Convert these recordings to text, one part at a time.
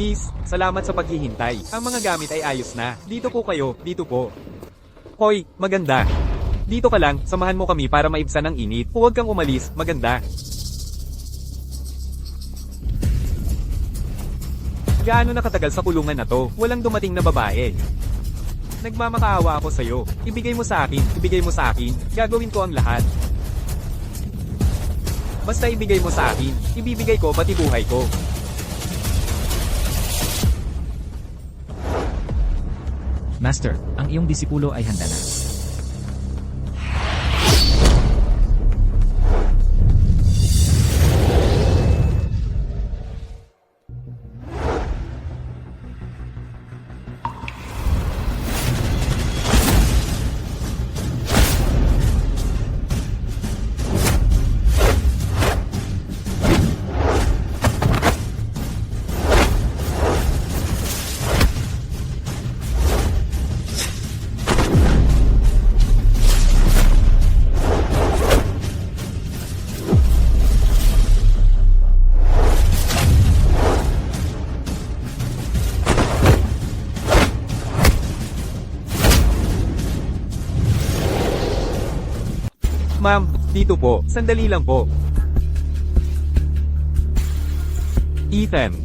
Miss, salamat sa paghihintay. Ang mga gamit ay ayos na. Dito po kayo, dito po. Hoy, maganda. Dito ka lang, samahan mo kami para maibsan ang init. Huwag kang umalis, maganda. Gaano na katagal sa kulungan na to? Walang dumating na babae. Nagmamakaawa ako sa'yo. Ibigay mo sa akin, ibigay mo sa akin. Gagawin ko ang lahat. Basta ibigay mo sa akin, ibibigay ko pati buhay ko. Master, ang iyong disipulo ay handa na. Ma'am, dito po. Sandali lang po. Ethan,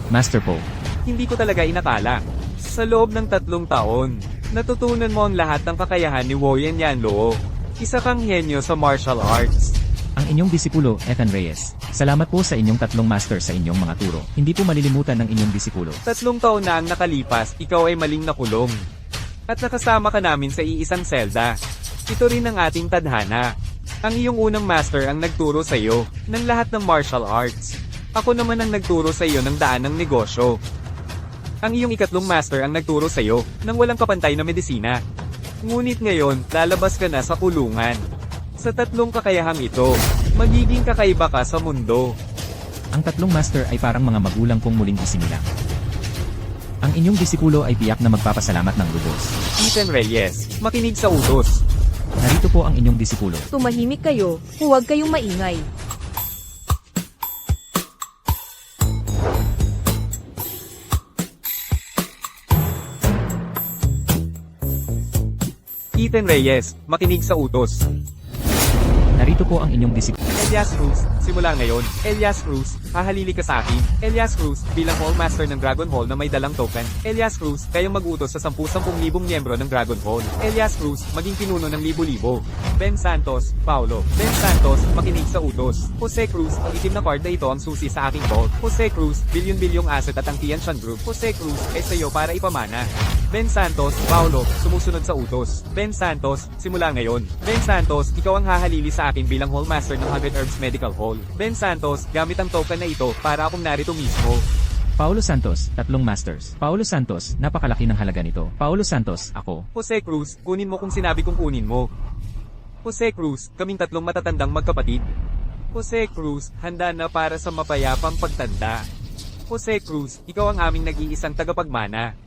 Master Po, hindi ko talaga inakala. Sa loob ng 3 taon, natutunan mo ang lahat ng kakayahan ni Woyen Yanloo. Isa kang henyo sa martial arts. ang inyong disipulo, Ethan Reyes. Salamat po sa inyong 3 master sa inyong mga turo. Hindi po malilimutan ng inyong disipulo. 3 taon na ang nakalipas, ikaw ay maling nakulong. At nakasama ka namin sa iisang selda. Ito rin ang ating tadhana. Ang iyong unang master ang nagturo sa iyo ng lahat ng martial arts. Ako naman ang nagturo sa iyo ng daan ng negosyo. Ang iyong ikatlong master ang nagturo sa iyo ng walang kapantay na medisina. Ngunit ngayon, lalabas ka na sa kulungan. Sa 3 kakayahang ito, magiging kakaiba ka sa mundo. Ang 3 master ay parang mga magulang kong muling isinilang. Ang inyong disipulo ay tiyak na magpapasalamat ng lubos. Ethan Reyes, makinig sa utos. Narito po ang inyong disipulo. Tumahimik kayo, huwag kayong maingay. Ethan Reyes, makinig sa utos. Narito po ang inyong disipulo. Elias Cruz, simula ngayon, Elias Cruz, hahalili ka sa akin. Elias Cruz, bilang Hall Master ng Dragon Hall na may dalang token. Elias Cruz, kayong mag-utos sa 10,000 miyembro ng Dragon Hall. Elias Cruz, maging pinuno ng libo-libo. Ben Santos, Paulo. Ben Santos, makinig sa utos. Jose Cruz, ang itim na card na ito ang susi sa aking vault. Jose Cruz, bilyon-bilyong asset at ang Tianshan Group. Jose Cruz, ay sa'yo para ipamana. Ben Santos, Paulo, sumusunod sa utos. Ben Santos, simula ngayon. Ben Santos, ikaw ang hahalili sa akin bilang Hall Master ng 100 Herbs Medical Hall. Ben Santos, gamit ang token na ito para akong narito mismo. Paulo Santos, 3 masters. Paulo Santos, napakalaki ng halaga nito. Paulo Santos, ako. Jose Cruz, kunin mo kung sinabi kong kunin mo. Jose Cruz, kaming 3 matatandang magkapatid. Jose Cruz, handa na para sa mapayapang pagtanda. Jose Cruz, ikaw ang aming nag-iisang tagapagmana.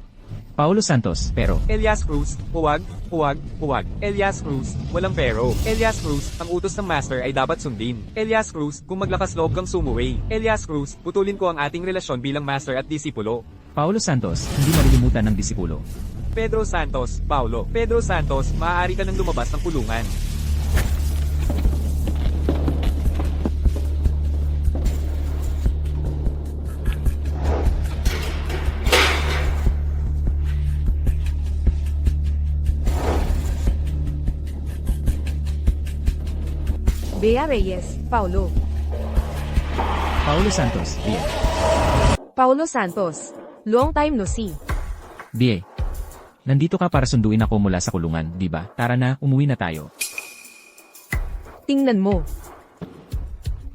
Paulo Santos, pero. Elias Cruz, huwag, huwag, huwag. Elias Cruz, walang pero. Elias Cruz, ang utos ng master ay dapat sundin. Elias Cruz, kung maglakas loob kang sumuway. Elias Cruz, putulin ko ang ating relasyon bilang master at disipulo. Paulo Santos, hindi malilimutan ng disipulo. Pedro Santos, Paulo. Pedro Santos, maaari ka nang lumabas ng kulungan. Bea Reyes, Paulo. Paulo Santos, Bie. Paulo Santos. Long time no see. Bie. Nandito ka para sunduin ako mula sa kulungan, di ba? Tara na, umuwi na tayo. Tingnan mo.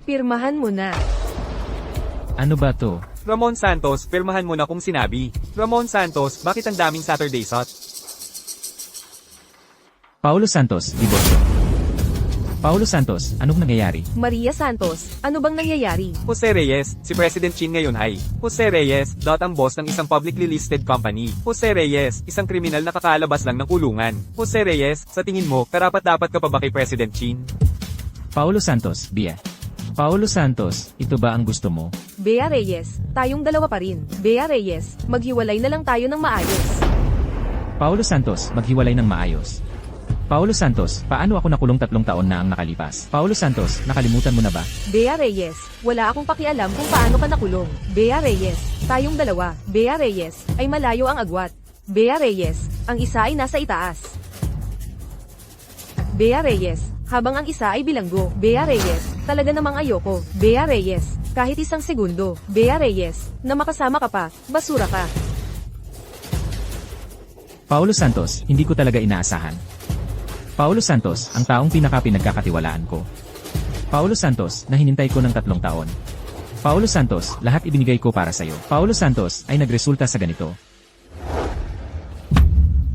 Pirmahan mo na. Ano ba to? Ramon Santos, pirmahan mo na kung sinabi. Ramon Santos, bakit ang daming Saturday shot? Paulo Santos, divorcio. Paulo Santos, anong nangyayari? Maria Santos, ano bang nangyayari? Jose Reyes, si President Chin ngayon ay. Jose Reyes, ang boss ng isang publicly listed company. Jose Reyes, isang kriminal na kakalabas lang ng kulungan. Jose Reyes, sa tingin mo, karapat-dapat ka pa ba kay President Chin? Paulo Santos, Bia. Paulo Santos, ito ba ang gusto mo? Bea Reyes, tayong dalawa pa rin. Bea Reyes, maghiwalay na lang tayo ng maayos. Paulo Santos, maghiwalay ng maayos. Paulo Santos, paano ako nakulong 3 taon na ang nakalipas? Paulo Santos, nakalimutan mo na ba? Bea Reyes, wala akong pakialam kung paano ka nakulong. Bea Reyes, tayong dalawa. Bea Reyes, ay malayo ang agwat. Bea Reyes, ang isa ay nasa itaas. Bea Reyes, habang ang isa ay bilanggo. Bea Reyes, talaga namang ayoko. Bea Reyes, kahit isang segundo. Bea Reyes, na makasama ka pa, basura ka. Paulo Santos, hindi ko talaga inaasahan. Paulo Santos, ang taong pinagkakatiwalaan ko. Paulo Santos, na hinintay ko ng 3 taon. Paulo Santos, lahat ibinigay ko para sa'yo. Paulo Santos, ay nagresulta sa ganito.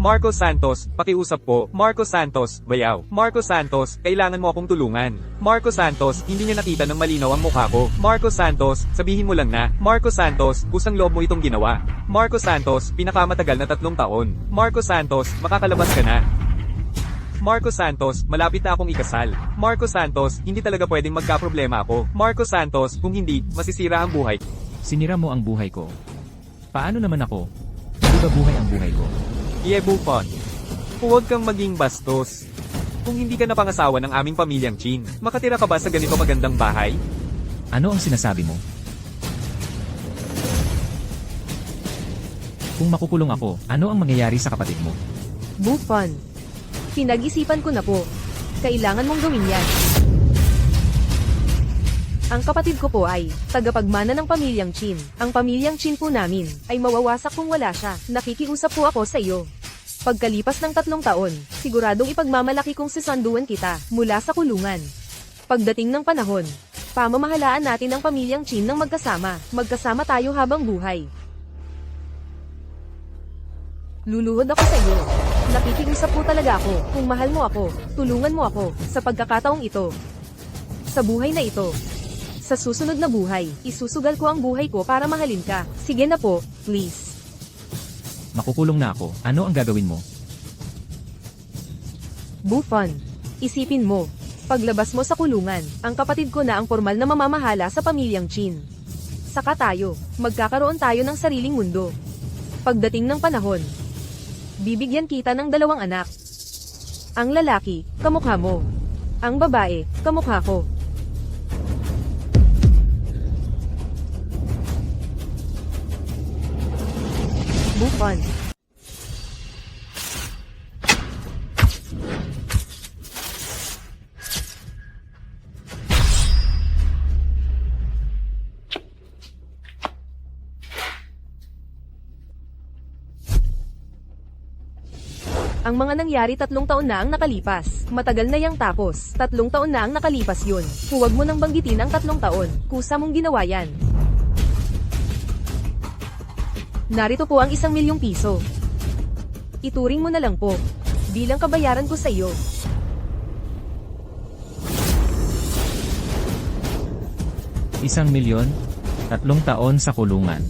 Marco Santos, pakiusap po. Marco Santos, bayaw. Marco Santos, kailangan mo akong tulungan. Marco Santos, hindi niya nakita ng malinaw ang mukha ko. Marco Santos, sabihin mo lang na. Marco Santos, kusang loob mo itong ginawa. Marco Santos, pinakamatagal na 3 taon. Marco Santos, makakalabas ka na. Marco Santos, malapit na akong ikasal. Marco Santos, hindi talaga pwedeng magkaproblema ako. Marco Santos, kung hindi, masisira ang buhay. Sinira mo ang buhay ko. Paano naman ako? Di ba buhay ang buhay ko? Yebupon. Huwag kang maging bastos. Kung hindi ka napangasawa ng aming pamilyang Chin, makatira ka ba sa ganito magandang bahay? Ano ang sinasabi mo? Kung makukulong ako, ano ang mangyayari sa kapatid mo? Buffon. Pinag-isipan ko na po. Kailangan mong gawin yan. Ang kapatid ko po ay tagapagmana ng pamilyang Chin. Ang pamilyang Chin po namin ay mawawasak kung wala siya. Nakikiusap po ako sa iyo. Pagkalipas ng 3 taon, siguradong ipagmamalaki kong sisanduan kita mula sa kulungan. Pagdating ng panahon, pamamahalaan natin ang pamilyang Chin ng magkasama. Magkasama tayo habang buhay. Luluhod ako sa iyo. Nakikiusap po talaga ako. Kung mahal mo ako, tulungan mo ako sa pagkakataong ito. Sa buhay na ito. Sa susunod na buhay, isusugal ko ang buhay ko para mahalin ka. Sige na po, please. Makukulong na ako. Ano ang gagawin mo? Buffon. Isipin mo. Paglabas mo sa kulungan, ang kapatid ko na ang formal na mamamahala sa pamilyang Chin. Saka tayo, magkakaroon tayo ng sariling mundo. Pagdating ng panahon, bibigyan kita ng 2 anak. Ang lalaki, kamukha mo. Ang babae, kamukha ko. Buffon. Ang mga nangyari 3 taon na ang nakalipas. Matagal na yang tapos. 3 taon na ang nakalipas yun. Huwag mo nang banggitin ang 3 taon. Kusa mong ginawa yan. Narito po ang 1,000,000 piso. Ituring mo na lang po. Bilang kabayaran ko sa iyo. $1,000,000? 3 taon sa kulungan.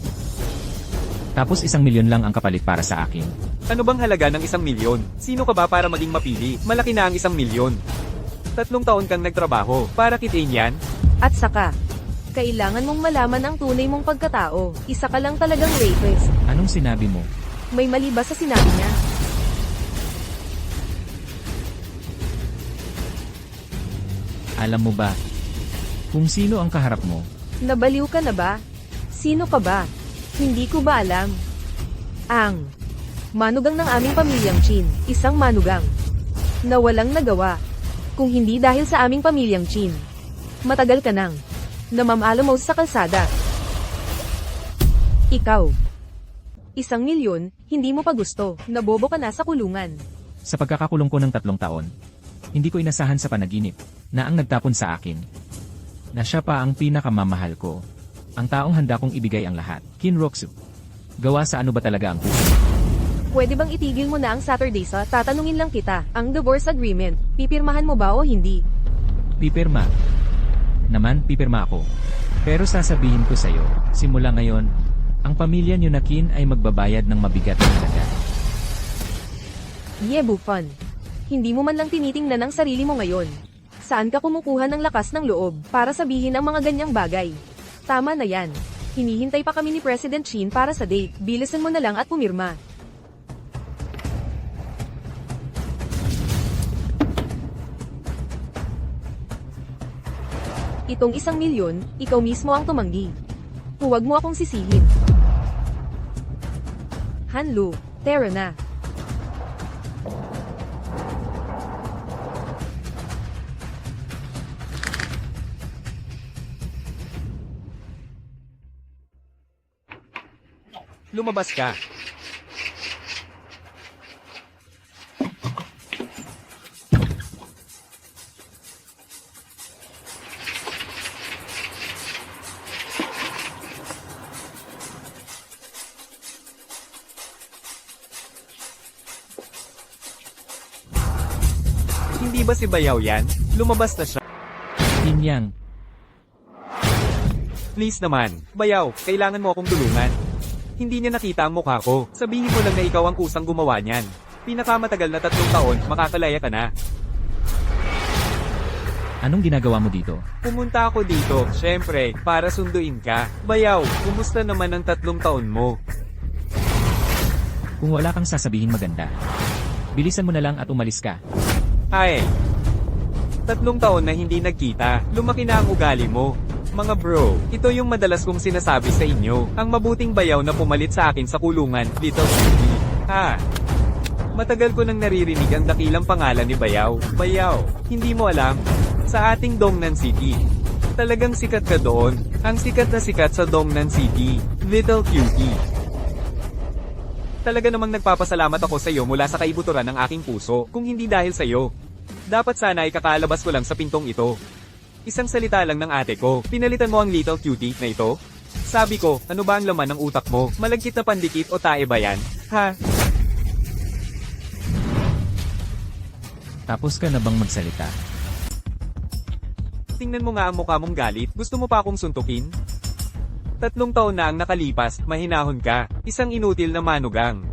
Tapos 1,000,000 lang ang kapalit para sa akin. Ano bang halaga ng 1,000,000? Sino ka ba para maging mapili? Malaki na ang 1,000,000. 3 taon kang nagtrabaho, para kitain yan? At saka, kailangan mong malaman ang tunay mong pagkatao. Isa ka lang talagang rapist. Anong sinabi mo? May mali ba sa sinabi niya? Alam mo ba kung sino ang kaharap mo? Nabaliw ka na ba? Sino ka ba? Hindi ko ba alam? Ang manugang ng aming pamilyang Chin, isang manugang na walang nagawa. Kung hindi dahil sa aming pamilyang Chin, matagal ka nang namamalamoy sa kalsada. Ikaw, 1,000,000, hindi mo pa gusto, nabobo ka na sa kulungan. Sa pagkakakulong ko ng 3 taon, hindi ko inasahan sa panaginip na ang nagtapon sa akin na siya pa ang pinakamamahal ko. Ang taong handa kong ibigay ang lahat. Kin Roxu. Gawa sa ano ba talaga ang puso? Pwede bang itigil mo na ang Saturday sa tatanungin lang kita, ang divorce agreement, pipirmahan mo ba o hindi? Pipirma. Naman, pipirma ako. Pero sasabihin ko sa'yo, simula ngayon, ang pamilya niyo na Kin ay magbabayad ng mabigat na halaga. Buffon. Hindi mo man lang tinitingnan ang sarili mo ngayon. Saan ka kumukuha ng lakas ng loob para sabihin ang mga ganyang bagay? Tama na yan. Hinihintay pa kami ni President Shin para sa date. Bilisan mo na lang at pumirma. Itong 1,000,000, ikaw mismo ang tumanggi. Huwag mo akong sisihin. Hanlu, tara na. Lumabas ka. Hindi ba si Bayaw yan? Lumabas na siya. Yin Yang, Please naman. Bayaw, kailangan mo akong tulungan. Hindi niya nakita ang mukha ko. Sabihin mo lang na ikaw ang kusang gumawa niyan. Pinakamatagal na 3 taon, makakalaya ka na. anong ginagawa mo dito? Pumunta ako dito, syempre, para sunduin ka. Bayaw, kumusta naman ang 3 taon mo? Kung wala kang sasabihin maganda, bilisan mo na lang at umalis ka. Ay, 3 taon na hindi nagkita, lumaki na ang ugali mo. Mga bro, ito yung madalas kong sinasabi sa inyo. Ang mabuting bayaw na pumalit sa akin sa kulungan, Little City. Matagal ko nang naririnig ang dakilang pangalan ni Bayaw. Bayaw, hindi mo alam. Sa ating Dongnan City. Talagang sikat ka doon. Ang sikat na sikat sa Dongnan City. Little Cutie. Talaga namang nagpapasalamat ako sa iyo mula sa kaibuturan ng aking puso, kung hindi dahil sa iyo. Dapat sana ay kakalabas ko lang sa pintong ito. Isang salita lang ng ate ko, pinalitan mo ang Little Cutie na ito? Sabi ko, ano ba ang laman ng utak mo? Malagkit na pandikit o tae ba yan? Ha? Tapos ka na bang magsalita? Tingnan mo nga ang mukha mong galit, gusto mo pa akong suntukin? 3 taon na ang nakalipas, mahinahon ka, isang inutil na manugang.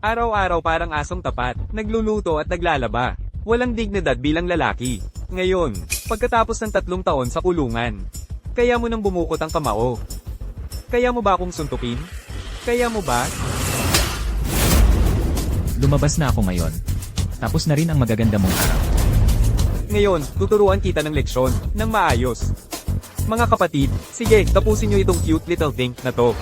Araw-araw parang asong tapat, nagluluto at naglalaba. Walang dignidad bilang lalaki. Ngayon, pagkatapos ng 3 taon sa kulungan, kaya mo nang bumukot ang kamao. Kaya mo ba akong suntukin? Kaya mo ba? Lumabas na ako ngayon. Tapos na rin ang magaganda mong araw. Ngayon, tuturuan kita ng leksyon, ng maayos. Mga kapatid, sige, tapusin nyo itong cute little thing na to.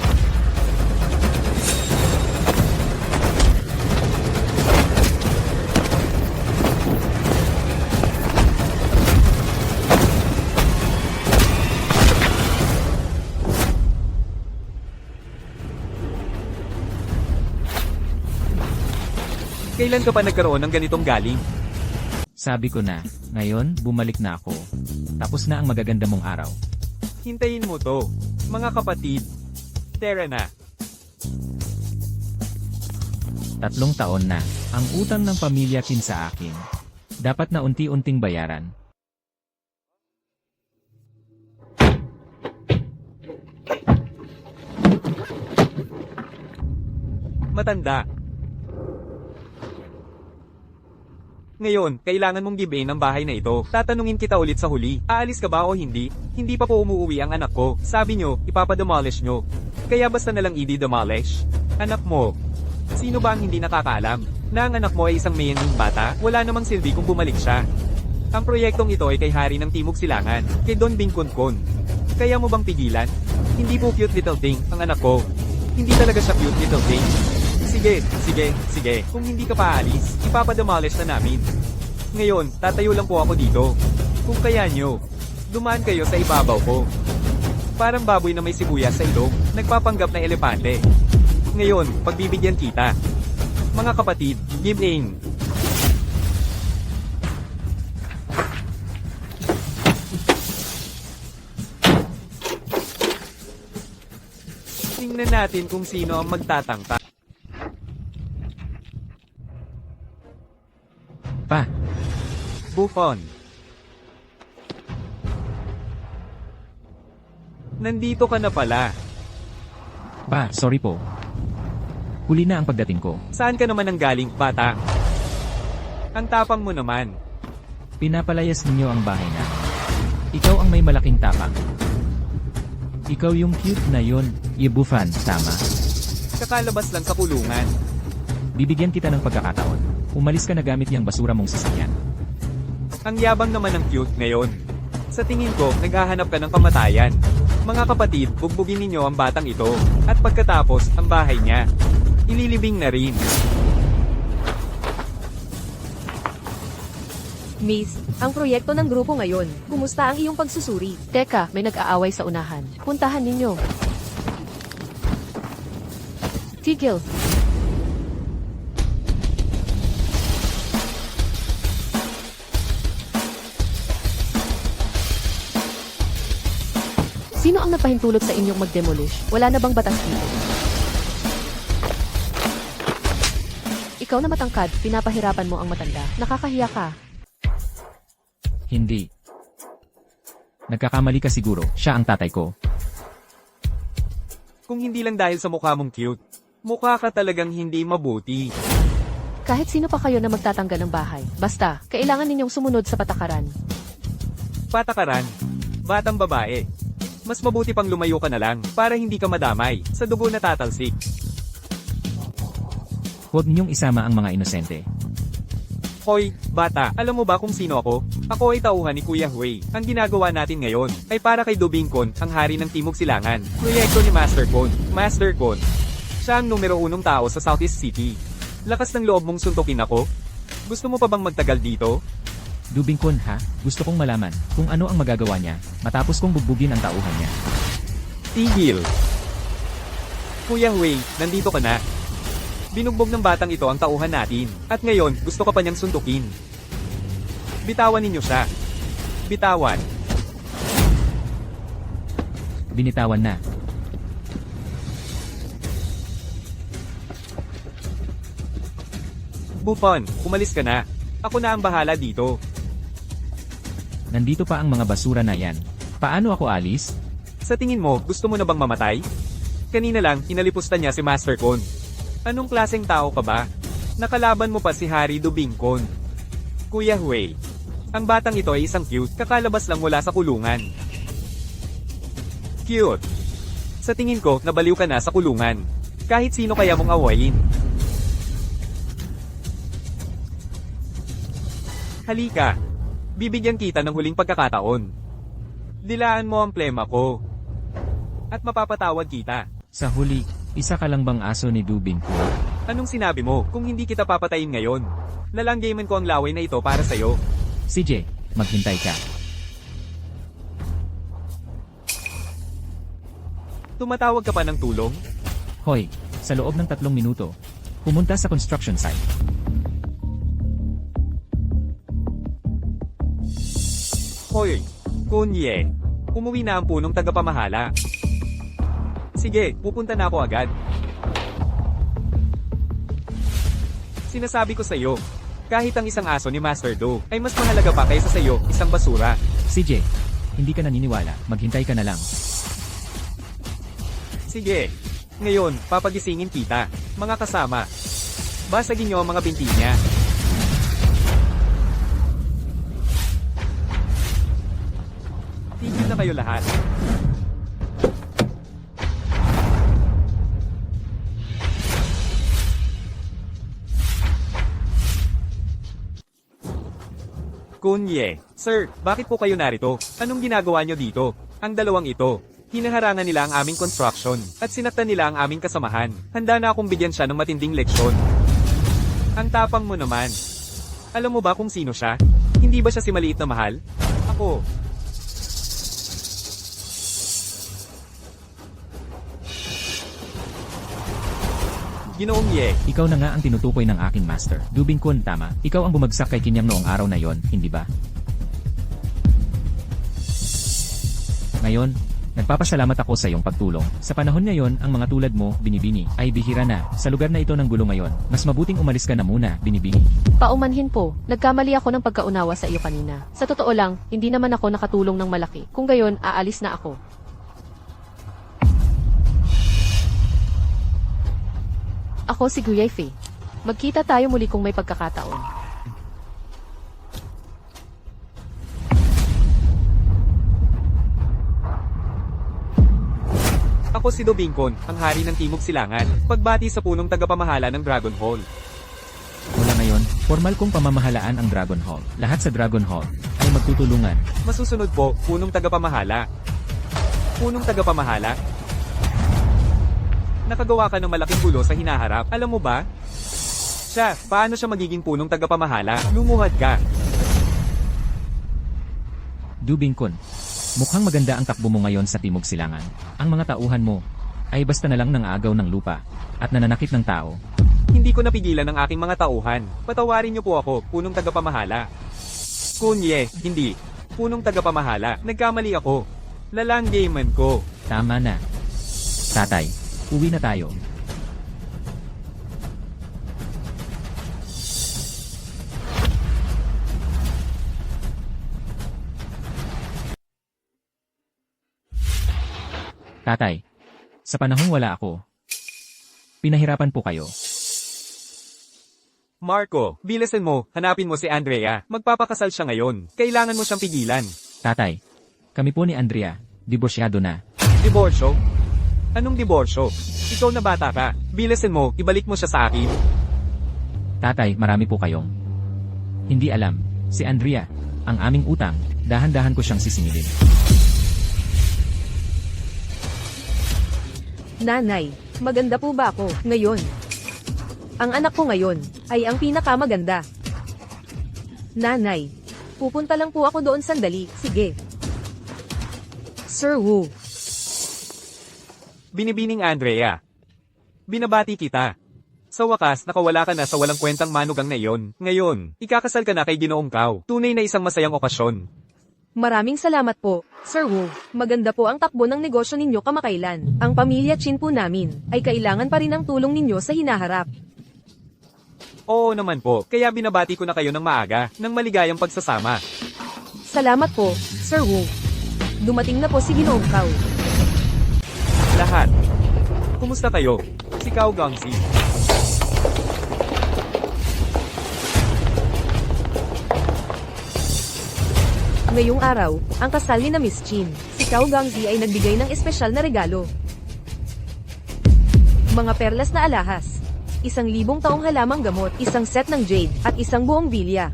Kailan ka pa nagkaroon ng ganitong galing? Sabi ko na, ngayon, bumalik na ako. Tapos na ang magaganda mong araw. Hintayin mo to. Mga kapatid, tara na. 3 taon na, ang utang ng pamilya Kin sa akin. Dapat na unti-unting bayaran. Matanda. Ngayon, kailangan mong gibain ang bahay na ito. Tatanungin kita ulit sa huli. Aalis ka ba o hindi? Hindi pa po umuwi ang anak ko. Sabi nyo, ipapademolish nyo. Kaya basta nalang i-demolish? Anak mo. Sino ba ang hindi nakakaalam? Na ang anak mo ay isang mayanging bata? Wala namang silbi kung bumalik siya. Ang proyektong ito ay kay Hari ng Timog Silangan, kay Don Bingkonkon. Kaya mo bang pigilan? Hindi po cute little thing, ang anak ko. Hindi talaga siya cute little thing. Sige. Kung hindi ka pa aalis, ipapademolish na namin. Ngayon, tatayo lang po ako dito. Kung kaya nyo, dumaan kayo sa ibabaw ko. Parang baboy na may sibuyas sa ilong, nagpapanggap na elepante. Ngayon, pagbibigyan kita. Mga kapatid, give in. Tingnan natin kung sino ang magtatangka. Pa, Buffon. Nandito ka na pala. pa, sorry po. Huli na ang pagdating ko. Saan ka naman ang galing, bata? Ang tapang mo naman. Pinapalayas ninyo ang bahay na. Ikaw ang may malaking tapang. Ikaw yung cute na yon, Yebufan, tama. Kakalabas lang sa kulungan. Bibigyan kita ng pagkakataon. Umalis ka na gamit yung basura mong sasakyan. Ang yabang naman ng cute ngayon. Sa tingin ko, naghahanap ka ng kamatayan. Mga kapatid, bugbugin ninyo ang batang ito. At pagkatapos, ang bahay niya. Ililibing na rin. Miss, ang proyekto ng grupo ngayon. Kumusta ang iyong pagsusuri? Teka, may nag-aaway sa unahan. Puntahan ninyo. Tigil. Sino ang napahintulot sa inyong mag-demolish? Wala na bang batas dito? Ikaw na matangkad, pinapahirapan mo ang matanda. Nakakahiya ka. Hindi. Nagkakamali ka siguro, siya ang tatay ko. Kung hindi lang dahil sa mukha mong cute, mukha ka talagang hindi mabuti. Kahit sino pa kayo na magtatanggal ng bahay. Basta, kailangan ninyong sumunod sa patakaran. Patakaran. Batang babae. Mas mabuti pang lumayo ka na lang para hindi ka madamay sa dugo na tatalsik. Huwag ninyong isama ang mga inosente. Hoy, bata, alam mo ba kung sino ako? Ako ay tauhan ni Kuya Hui. Ang ginagawa natin ngayon ay para kay Dubingkon, ang hari ng Timog Silangan. Proyekto ni Master Kon. Master Kon. Siya ang numero 1 tao sa Southeast City. Lakas ng loob mong suntukin ako? Gusto mo pa bang magtagal dito? Dubingkon ha, gusto kong malaman kung ano ang magagawa niya matapos kong bugbugin ang tauhan niya. Tigil. Kuya Hui, nandito ka na. Binugbog ng batang ito ang tauhan natin, at ngayon, gusto ka pa niyang suntukin. Bitawan ninyo siya. Bitawan. Binitawan na. Bufon, umalis ka na. Ako na ang bahala dito. Nandito pa ang mga basura na yan. Paano ako alis? Sa tingin mo, gusto mo na bang mamatay? Kanina lang, inalipusta niya si Master Kon. Anong klaseng tao ka ba? Nakalaban mo pa si Hari Dubingkon. Kuya Hui. Ang batang ito ay isang cute, kakalabas lang mula sa kulungan. Cute. Sa tingin ko, nabaliw ka na sa kulungan. Kahit sino kaya mong awayin. Halika. Bibigyan kita ng huling pagkakataon. Dilaan mo ang plema ko. At mapapatawad kita. Sa huli, isa ka lang bang aso ni Dubingkon? Anong sinabi mo kung hindi kita papatayin ngayon? Lalanggaman ko ang laway na ito para sa'yo. CJ, maghintay ka. Tumatawag ka pa ng tulong? Hoy, sa loob ng 3 minuto, pumunta sa construction site. Hoy, Kunye. Umuwi na ang punong tagapamahala. Sige, pupunta na ako agad. Sinasabi ko sa'yo, kahit ang isang aso ni Master Do ay mas mahalaga pa kaysa sa'yo, isang basura. CJ, hindi ka naniniwala, maghintay ka na lang. Sige, ngayon, papagisingin kita, mga kasama. Basagin niyo ang mga binti niya. Tigil na kayo lahat. Kunye, sir, bakit po kayo narito? Anong ginagawa nyo dito? Ang dalawang ito. Hinaharangan nila ang aming construction, at sinaktan nila ang aming kasamahan. Handa na akong bigyan siya ng matinding leksyon. Ang tapang mo naman. Alam mo ba kung sino siya? Hindi ba siya si maliit na mahal? Ako. Ginoong Ye. Ikaw na nga ang tinutukoy ng aking master. Dubingkon, tama. Ikaw ang bumagsak kay Kinyam noong araw na yon, hindi ba? Ngayon, nagpapasalamat ako sa iyong pagtulong. Sa panahon ngayon, ang mga tulad mo, Binibini, ay bihira na. Sa lugar na ito ng gulo ngayon, mas mabuting umalis ka na muna, Binibini. Paumanhin po, nagkamali ako ng pagkaunawa sa iyo kanina. Sa totoo lang, hindi naman ako nakatulong ng malaki. Kung gayon, aalis na ako. Ako si Guyay Fei. Magkita tayo muli kung may pagkakataon. Ako si Dobincon, ang hari ng Timog Silangan. Pagbati sa punong tagapamahala ng Dragon Hall. Mula ngayon, formal kong pamamahalaan ang Dragon Hall. Lahat sa Dragon Hall ay magtutulungan. Masusunod po, punong tagapamahala. Punong tagapamahala. Nakagawa ka ng malaking gulo sa hinaharap. Alam mo ba? Siya, paano siya magiging punong tagapamahala? Lumuhad ka. Dubingkon, mukhang maganda ang takbo mo ngayon sa Timog Silangan. Ang mga tauhan mo ay basta na lang nang-agaw ng lupa at nananakit ng tao. Hindi ko napigilan ang aking mga tauhan. Patawarin niyo po ako, punong tagapamahala. Kunye, hindi. Punong tagapamahala. Nagkamali ako. Lalanggaman ko. Tama na. Tatay, uwi na tayo. Tatay, sa panahong wala ako, pinahirapan po kayo. Marco, bilisan mo, hanapin mo si Andrea. Magpapakasal siya ngayon. Kailangan mo siyang pigilan. Tatay, kami po ni Andrea, diborsyado na. Diborsyo? Anong diborsyo? Ikaw na bata ka. Bilisan mo, ibalik mo siya sa akin. Tatay, marami po kayong hindi alam. Si Andrea, ang aming utang, dahan-dahan ko siyang sisingilin. Nanay, maganda po ba ako ngayon? Ang anak ko ngayon ay ang pinakamaganda. Nanay, pupunta lang po ako doon sandali. Sige. Sir Wu, Binibining Andrea. Binabati kita. Sa wakas, nakawala ka na sa walang kwentang manugang na iyon. Ngayon, ikakasal ka na kay Ginoong Kao. Tunay na isang masayang okasyon. maraming salamat po, Sir Wu. Maganda po ang takbo ng negosyo ninyo kamakailan. Ang pamilya Chin po namin ay kailangan pa rin ng tulong ninyo sa hinaharap. Oo naman po, kaya binabati ko na kayo ng maaga, ng maligayang pagsasama. Salamat po, Sir Wu. Dumating na po si Ginoong Kao. Lahat. Kumusta kayo? Si Kao Gangzi. Ngayong araw, ang kasal ni na Miss Chin, si Kao Gangzi ay nagbigay ng espesyal na regalo. Mga perlas na alahas, 1,000 taong halamang gamot, isang set ng jade, at isang buong bilya.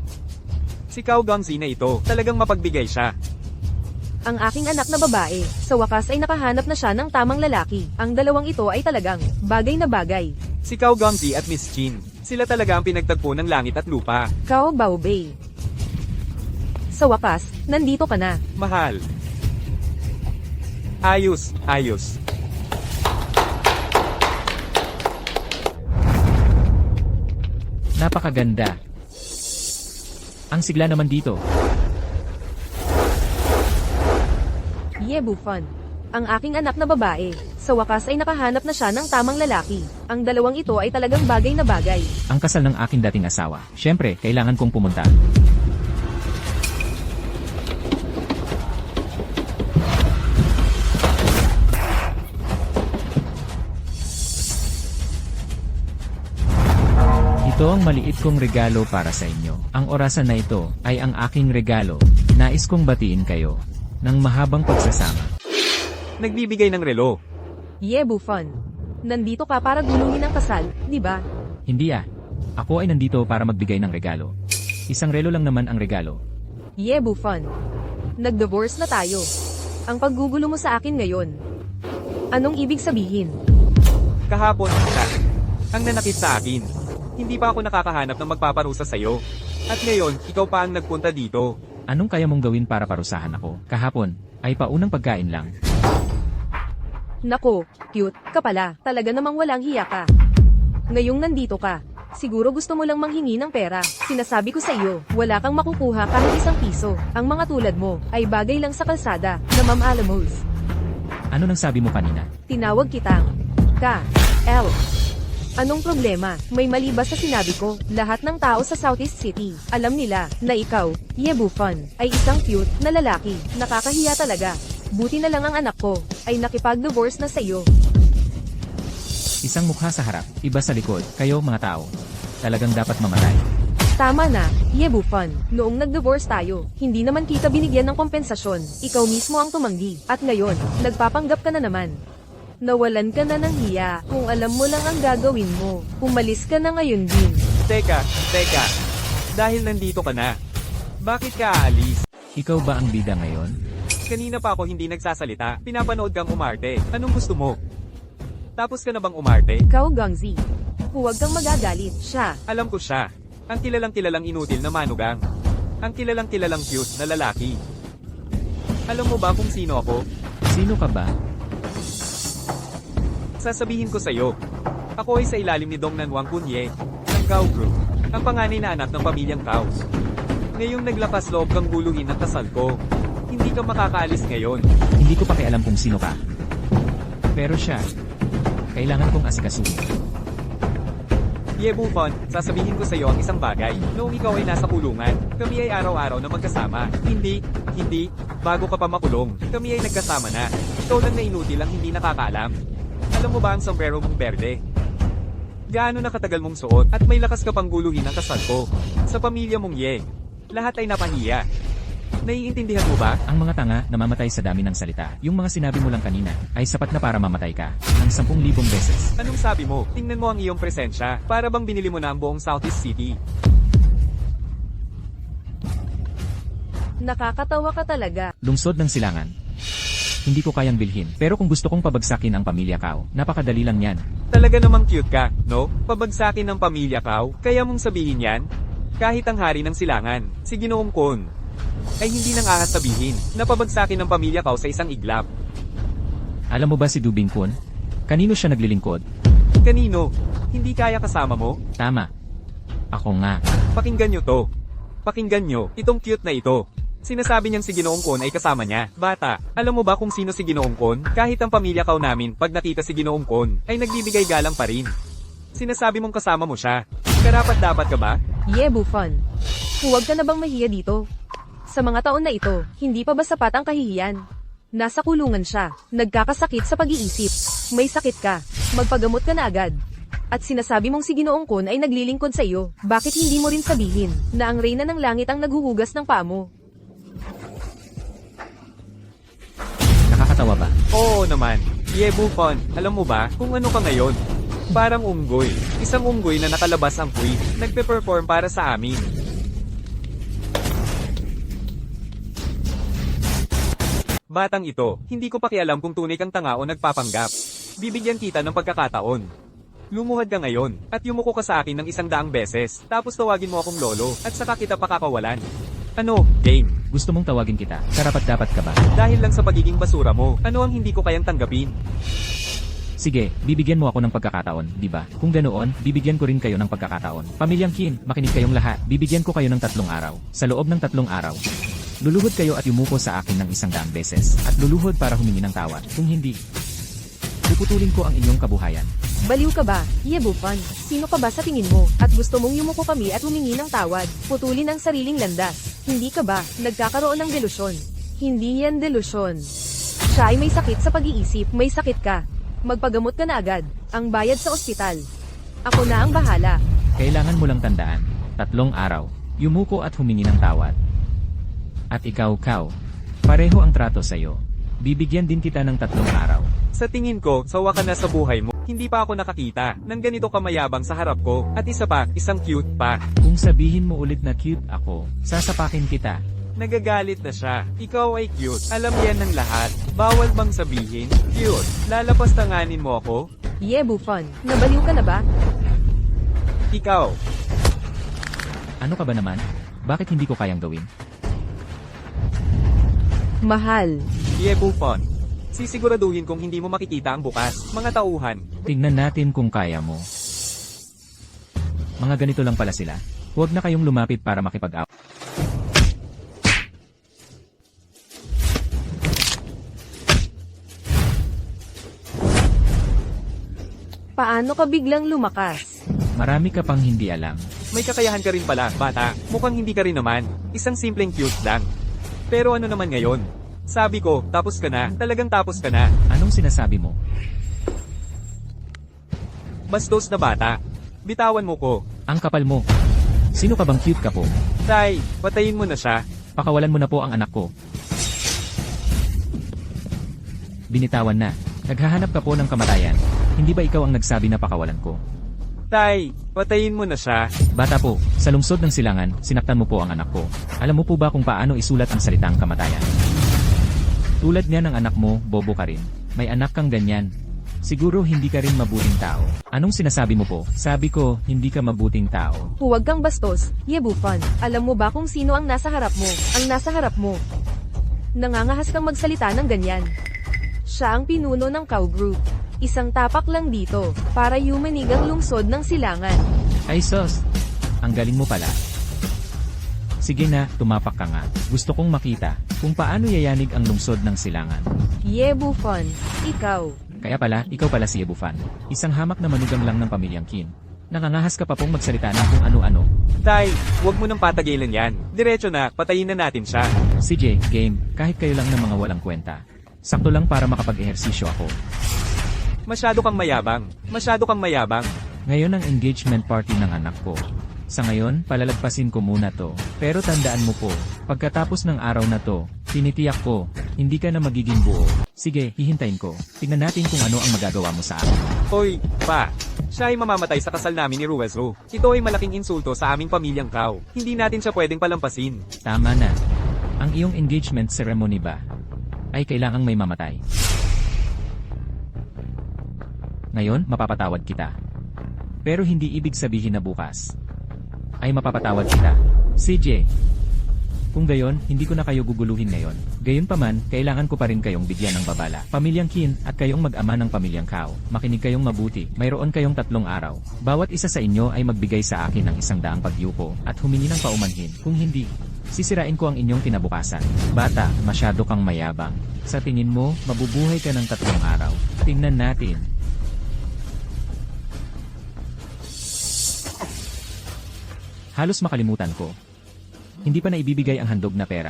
Si Kao Gangzi na ito, talagang mapagbigay siya. Ang aking anak na babae, sa wakas ay nakahanap na siya ng tamang lalaki. Ang dalawang ito ay talagang bagay na bagay. Si Kao Gangzi at Miss Chin, sila talaga ang pinagtagpo ng langit at lupa. Kao Baobei. Sa wakas, nandito ka na. Mahal. Ayos, ayos. Napakaganda. Ang sigla naman dito. Ye Bufan. Ang aking anak na babae, sa wakas ay nakahanap na siya ng tamang lalaki. Ang dalawang ito ay talagang bagay na bagay. Ang kasal ng aking dating asawa. Siyempre, kailangan kong pumunta. Ito ang maliit kong regalo para sa inyo. Ang orasan na ito ay ang aking regalo. Nais kong batiin kayo ng mahabang pagsasama. Nagbibigay ng relo. Ye Bufan. Nandito ka para gulungin ang kasal, di ba? Hindi ah. Ako ay nandito para magbigay ng regalo. Isang relo lang naman ang regalo. Ye Bufan. Nag-divorce na tayo. Ang paggugulo mo sa akin ngayon. Anong ibig sabihin? Kahapon, ka. Ang nanakit sa akin. Hindi pa ako nakakahanap ng magpaparusa sa'yo. At ngayon, ikaw pa ang nagpunta dito. Anong kaya mong gawin para parusahan ako? Kahapon ay paunang pagkain lang. Nako, cute ka pala. Talaga namang walang hiya ka. Ngayong nandito ka, siguro gusto mo lang manghingi ng pera. Sinasabi ko sa iyo, wala kang makukuha kahit 1 piso. Ang mga tulad mo ay bagay lang sa kalsada na Ma'am Alamos. Ano nang sabi mo kanina? Tinawag kitang K.L. Anong problema? May mali ba sa sinabi ko? Lahat ng tao sa Southeast City, alam nila na ikaw, Ye Bufan, ay isang cute na lalaki. Nakakahiya talaga. Buti na lang ang anak ko ay nakipag-divorce na sa iyo. Isang mukha sa harap, iba sa likod. Kayo mga tao, talagang dapat mamatay. Tama na, Ye Bufan. Noong nag-divorce tayo, hindi naman kita binigyan ng kompensasyon. Ikaw mismo ang tumanggi. At ngayon, nagpapanggap ka na naman. Nawalan ka na ng hiya. Kung alam mo lang ang gagawin mo, umalis ka na ngayon din. Teka. Dahil nandito ka na. Bakit ka aalis? Ikaw ba ang bida ngayon? Kanina pa ako hindi nagsasalita. Pinapanood kang umarte. Anong gusto mo? Tapos ka na bang umarte? Ikaw, Gangzi. Huwag kang magagalit. Siya. Alam ko siya. Ang kilalang inutil na manugang. Ang kilalang cute na lalaki. Alam mo ba kung sino ako? Sino ka ba? Sasabihin ko sa'yo. Ako ay sa ilalim ni Dong Nanwang Kunye, ng Cao Group. Ang panganay na anak ng pamilyang Cao. Ngayong naglakas loob kang guluhin ang kasal ko. Hindi ka makakaalis ngayon. Hindi ko pakialam kung sino ka. Pero siya, kailangan kong asikasuhin. Bufon, sasabihin ko sa'yo ang isang bagay. Noong ikaw ay nasa kulungan, kami ay araw-araw na magkasama. Hindi, bago ka pa makulong, kami ay nagkasama na. Ikaw lang na inutil ang hindi nakakaalam. Alam mo ba ang sombrero mong berde? Gaano na katagal mong suot at may lakas ka pang guluhin ang kasal ko. Sa pamilya mong Ye, lahat ay napahiya. Naiintindihan mo ba? Ang mga tanga namamatay sa dami ng salita. Yung mga sinabi mo lang kanina ay sapat na para mamatay ka ng 10,000 beses. Anong sabi mo? Tingnan mo ang iyong presensya. Para bang binili mo na ang buong Southeast City. Nakakatawa ka talaga. Lungsod ng silangan. Hindi ko kayang bilhin. Pero kung gusto kong pabagsakin ang pamilya Cao, napakadali lang yan. Talaga namang cute ka, no? Pabagsakin ng pamilya Cao, kaya mong sabihin yan? Kahit ang hari ng silangan, si Ginoong Kon, ay hindi nang ahas sabihin na pabagsakin ng pamilya Cao sa isang iglap. Alam mo ba si Dubing Kun? Kanino siya naglilingkod? Kanino? Hindi kaya kasama mo? Tama. Ako nga. Pakinggan nyo to. Pakinggan nyo, itong cute na ito. Sinasabi niyang si Ginoong Kon ay kasama niya. Bata, alam mo ba kung sino si Ginoong Kon? Kahit ang pamilya Cao namin, pag nakita si Ginoong Kon, ay nagbibigay galang pa rin. Sinasabi mong kasama mo siya. Karapat-dapat ka ba? Bufon. Huwag ka na bang mahiya dito? Sa mga taon na ito, hindi pa ba sapat ang kahihiyan? Nasa kulungan siya, nagkakasakit sa pag-iisip. May sakit ka, magpagamot ka na agad. At sinasabi mong si Ginoong Kon ay naglilingkod sa iyo. Bakit hindi mo rin sabihin na ang reyna ng langit ang naghuhugas ng paa mo? Nakakatawa ba? Oo naman. Bufon, alam mo ba kung ano ka ngayon? Parang unggoy. Isang unggoy na nakalabas ang puwit. Nagpe-perform para sa amin. Batang ito, hindi ko pakialam kung tunay kang tanga o nagpapanggap. Bibigyan kita ng pagkakataon. Lumuhad ka ngayon, at yumuko ka sa akin ng 100 beses, tapos tawagin mo akong lolo, at saka kita pakakawalan. Ano, game? Gusto mong tawagin kita? Karapat-dapat ka ba? Dahil lang sa pagiging basura mo, ano ang hindi ko kayang tanggapin? Sige, bibigyan mo ako ng pagkakataon, di ba? Kung ganoon, bibigyan ko rin kayo ng pagkakataon. Pamilyang Kim, makinig kayong lahat. Bibigyan ko kayo ng 3 araw. Sa loob ng 3 araw, luluhod kayo at yumuko sa akin ng 100 beses. At luluhod para humingi ng tawad. Kung hindi, puputulin ko ang inyong kabuhayan. Baliw ka ba, Bufon? Sino ka ba sa tingin mo? At gusto mong yumuko kami at humingi ng tawad? Putulin ang sariling landas. Hindi ka ba nagkakaroon ng delusyon? Hindi yan delusyon. Siya ay may sakit sa pag-iisip. May sakit ka. Magpagamot ka na agad. Ang bayad sa ospital. Ako na ang bahala. Kailangan mo lang tandaan, 3 araw, yumuko at humingi ng tawad. At ikaw, Cao, pareho ang trato sa'yo. Bibigyan din kita ng 3 araw. Sa tingin ko, sawa ka na sa buhay mo. Hindi pa ako nakakita ng ganito kamayabang sa harap ko. At isa pa, isang cute pa. Kung sabihin mo ulit na cute ako, sasapakin kita. Nagagalit na siya. Ikaw ay cute. Alam yan ng lahat. Bawal bang sabihin? Cute. Lalapas tanganin mo ako? Bufon. Nabaliw ka na ba? Ikaw. Ano ka ba naman? Bakit hindi ko kayang gawin? Mahal. Bufon. Sisiguraduhin kung hindi mo makikita ang bukas. Mga tauhan. Tignan natin kung kaya mo. Mga ganito lang pala sila. Huwag na kayong lumapit para makipag-away. Paano ka biglang lumakas? Marami ka pang hindi alam. May kakayahan ka rin pala, bata. Mukhang hindi ka rin naman. Isang simpleng cute lang. Pero ano naman ngayon? Sabi ko, tapos ka na. Talagang tapos ka na. Anong sinasabi mo? Bastos na bata. Bitawan mo ko. Ang kapal mo. Sino ka bang cute ka po? Tay, patayin mo na siya. Pakawalan mo na po ang anak ko. Binitawan na. Naghahanap ka po ng kamatayan. Hindi ba ikaw ang nagsabi na pakawalan ko? Tay, patayin mo na siya. Bata po, sa lungsod ng silangan, sinaktan mo po ang anak ko. Alam mo po ba kung paano isulat ang salitang kamatayan? Tulad niya ng anak mo, bobo ka rin. May anak kang ganyan. Siguro hindi ka rin mabuting tao. Anong sinasabi mo po? Sabi ko, hindi ka mabuting tao. Huwag kang bastos, Yebufan. Alam mo ba kung sino ang nasa harap mo? Ang nasa harap mo. Nangangahas kang magsalita ng ganyan. Siya ang pinuno ng Cow Group. Isang tapak lang dito, para yumanig ang lungsod ng silangan. Ay sos, ang galing mo pala. Sige na, tumapak ka nga. Gusto kong makita kung paano yayanig ang lungsod ng silangan. Yebufan, ikaw. Kaya pala, ikaw pala si Yebufan. Isang hamak na manugang lang ng pamilyang Qin. Nangangahas ka pa pong magsalita na kung ano-ano. Tay, huwag mo nang patagilan yan. Diretso na, patayin na natin siya. CJ, game, kahit kayo lang ng mga walang kwenta. Sakto lang para makapag-ehersisyo ako. Masyado kang mayabang. Masyado kang mayabang. Ngayon ang engagement party ng anak ko. Sa ngayon, palalagpasin ko muna to. Pero tandaan mo po, pagkatapos ng araw na to, tinitiyak ko, hindi ka na magiging buo. Sige, hihintayin ko. Tingnan natin kung ano ang magagawa mo sa akin. Hoy, pa. Siya ay mamamatay sa kasal namin ni Ruwezro. Ito ay malaking insulto sa aming pamilyang Cow. Hindi natin siya pwedeng palampasin. Tama na. Ang iyong engagement ceremony ba ay kailangang may mamatay. Ngayon, mapapatawad kita. Pero hindi ibig sabihin na bukas ay mapapatawad kita. CJ, kung gayon, hindi ko na kayo guguluhin ngayon. Gayunpaman, kailangan ko pa rin kayong bigyan ng babala. Pamilyang Qin at kayong mag-ama ng pamilyang Cow. Makinig kayong mabuti. Mayroon kayong 3 araw. Bawat isa sa inyo ay magbigay sa akin ng 100 pagyuko at humingi ng paumanhin. Kung hindi, sisirain ko ang inyong kinabukasan. Bata, masyado kang mayabang. Sa tingin mo, mabubuhay ka ng 3 araw. Tingnan natin. Halos makalimutan ko. Hindi pa naibibigay ang handog na pera.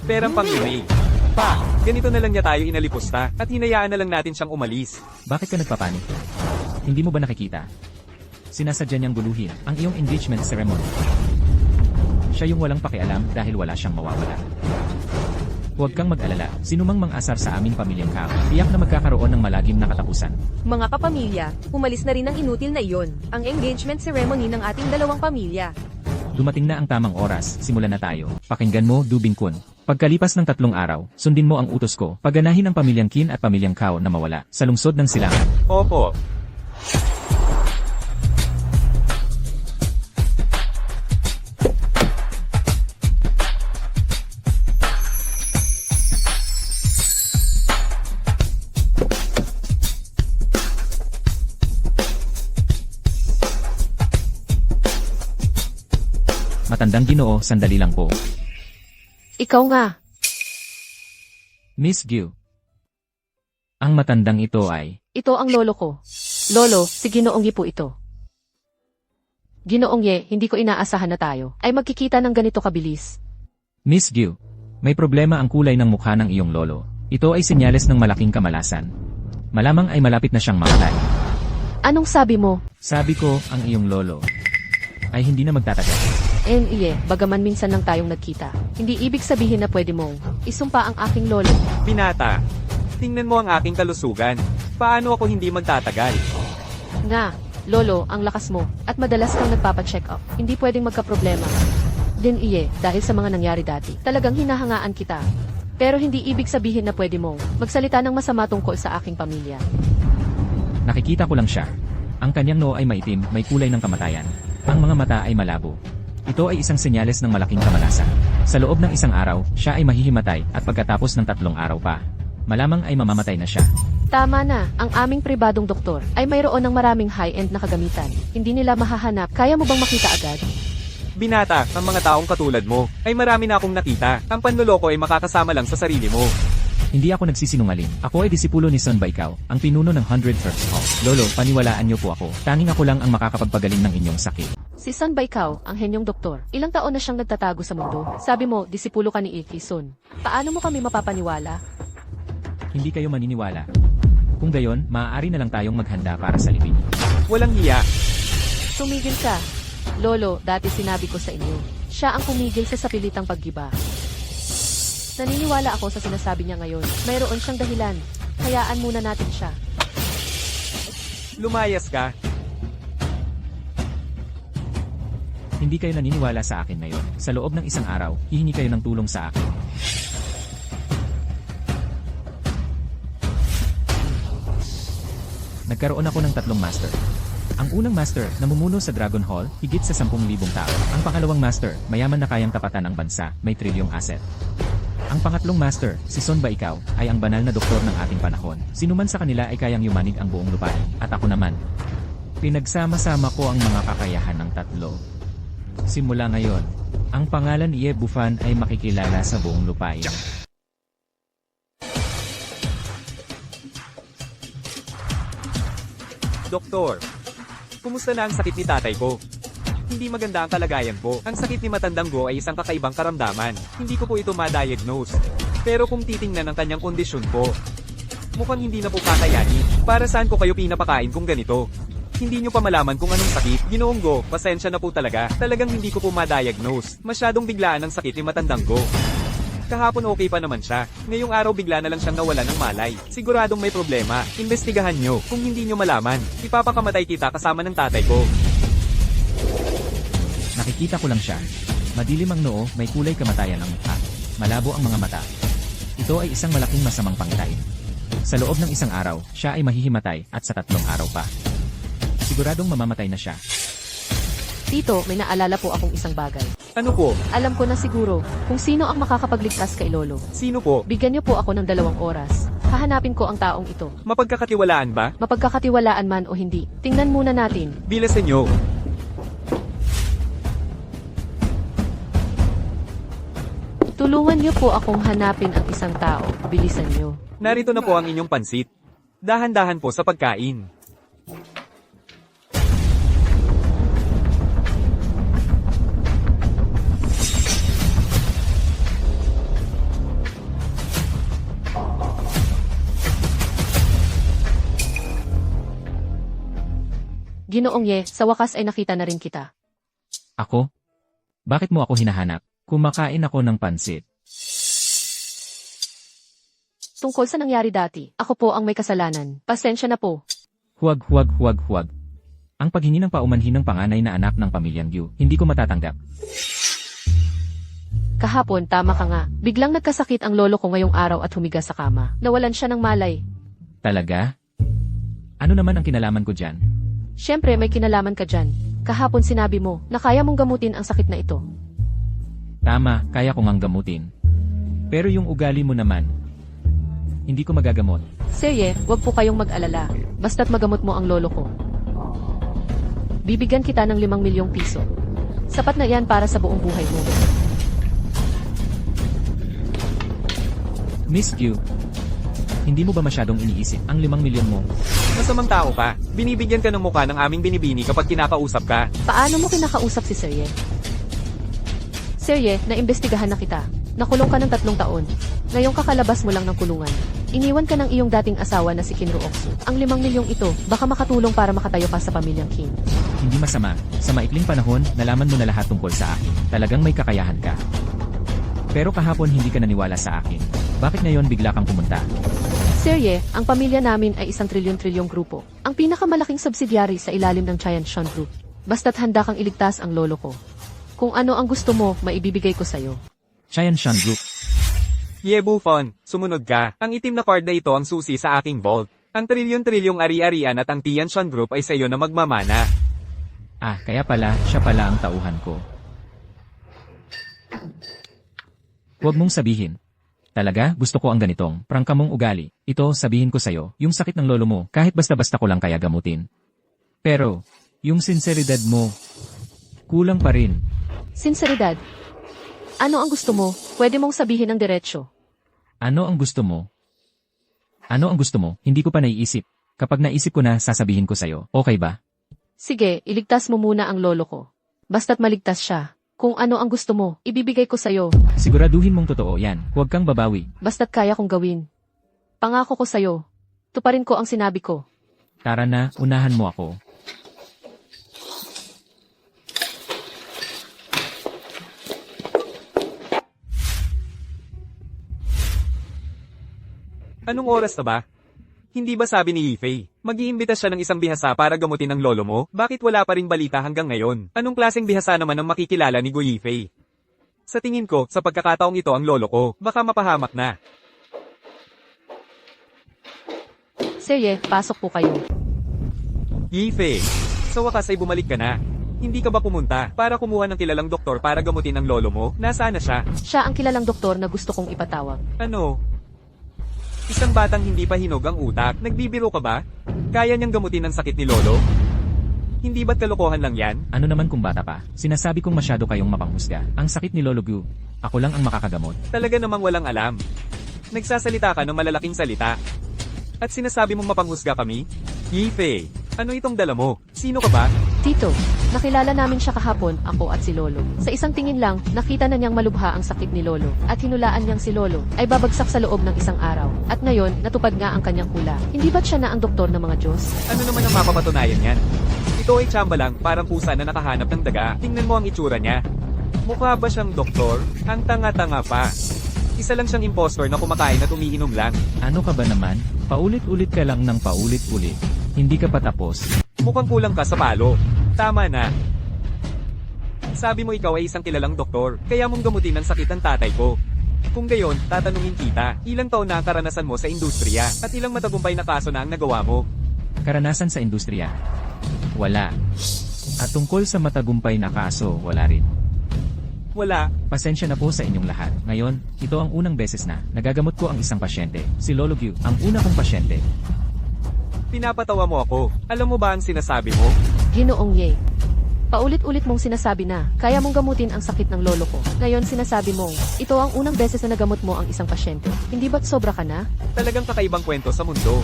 Perang pang-remake. Pa, ganito na lang niya tayo inalipusta at hinayaan na lang natin siyang umalis. Bakit ka nagpapanik? Hindi mo ba nakikita? Sinasadya niyang guluhin ang iyong engagement ceremony. Siya yung walang pakialam dahil wala siyang mawawala. Huwag kang mag-alala, sinumang mang-asar sa aming pamilyang Cow, tiyak na magkakaroon ng malagim na katapusan. Mga kapamilya, umalis na rin ang inutil na iyon, ang engagement ceremony ng ating 2 pamilya. Dumating na ang tamang oras, simulan na tayo. Pakinggan mo, Dubin Kun. Pagkalipas ng 3 araw, sundin mo ang utos ko, pagganahin ang pamilyang Qin at pamilyang Cow na mawala sa lungsod ng silangan. Opo. Matandang Ginoo, sandali lang po. Ikaw nga. Miss Gyu. Ang matandang ito ay... Ito ang lolo ko. Lolo, si Ginoong Yi po ito. Ginoong Ye, hindi ko inaasahan na tayo ay magkikita ng ganito kabilis. Miss Gyu, may problema ang kulay ng mukha ng iyong lolo. Ito ay senyales ng malaking kamalasan. Malamang ay malapit na siyang mamatay. Anong sabi mo? Sabi ko, ang iyong lolo ay hindi na magtatagal. Iye, bagaman minsan lang tayong nagkita. Hindi ibig sabihin na pwede mong isumpa ang aking lolo. Binata, tingnan mo ang aking kalusugan. Paano ako hindi magtatagal? Nga, lolo, ang lakas mo, at madalas kang nagpapacheck up. Hindi pwedeng magkaproblema. Din iye, dahil sa mga nangyari dati, talagang hinahangaan kita. Pero hindi ibig sabihin na pwede mong magsalita ng masama tungkol sa aking pamilya. Nakikita ko lang siya. Ang kanyang noo ay maitim, may kulay ng kamatayan. Ang mga mata ay malabo. Ito ay isang senyales ng malaking kamalasan. Sa loob ng 1 araw, siya ay mahihimatay at pagkatapos ng 3 araw pa, malamang ay mamamatay na siya. Tama na, ang aming pribadong doktor ay mayroon ng maraming high-end na kagamitan. Hindi nila mahahanap. Kaya mo bang makita agad? Binata, ang mga taong katulad mo, ay marami na akong nakita. Ang panloloko ay makakasama lang sa sarili mo. Hindi ako nagsisinungaling. Ako ay disipulo ni Sun Baikao, ang pinuno ng 100 First Hall. Lolo, paniwalaan niyo po ako. Tanging ako lang ang makakapagpagaling ng inyong sakit. Si Sun Baikao, ang henyong doktor. Ilang taon na siyang nagtatago sa mundo. Sabi mo, disipulo ka ni Ilki Sun. Paano mo kami mapapaniwala? Hindi kayo maniniwala. Kung gayon, maaari na lang tayong maghanda para sa libing. Walang hiya. Tumigil ka. Lolo, dati sinabi ko sa inyo, siya ang pumigil sa sapilitang paggiba. Naniniwala ako sa sinasabi niya ngayon. Mayroon siyang dahilan. Hayaan muna natin siya. Lumayas ka. Hindi kayo naniniwala sa akin ngayon. Sa loob ng isang araw, hihingi kayo ng tulong sa akin. Nagkaroon ako ng 3 master. Ang unang master, namumuno sa Dragon Hall, higit sa 10,000 tao. Ang pangalawang master, mayaman na kayang tapatan ang bansa, may trilyong asset. Ang pangatlong master, si Son Ba Ikaw, ay ang banal na doktor ng ating panahon. Sinuman sa kanila ay kayang yumanig ang buong lupain. At ako naman, pinagsama-sama ko ang mga kakayahan ng 3. Simula ngayon, ang pangalan Ye Bufan ay makikilala sa buong lupain. Doktor, kumusta na ang sakit ni tatay ko? Hindi maganda ang kalagayan ko. Ang sakit ni matandang Go ay isang kakaibang karamdaman. Hindi ko po ito ma-diagnose. Pero kung titingnan ang kanyang kondisyon po, mukhang hindi na po kakayanin. Para saan ko kayo pinapakain kung ganito? Hindi nyo pa malaman kung anong sakit. Ginoong Go, pasensya na po talaga. Talagang hindi ko po ma-diagnose. Masyadong biglaan ang sakit ni matandang Go. Kahapon okay pa naman siya. Ngayong araw bigla na lang siyang nawala ng malay. Siguradong may problema. Investigahan nyo. Kung hindi nyo malaman, ipapakamatay kita kasama ng tatay ko. Nakikita ko lang siya. Madilim ang noo, may kulay kamatayan ang mukha. Malabo ang mga mata. Ito ay isang malaking masamang pangitay. Sa loob ng isang araw, siya ay mahihimatay at sa 3 araw pa. Siguradong mamamatay na siya. Tito, may naalala po akong isang bagay. Ano po? Alam ko na siguro kung sino ang makakapagligtas kay Lolo. Sino po? Bigyan niyo po ako ng 2 oras. Hahanapin ko ang taong ito. Mapagkakatiwalaan ba? Mapagkakatiwalaan man o hindi. Tingnan muna natin. Bilasan nyo. Tulungan niyo po akong hanapin ang isang tao. Bilisan niyo. Narito na po ang inyong pansit. Dahan-dahan po sa pagkain. Ginoong Ye, sa wakas ay nakita na rin kita. Ako? Bakit mo ako hinahanap? Kumakain ako ng pansit. Tungkol sa nangyari dati, ako po ang may kasalanan. Pasensya na po. Huwag. Ang paghingi ng paumanhin ng panganay na anak ng pamilyang Yu, hindi ko matatanggap. Kahapon, tama ka nga. Biglang nagkasakit ang lolo ko ngayong araw at humiga sa kama. Nawalan siya ng malay. Talaga? Ano naman ang kinalaman ko dyan? Siyempre, may kinalaman ka dyan. Kahapon sinabi mo na kaya mong gamutin ang sakit na ito. Tama, kaya ko ngang gamutin. Pero yung ugali mo naman, hindi ko magagamot. Sir Ye, huwag po kayong mag-alala. Basta't magamot mo ang lolo ko. Bibigyan kita ng 5 milyong piso. Sapat na yan para sa buong buhay mo. Miss Q, hindi mo ba masyadong iniisip ang 5 milyon mo? Masamang tao ka. Binibigyan ka ng mukha ng aming binibini kapag kinakausap ka. Paano mo kinakausap si Sir Ye? Sir Ye, naimbestigahan na kita. Nakulong ka ng 3 taon. Ngayong kakalabas mo lang ng kulungan. Iniwan ka ng iyong dating asawa na si Kinro Oksu. Ang 5 milyong ito, baka makatulong para makatayo ka sa pamilyang Kim. Hindi masama. Sa maikling panahon, nalaman mo na lahat tungkol sa akin. Talagang may kakayahan ka. Pero kahapon hindi ka naniwala sa akin. Bakit ngayon bigla kang pumunta? Sir Ye, ang pamilya namin ay 1 trilyon-trilyong grupo. Ang pinakamalaking subsidiary sa ilalim ng Giant Sean Group. Basta't handa kang iligtas ang lolo ko. Kung ano ang gusto mo, maibibigay ko sa'yo. Cheyenne Sean Group. Ye Buffon, sumunod ka. Ang itim na card na ito ang susi sa aking vault. Ang trilyon-trilyong ari-arian at ang Tianshan Group ay sa iyo na magmamana. Ah, kaya pala, siya pala ang tauhan ko. Huwag mong sabihin. Talaga, gusto ko ang ganitong, prangka mong ugali. Ito, sabihin ko sa'yo, yung sakit ng lolo mo, kahit basta-basta ko lang kaya gamutin. Pero, yung sinseridad mo, kulang pa rin. Sinseridad. Ano ang gusto mo? Pwede mong sabihin ng diretsyo. Ano ang gusto mo? Ano ang gusto mo? Hindi ko pa naiisip. Kapag naisip ko na, sasabihin ko sa'yo. Okay ba? Sige, iligtas mo muna ang lolo ko. Basta't maligtas siya. Kung ano ang gusto mo, ibibigay ko sa'yo. Siguraduhin mong totoo yan. Huwag kang babawi. Basta't kaya kong gawin. Pangako ko sa'yo. Tuparin ko ang sinabi ko. Tara na, unahan mo ako. Anong oras na ba? Hindi ba sabi ni Yifei, mag-iimbita siya ng isang bihasa para gamutin ang lolo mo? Bakit wala pa ring balita hanggang ngayon? Anong klaseng bihasa naman ang makikilala ni Gu Yifei? Sa tingin ko, sa pagkakataong ito ang lolo ko, baka mapahamak na. Sige, pasok po kayo. Yifei, sa wakas ay bumalik ka na. Hindi ka ba pumunta para kumuha ng kilalang doktor para gamutin ang lolo mo? Nasaan na siya? Siya ang kilalang doktor na gusto kong ipatawag. Ano? Isang batang hindi pa hinog ang utak, nagbibiro ka ba? Kaya niyang gamutin ang sakit ni lolo? Hindi ba't kalokohan lang yan? Ano naman kung bata pa? Sinasabi kong masyado kayong mapanghusga. Ang sakit ni Lolo Gu. Ako lang ang makakagamot. Talaga namang walang alam. Nagsasalita ka ng malalaking salita. At sinasabi mong mapanghusga kami? Yifei, ano itong dala mo? Sino ka ba? Tito, nakilala namin siya kahapon, ako at si Lolo. Sa isang tingin lang, nakita na niyang malubha ang sakit ni Lolo, at hinulaan niyang si Lolo ay babagsak sa loob ng isang araw. At ngayon, natupad nga ang kanyang hula. Hindi ba't siya na ang doktor ng mga Diyos? Ano naman ang mapapatunayan yan? Ito ay tsamba lang, parang pusa na nakahanap ng daga. Tingnan mo ang itsura niya. Mukha ba siyang doktor? Ang tanga-tanga pa. Isa lang siyang impostor na kumakain at umiinom lang. Ano ka ba naman? Paulit-ulit ka lang ng paulit-ulit. Hindi ka pa tapos. Mukhang kulang ka sa palo. Tama na. Sabi mo ikaw ay isang kilalang doktor, kaya mong gamutin ang sakit ng tatay ko. Kung gayon, tatanungin kita, ilang taon na ang karanasan mo sa industriya, at ilang matagumpay na kaso na ang nagawa mo? Karanasan sa industriya? Wala. At tungkol sa matagumpay na kaso, wala rin. Wala. Pasensya na po sa inyong lahat. Ngayon, ito ang unang beses na nagagamot ko ang isang pasyente. Si Lolo Gu, ang una kong pasyente. Pinapatawa mo ako. Alam mo ba ang sinasabi mo? Ginoong Ye. Paulit-ulit mong sinasabi na, kaya mong gamutin ang sakit ng lolo ko. Ngayon sinasabi mong, ito ang unang beses na nagamot mo ang isang pasyente. Hindi ba't sobra ka na? Talagang kakaibang kwento sa mundo.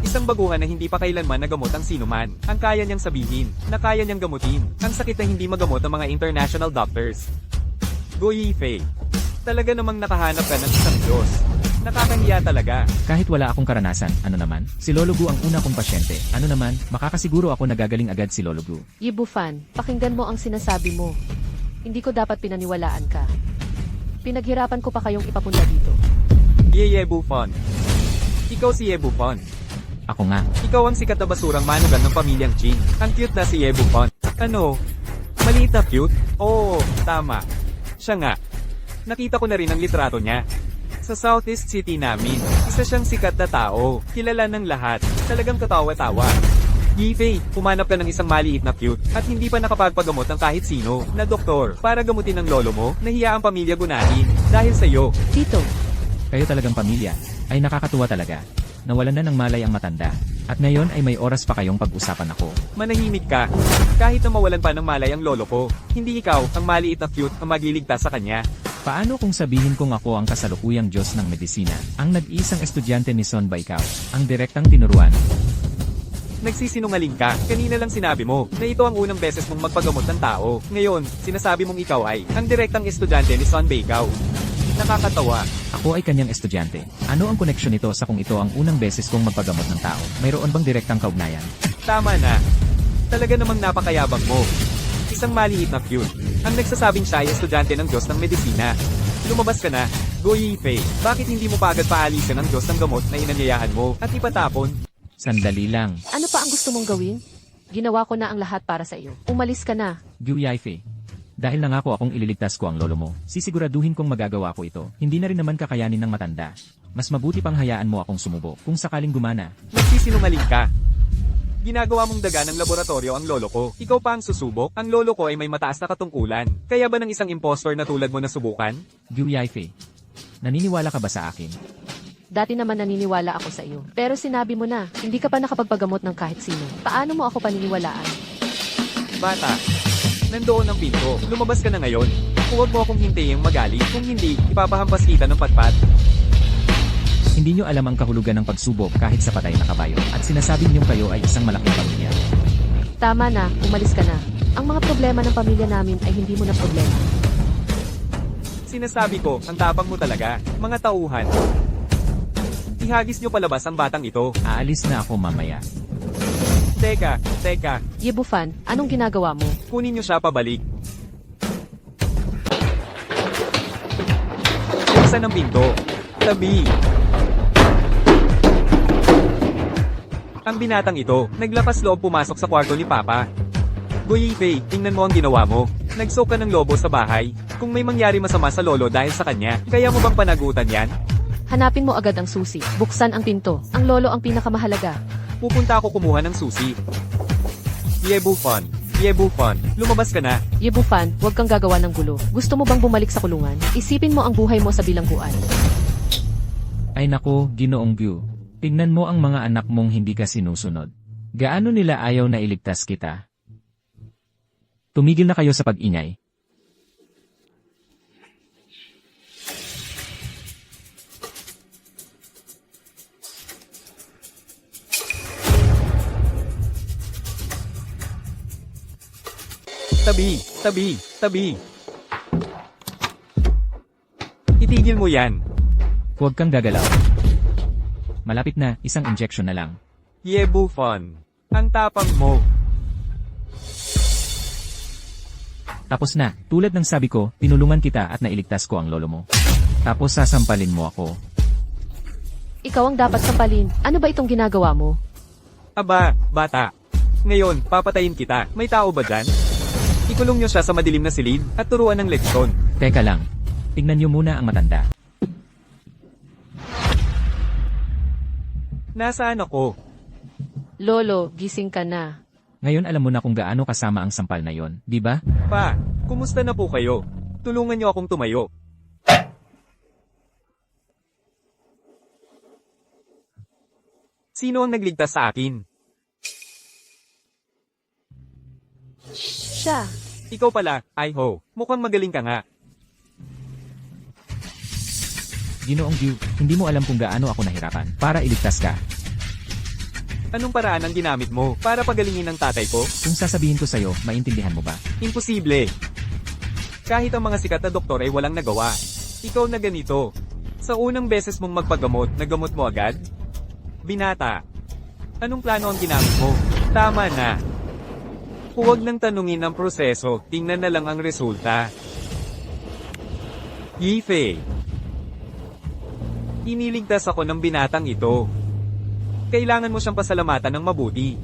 Isang baguhan na hindi pa kailanman nagamot ang sinuman. Ang kaya niyang sabihin, na kaya niyang gamutin. Ang sakit na hindi magamot ng mga international doctors. Gu Yifei. Talaga namang nakahanap ka ng isang Diyos. Nakakahiya talaga. Kahit wala akong karanasan, ano naman? Si Lolo Gu ang una kong pasyente. Ano naman, makakasiguro ako nagagaling agad si Lolo Gu. Yibufan, pakinggan mo ang sinasabi mo. Hindi ko dapat pinaniwalaan ka. Pinaghirapan ko pa kayong ipapunta dito. Ye Bufon. Ikaw si Ye Bufon. Ako nga. Ikaw ang sikat na basurang manugan ng pamilyang Qing. Ang cute na si Ye Bufon. Ano? Maliit na cute? Oo, tama. Siya nga. Nakita ko na rin ang litrato niya. Sa Southeast City namin, isa siyang sikat na tao, kilala ng lahat, talagang katawa-tawa. Yifei, humanap ka ng isang maliit na cute, at hindi pa nakapagpagamot ng kahit sino, na doktor, para gamutin ng lolo mo, nahiya ang pamilya gunahin, dahil sa'yo. Tito, Kayo talagang pamilya. Ay nakakatuwa talaga. Nawalan na ng malay ang matanda. At ngayon ay may oras pa kayong pag-usapan ako. Manahimik ka. Kahit na mawalan pa ng malay ang lolo ko, hindi ikaw, ang maliit na cute, ang magliligtas sa kanya. Paano kung sabihin kong ako ang kasalukuyang Diyos ng medisina, ang nag-iisang estudyante ni Son Baikao, ang direktang tinuruan? Nagsisinungaling ka. Kanina lang sinabi mo na ito ang unang beses mong magpagamot ng tao. Ngayon, sinasabi mong ikaw ay ang direktang estudyante ni Son Baikao. Nakakatawa. Ako ay kanyang estudyante. Ano ang koneksyon nito sa kung ito ang unang beses kong magpagamot ng tao? Mayroon bang direktang kaugnayan? Tama na. Talaga namang napakayabang mo. Isang maliit na cute. Ang nagsasabing siya ay estudyante ng Diyos ng medisina. Lumabas ka na. Gu Yifei, bakit hindi mo pa agad paalisin ang Diyos ng gamot na inanyayahan mo at ipatapon? Sandali lang. ano pa ang gusto mong gawin? Ginawa ko na ang lahat para sa iyo. Umalis ka na. Gu Yifei. Dahil nangako akong ililigtas ko ang lolo mo, sisiguraduhin kong magagawa ko ito. Hindi na rin naman kakayanin ng matanda. Mas mabuti pang hayaan mo akong sumubo kung sakaling gumana. Nagsisinungaling ka. Ginagawa mong daga ng laboratorio ang lolo ko. Ikaw pa ang susubok? Ang lolo ko ay may mataas na katungkulan. Kaya ba ng isang impostor na tulad mo na subukan? Gu Yifei. Naniniwala ka ba sa akin? Dati naman naniniwala ako sa iyo. Pero sinabi mo na, hindi ka pa nakapagpagamot ng kahit sino. Paano mo ako paniniwalaan? Bata, nandoon ang pinto. Lumabas ka na ngayon. Huwag mo akong hintayin magaling. Kung hindi, ipapahampas kita ng patpat. Hindi nyo alam ang kahulugan ng pagsubok kahit sa patay na kabayo at sinasabing niyong kayo ay isang malaking pamilya. Tama na, umalis ka na. Ang mga problema ng pamilya namin ay hindi mo na problema. Sinasabi ko, ang tapang mo talaga. Mga tauhan. Ihagis nyo palabas ang batang ito. Aalis na ako mamaya. Teka. Yibufan, anong ginagawa mo? Kunin nyo siya pabalik. Buksan ang pinto. Tabi. Ang binatang ito, naglakas loob pumasok sa kwarto ni Papa. Goyifei, tingnan mo ang ginawa mo. Nagsoka ng lobo sa bahay. Kung may mangyari masama sa lolo dahil sa kanya, kaya mo bang panagutan yan? Hanapin mo agad ang susi. Buksan ang pinto. Ang lolo ang pinakamahalaga. Pupunta ako kumuha ng susi. Yebufan. Yebufan. Lumabas ka na. Yebufan, huwag kang gagawa ng gulo. Gusto mo bang bumalik sa kulungan? Isipin mo ang buhay mo sa bilangguan. Ay nako, Ginoong Gyu. Tingnan mo ang mga anak mong hindi ka sinusunod. Gaano nila ayaw na iligtas kita? Tumigil na kayo sa pag-ingay. Tabi, tabi, tabi. Itigil mo yan. Huwag kang gagalaw. Malapit na, isang injection na lang. Yebufan. Ang tapang mo. Tapos na, tulad ng sabi ko, tinulungan kita at nailigtas ko ang lolo mo. Tapos sasampalin mo ako. Ikaw ang dapat sampalin. Ano ba itong ginagawa mo? Aba, bata. Ngayon, papatayin kita. May tao ba dyan? Ikulong nyo siya sa madilim na silid at turuan ng leksyon. Teka lang. Tingnan niyo muna ang matanda. Nasaan ako? Lolo, gising ka na. Ngayon alam mo na kung gaano kasama ang sampal na yon, di ba? Pa, kumusta na po kayo? Tulungan nyo akong tumayo. Sino ang nagligtas sa akin? Siya. Ikaw pala, Ai-ho. Mukhang magaling ka nga. Ginoong Gyu, hindi mo alam kung gaano ako nahirapan para iligtas ka. Anong paraan ang ginamit mo para pagalingin ng tatay ko? Kung sasabihin ko sa'yo, maintindihan mo ba? Imposible. Kahit ang mga sikat na doktor ay walang nagawa. Ikaw na ganito. Sa unang beses mong magpagamot, nagamot mo agad? Binata. Anong plano ang ginamit mo? Tama na. Huwag nang tanungin ang proseso, tingnan na lang ang resulta. Yifei. Iniligtas ako ng binatang ito. Kailangan mo siyang pasalamatan ng mabuti.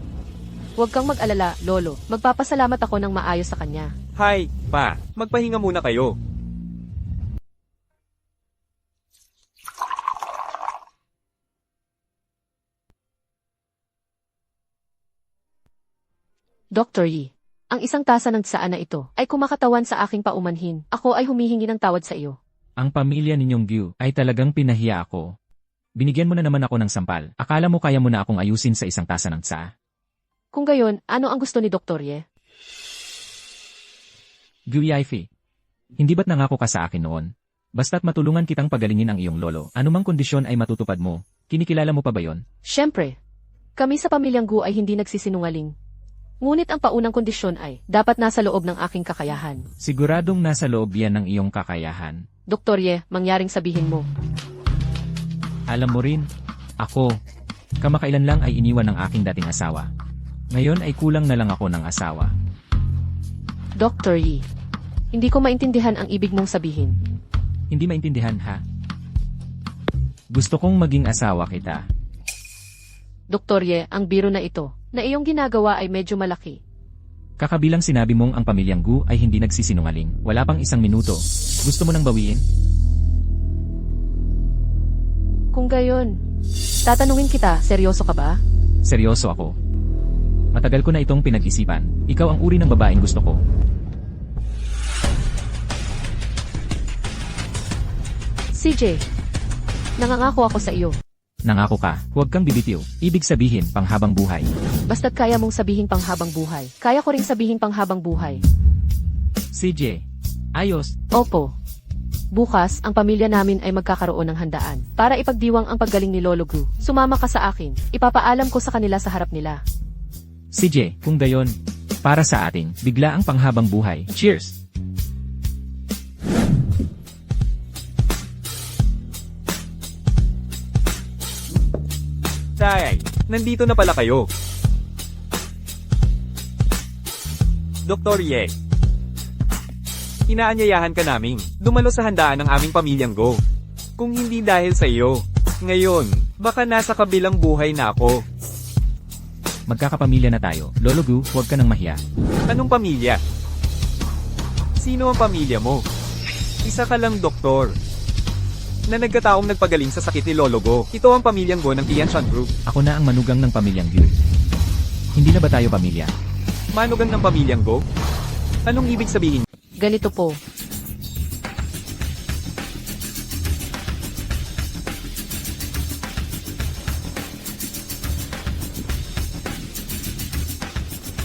Huwag kang mag-alala, Lolo. Magpapasalamat ako ng maayos sa kanya. Hay, pa, magpahinga muna kayo. Dr. Yi, ang isang tasa ng tsaan na ito ay kumakatawan sa aking paumanhin. Ako ay humihingi ng tawad sa iyo. Ang pamilya ninyong Gyu ay talagang pinahiya ako. Binigyan mo na naman ako ng sampal. Akala mo kaya mo na akong ayusin sa isang tasa ng tsa. Kung gayon, ano ang gusto ni Dr. Ye? Gyu Yifei, hindi ba't nangako ka sa akin noon? Basta't matulungan kitang pagalingin ang iyong lolo, anumang kondisyon ay matutupad mo. Kinikilala mo pa ba yon? Siyempre, kami sa pamilyang Gu ay hindi nagsisinungaling. Ngunit ang paunang kondisyon ay, dapat nasa loob ng aking kakayahan. Siguradong nasa loob yan ng iyong kakayahan. Dr. Ye, mangyaring sabihin mo. Alam mo rin, ako, kamakailan lang ay iniwan ng aking dating asawa. Ngayon ay kulang na lang ako ng asawa. Dr. Yi, hindi ko maintindihan ang ibig mong sabihin. Hindi maintindihan ha? Gusto kong maging asawa kita. Dr. Ye, ang biro na ito, na iyong ginagawa ay medyo malaki. Kakabilang sinabi mong ang pamilyang Gu ay hindi nagsisinungaling. Wala pang isang minuto. Gusto mo nang bawiin? Kung gayon, tatanungin kita, seryoso ka ba? Seryoso ako. Matagal ko na itong pinag-isipan. Ikaw ang uri ng babaeng gusto ko. CJ, nangangako ako sa iyo. Nangako ka, huwag kang bibitiw. Ibig sabihin, panghabang buhay. Basta't kaya mong sabihin panghabang buhay. Kaya ko ring sabihin panghabang buhay. CJ, ayos. Opo. Bukas, ang pamilya namin ay magkakaroon ng handaan. Para ipagdiwang ang paggaling ni Lolo Gu. Sumama ka sa akin. Ipapaalam ko sa kanila sa harap nila. CJ, kung gayon, para sa atin, bigla ang panghabang buhay. Cheers! Tay, nandito na pala kayo. Dr. Ye. Inaanyayahan ka naming dumalo sa handaan ng aming pamilyang Go. Kung hindi dahil sa iyo, ngayon, baka nasa kabilang buhay na ako. Magkakapamilya na tayo. Lolo Gu, huwag ka nang mahiya. Anong pamilya? Sino ang pamilya mo? Isa ka lang doktor na nagkataong nagpagaling sa sakit ni Lolo Go. Ito ang pamilyang Go ng Tianshan Group. Ako na ang manugang ng pamilyang Gu. Hindi na ba tayo pamilya? Manugang ng pamilyang Go? Anong ibig sabihin? Ganito po.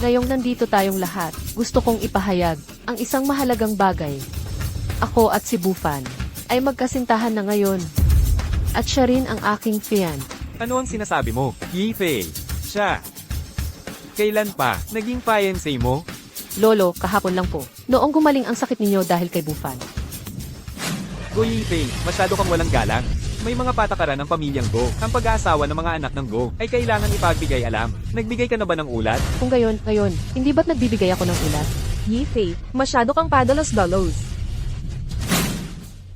Ngayong nandito tayong lahat, gusto kong ipahayag ang isang mahalagang bagay. Ako at si Bufan ay magkasintahan na ngayon. At siya rin ang aking fian. Ano ang sinasabi mo? Yifei. Siya. Kailan pa? Naging fiancé mo? Lolo, kahapon lang po. Noong gumaling ang sakit ninyo dahil kay Bufan. Go Yifei, masyado kang walang galang. May mga patakaran ng pamilyang Go. Ang pag-aasawa ng mga anak ng Go ay kailangan ipagbigay alam. Nagbigay ka na ba ng ulat? Kung ngayon, hindi ba't nagbibigay ako ng ulat? Yifei, masyado kang padalos-dalos.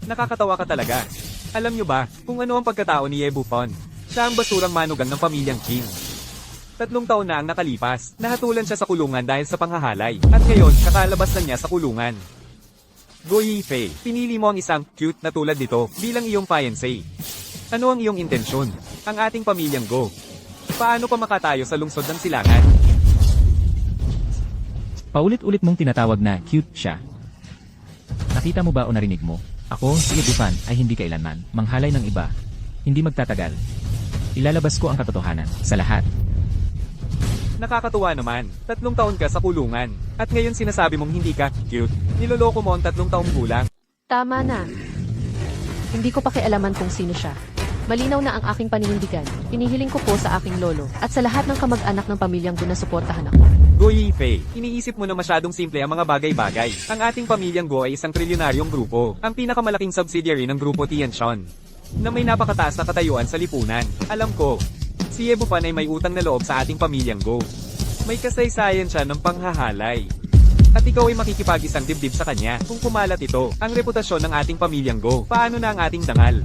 Nakakatawa ka talaga. Alam nyo ba kung ano ang pagkatao ni Ye Bufon? Siya ang basurang manugang ng pamilyang Qin. 3 taon na ang nakalipas, nahatulan siya sa kulungan dahil sa panghahalay. At ngayon, kakalabas na niya sa kulungan. Go Yifei, pinili mo ang isang cute na tulad nito bilang iyong fiancé. Ano ang iyong intensyon? Ang ating pamilyang Go. Paano pa makatayo sa lungsod ng silangan? Paulit-ulit mong tinatawag na cute siya. Nakita mo ba o narinig mo? Ako, si Bufan, ay hindi kailanman manghalay ng iba. Hindi magtatagal. Ilalabas ko ang katotohanan sa lahat. Nakakatuwa naman, 3 taon ka sa kulungan. At ngayon sinasabi mong hindi ka cute. Niloloko mo ang 3 taong gulang. Tama na. Hindi ko pakialaman kung sino siya. Malinaw na ang aking paninindigan. Inihiling ko po sa aking lolo at sa lahat ng kamag-anak ng pamilyang doon na suportahan ako. Go Yifei, iniisip mo na masyadong simple ang mga bagay-bagay. Ang ating pamilyang Go ay isang trilyonaryong grupo, ang pinakamalaking subsidiary ng grupo Tianshan, na may napakataas na katayuan sa lipunan. Alam ko, si Ye Bufan ay may utang na loob sa ating pamilyang Go. May kasaysayan siya ng panghahalay. At ikaw ay makikipag-isang dibdib sa kanya kung kumalat ito, ang reputasyon ng ating pamilyang Go. Paano na ang ating dangal?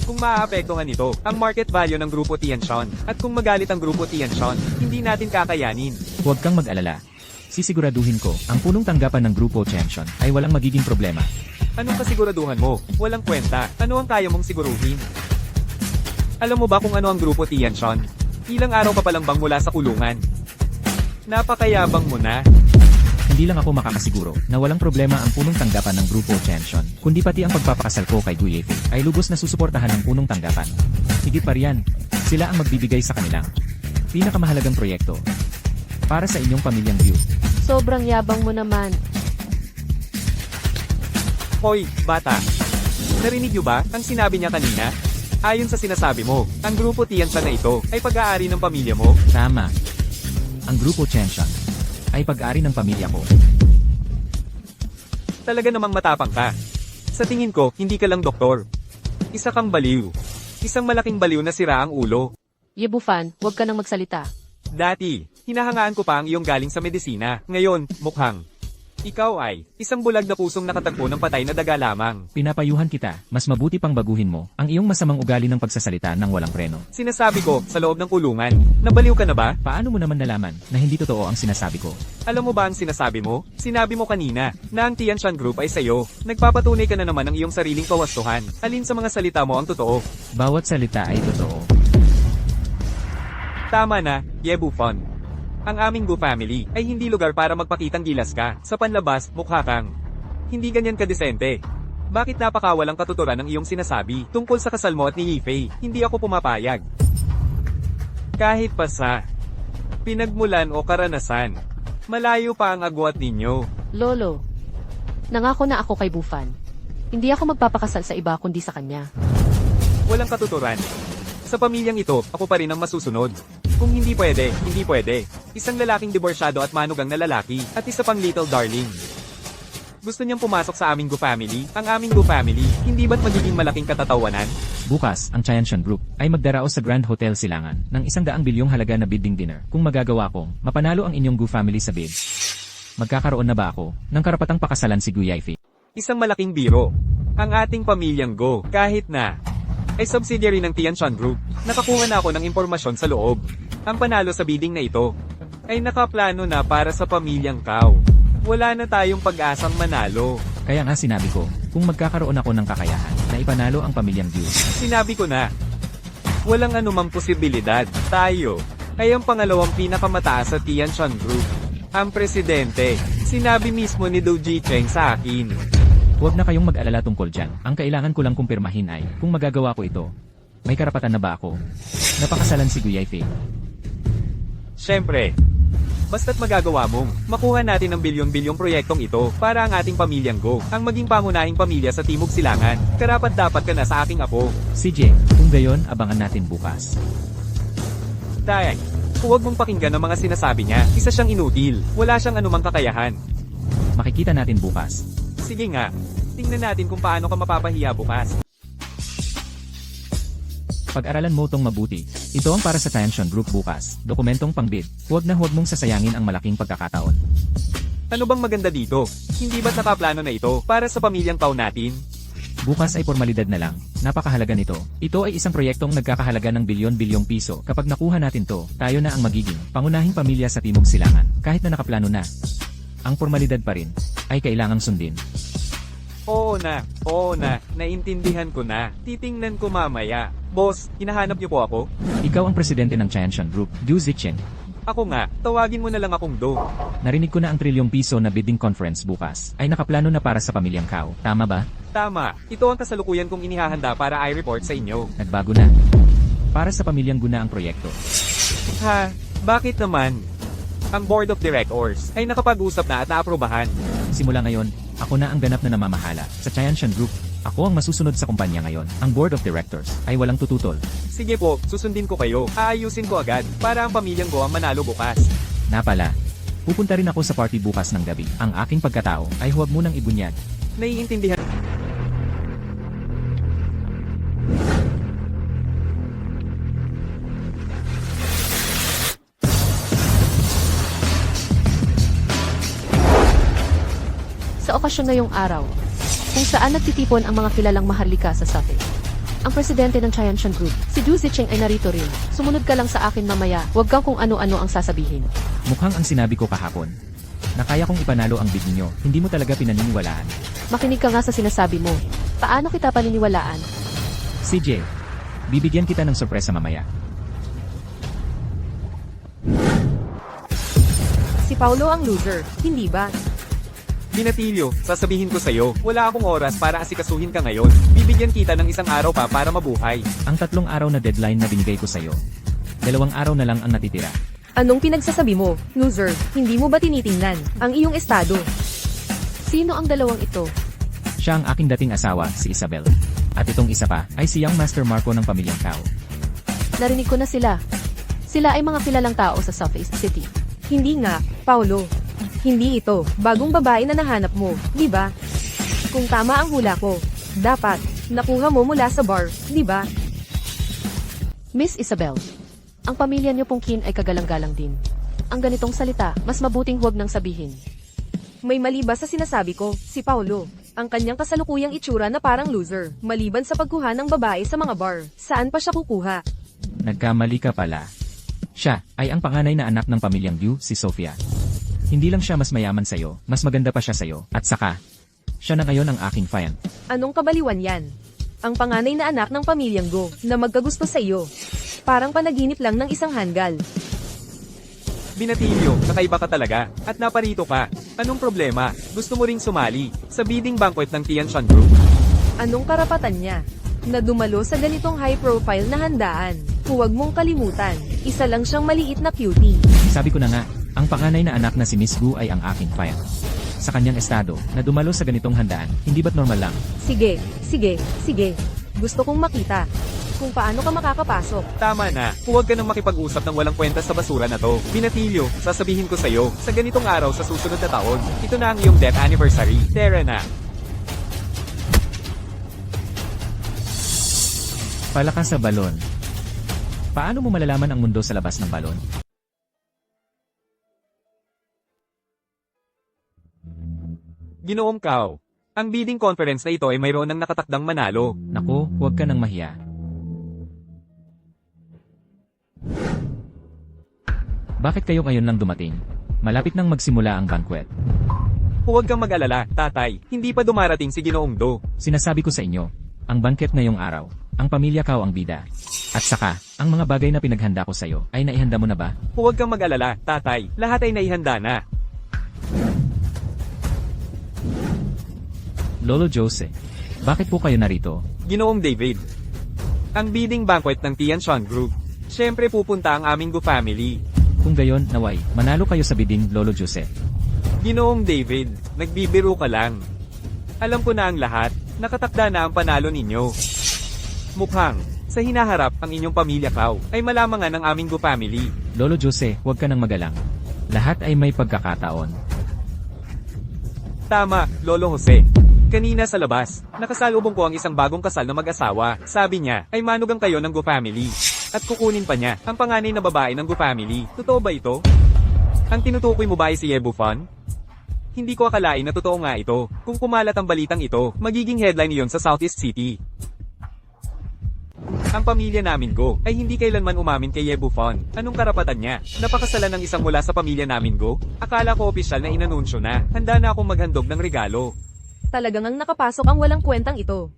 Kung maaapektuhan nito, ang market value ng grupo Tianshan, at kung magalit ang grupo Tianshan, hindi natin kakayanin. Huwag kang mag-alala. Sisiguraduhin ko, ang punong tanggapan ng grupo Tianshan ay walang magiging problema. Anong kasiguraduhan mo? Walang kwenta. Ano ang kaya mong siguruhin? Alam mo ba kung ano ang grupo Tianshan? Ilang araw ka pa lang bang mula sa kulungan? Napakayabang mo na. Hindi lang ako makakasiguro na walang problema ang punong tanggapan ng grupo Tianshan, kundi pati ang pagpapakasal ko kay Gu Yifei ay lubos na susuportahan ng punong tanggapan. Higit pa riyan, sila ang magbibigay sa kanilang pinakamahalagang proyekto para sa inyong pamilyang Gu. Sobrang yabang mo naman. Hoy, bata. Narinig niyo ba ang sinabi niya kanina? Ayon sa sinasabi mo, ang grupo Tianshan na ito ay pag-aari ng pamilya mo. Tama. Ang grupo Tianshan ay pag-ari ng pamilya ko. Talaga namang matapang ka. Sa tingin ko, hindi ka lang doktor. Isa kang baliw. Isang malaking baliw na sira ang ulo. Ye Bufan, huwag ka nang magsalita. Dati, hinahangaan ko pa ang iyong galing sa medisina. Ngayon, mukhang ikaw ay isang bulag na pusong nakatagpo ng patay na daga lamang. Pinapayuhan kita, mas mabuti pang baguhin mo ang iyong masamang ugali ng pagsasalita ng walang preno. Sinasabi ko, sa loob ng kulungan, nabaliw ka na ba? Paano mo naman nalaman na hindi totoo ang sinasabi ko? Alam mo ba ang sinasabi mo? Sinabi mo kanina, na ang Tianshan Group ay sayo. Nagpapatunay ka na naman ng iyong sariling kawastuhan. Alin sa mga salita mo ang totoo? Bawat salita ay totoo. Tama na, Ye Bufon. Ang aming Gu family ay hindi lugar para magpakitang gilas ka. Sa panlabas, mukha kang hindi ganyan kadesente. Bakit napakawalang katuturan ng iyong sinasabi tungkol sa kasal mo at ni Yifei? Hindi ako pumapayag. Kahit pa sa pinagmulan o karanasan, malayo pa ang agwat ninyo. Lolo, nangako na ako kay Bufan. Hindi ako magpapakasal sa iba kundi sa kanya. Walang katuturan. Sa pamilyang ito, ako pa rin ang masusunod. Kung hindi pwede, hindi pwede. Isang lalaking diborsyado at manugang na lalaki, at isa pang little darling. Gusto niyang pumasok sa aming Gu family? Ang aming Gu family, hindi ba't magiging malaking katatawanan? Bukas, ang Tianshan Group ay magdaraos sa Grand Hotel Silangan ng 100 bilyong halaga na bidding dinner. Kung magagawa kong mapanalo ang inyong Gu family sa bid, magkakaroon na ba ako ng karapatang pakasalan si Gu Yifei? Isang malaking biro. Ang ating pamilyang Go, kahit na ay subsidiary ng Tianshan Group, nakakuha na ako ng impormasyon sa loob. Ang panalo sa bidding na ito ay nakaplano na para sa pamilyang Kao. Wala na tayong pag-asang manalo. Kaya nga sinabi ko, kung magkakaroon ako ng kakayahan na ipanalo ang pamilyang Liu, Sinabi ko na, walang anumang posibilidad. Tayo ay ang pangalawang pinakamataas sa Tianshan Group. Ang presidente, sinabi mismo ni Dou Jicheng sa akin. huwag na kayong mag-alala tungkol dyan. Ang kailangan ko lang kumpirmahin ay, kung magagawa ko ito, may karapatan na ba ako? Napakasalan si Guyai Fei. Siyempre, basta't magagawa mong makuha natin ang bilyon-bilyong proyektong ito para ang ating pamilyang Go ang maging pangunahing pamilya sa Timog Silangan. Karapat dapat ka na sa aking apo. CJ, kung gayon, abangan natin bukas. Dahil, huwag mong pakinggan ang mga sinasabi niya. Isa siyang inutil. Wala siyang anumang kakayahan. Makikita natin bukas. Sige nga, tingnan natin kung paano ka mapapahiya bukas. Pag-aralan mo tong mabuti. Ito ang para sa Tianshan Group bukas. Dokumentong pangbid. Huwag na huwag mong sasayangin ang malaking pagkakataon. Ano bang maganda dito? Hindi ba't nakaplano na ito para sa pamilyang Kao natin? Bukas ay formalidad na lang. Napakahalaga nito. Ito ay isang proyektong nagkakahalaga ng bilyon-bilyong piso. Kapag nakuha natin to, tayo na ang magiging pangunahing pamilya sa Timog Silangan. Kahit na nakaplano na. Ang formalidad pa rin ay kailangang sundin. Oo na, naintindihan ko na. Titingnan ko mamaya. Boss, hinahanap niyo po ako? Ikaw ang presidente ng Tianshan Group, Du Zichen. Ako nga, tawagin mo na lang akong Do. Narinig ko na ang trilyong piso na bidding conference bukas ay nakaplano na para sa pamilyang Kao. Tama ba? Tama, ito ang kasalukuyan kong inihahanda para i-report sa inyo. Nagbago na. Para sa pamilyang Guna ang proyekto. Ha? Bakit naman? Ang Board of Directors ay nakapag-usap na at naaprobahan. Simula ngayon, ako na ang ganap na namamahala sa Tianshan Group. Ako ang masusunod sa kumpanya ngayon. Ang Board of Directors ay walang tututol. Sige po, susundin ko kayo. Aayusin ko agad para ang pamilyang Go ang manalo bukas. Na pala, pupunta rin ako sa party bukas ng gabi. Ang aking pagkatao ay huwag munang ibunyag. Naiintindihan. Sa okasyon ngayong araw, kung saan nagtitipon ang mga kilalang maharlika sa Safi. Ang presidente ng Tianshan Group, si Du Zicheng ay narito rin. Sumunod ka lang sa akin mamaya, huwag kang kung ano-ano ang sasabihin. Mukhang ang sinabi ko kahapon, na kaya kong ipanalo ang bid ninyo, hindi mo talaga pinaniniwalaan. Makinig ka nga sa sinasabi mo. Paano kita paniniwalaan? CJ, bibigyan kita ng sorpresa mamaya. Si Paulo ang loser, hindi ba? Binatilyo, sasabihin ko sa'yo, wala akong oras para asikasuhin ka ngayon. Bibigyan kita ng isang araw pa para mabuhay. Ang 3 araw na deadline na binigay ko sa'yo, 2 araw na lang ang natitira. Anong pinagsasabi mo, loser? Hindi mo ba tinitingnan ang iyong estado? Sino ang dalawang ito? Siya ang aking dating asawa, si Isabel. At itong isa pa, ay si Young Master Marco ng pamilyang Kao. Narinig ko na sila. Sila ay mga kilalang tao sa Southeast City. Hindi nga, Paulo. Hindi ito, bagong babae na nahanap mo, di ba? Kung tama ang hula ko, dapat, nakuha mo mula sa bar, di ba? Miss Isabel, ang pamilya niyo pong Kin ay kagalang-galang din. Ang ganitong salita, mas mabuting huwag nang sabihin. May mali ba sa sinasabi ko, si Paulo? Ang kanyang kasalukuyang itsura na parang loser, maliban sa pagkuha ng babae sa mga bar, saan pa siya kukuha? Nagkamali ka pala. Siya ay ang panganay na anak ng pamilyang Liu, si Sofia. Hindi lang siya mas mayaman sa'yo, mas maganda pa siya sa'yo, at saka, siya na ngayon ang aking fan. Anong kabaliwan yan? Ang panganay na anak ng pamilyang Go, na magkagusto sa iyo. Parang panaginip lang ng isang hanggal. Binatilyo, kakaiba ka talaga, at naparito ka. Anong problema? Gusto mo ring sumali sa bidding banquet ng Tianshan Group? Anong karapatan niya? Na dumalo sa ganitong high-profile na handaan. Huwag mong kalimutan, isa lang siyang maliit na cutie. Sabi ko na nga, ang panganay na anak na si Miss Gu ay ang aking fan. Sa kanyang estado, na dumalo sa ganitong handaan, hindi ba't normal lang? Sige. Gusto kong makita kung paano ka makakapasok. Tama na, huwag ka nang makipag-usap ng walang kwenta sa basura na to. Binatilyo, sasabihin ko sa'yo, sa ganitong araw sa susunod na taon, ito na ang iyong death anniversary. Tara na. Palakas sa balon. Paano mo malalaman ang mundo sa labas ng balon? Ginoong Kao, ang bidding conference na ito ay mayroon ng nakatakdang manalo. Naku, huwag ka nang mahiya. Bakit kayo ngayon lang dumating? Malapit nang magsimula ang banquet. Huwag kang mag-alala, tatay. Hindi pa dumarating si Ginoong Do. Sinasabi ko sa inyo, ang banquet ngayong araw, ang pamilya Kao ang bida. At saka, ang mga bagay na pinaghanda ko sa'yo, ay naihanda mo na ba? Huwag kang mag-alala, tatay. Lahat ay naihanda na. Lolo Jose, bakit po kayo narito? Ginoong David. Ang bidding banquet ng Tianshan Group. Siyempre pupunta ang aming Gu family. Kung gayon, naway, manalo kayo sa bidding, Lolo Jose. Ginoong David, nagbibiro ka lang. Alam ko na ang lahat, nakatakda na ang panalo ninyo. Mukhang, sa hinaharap ang inyong pamilya Kao, ay malamangan ng aming Gu family. Lolo Jose, huwag ka nang magalang. Lahat ay may pagkakataon. Tama, Lolo Jose. Kanina sa labas, nakasalubong ko ang isang bagong kasal na mag-asawa. Sabi niya, ay manugang kayo ng Gu family. At kukunin pa niya, ang panganay na babae ng Gu family. Totoo ba ito? Ang tinutukoy mo ba ay si Yebufan? Hindi ko akalain na totoo nga ito. Kung kumalat ang balitang ito, magiging headline iyon sa Southeast City. Ang pamilya namin Go ay hindi kailanman umamin kay Yebufan. Anong karapatan niya? Napakasalan ng isang mula sa pamilya namin Go? Akala ko opisyal na inanunsyo na. Handa na akong maghandog ng regalo. Talagang ang nakapasok ang walang kwentang ito.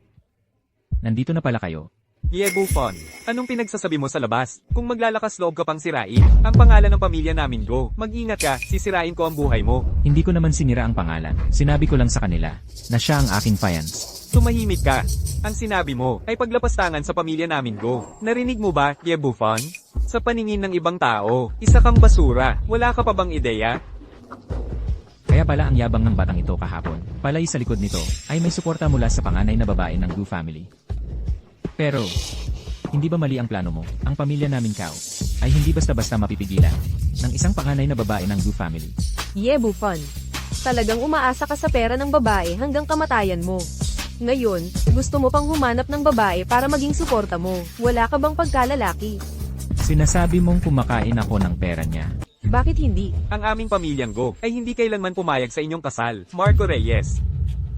Nandito na pala kayo. Yebufan, anong pinagsasabi mo sa labas? Kung maglalakas loob ka pang sirain, ang pangalan ng pamilya namin Go, mag-ingat ka, sisirain ko ang buhay mo. Hindi ko naman sinira ang pangalan. Sinabi ko lang sa kanila, na siya ang aking fans. Tumahimik ka. Ang sinabi mo ay paglapastangan sa pamilya namin Go. Narinig mo ba, Yebufan? Sa paningin ng ibang tao, isa kang basura. Wala ka pa bang ideya? Kaya pala ang yabang ng batang ito kahapon. Palay sa likod nito, ay may suporta mula sa panganay na babae ng Gu family. Pero, hindi ba mali ang plano mo? Ang pamilya namin Kao, ay hindi basta-basta mapipigilan ng isang panganay na babae ng Gu family. Yebufan. Talagang umaasa ka sa pera ng babae hanggang kamatayan mo. Ngayon, gusto mo pang humanap ng babae para maging suporta mo. Wala ka bang pagkalalaki? Sinasabi mong kumakain ako ng pera niya. Bakit hindi? Ang aming pamilyang Go ay hindi kailanman pumayag sa inyong kasal, Marco Reyes.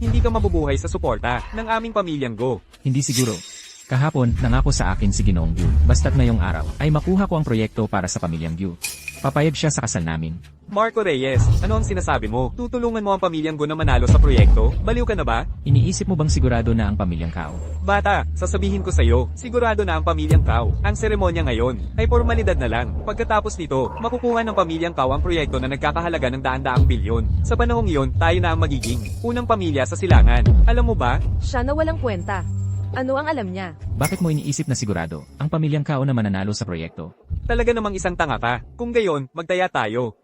Hindi ka mabubuhay sa suporta ng aming pamilyang Go. Hindi siguro. Kahapon, nangako sa akin si Ginoong Gyu, basta't ngayong araw, ay makuha ko ang proyekto para sa pamilyang Gyu. Papayag siya sa kasal namin. Marco Reyes, ano ang sinasabi mo? Tutulungan mo ang pamilyang Go na manalo sa proyekto? Baliw ka na ba? Iniisip mo bang sigurado na ang pamilyang Kao? Bata, sasabihin ko sa'yo, sigurado na ang pamilyang Kao. Ang seremonya ngayon ay formalidad na lang. Pagkatapos nito, makukuha ng pamilyang Kao ang proyekto na nagkakahalaga ng daan-daang bilyon. Sa panahong iyon, tayo na ang magiging unang pamilya sa silangan. Alam mo ba? Siya na walang kwenta. Ano ang alam niya? Bakit mo iniisip na sigurado ang pamilyang Kao na mananalo sa proyekto? Talaga namang isang tanga ka. Kung gayon, magtaya tayo.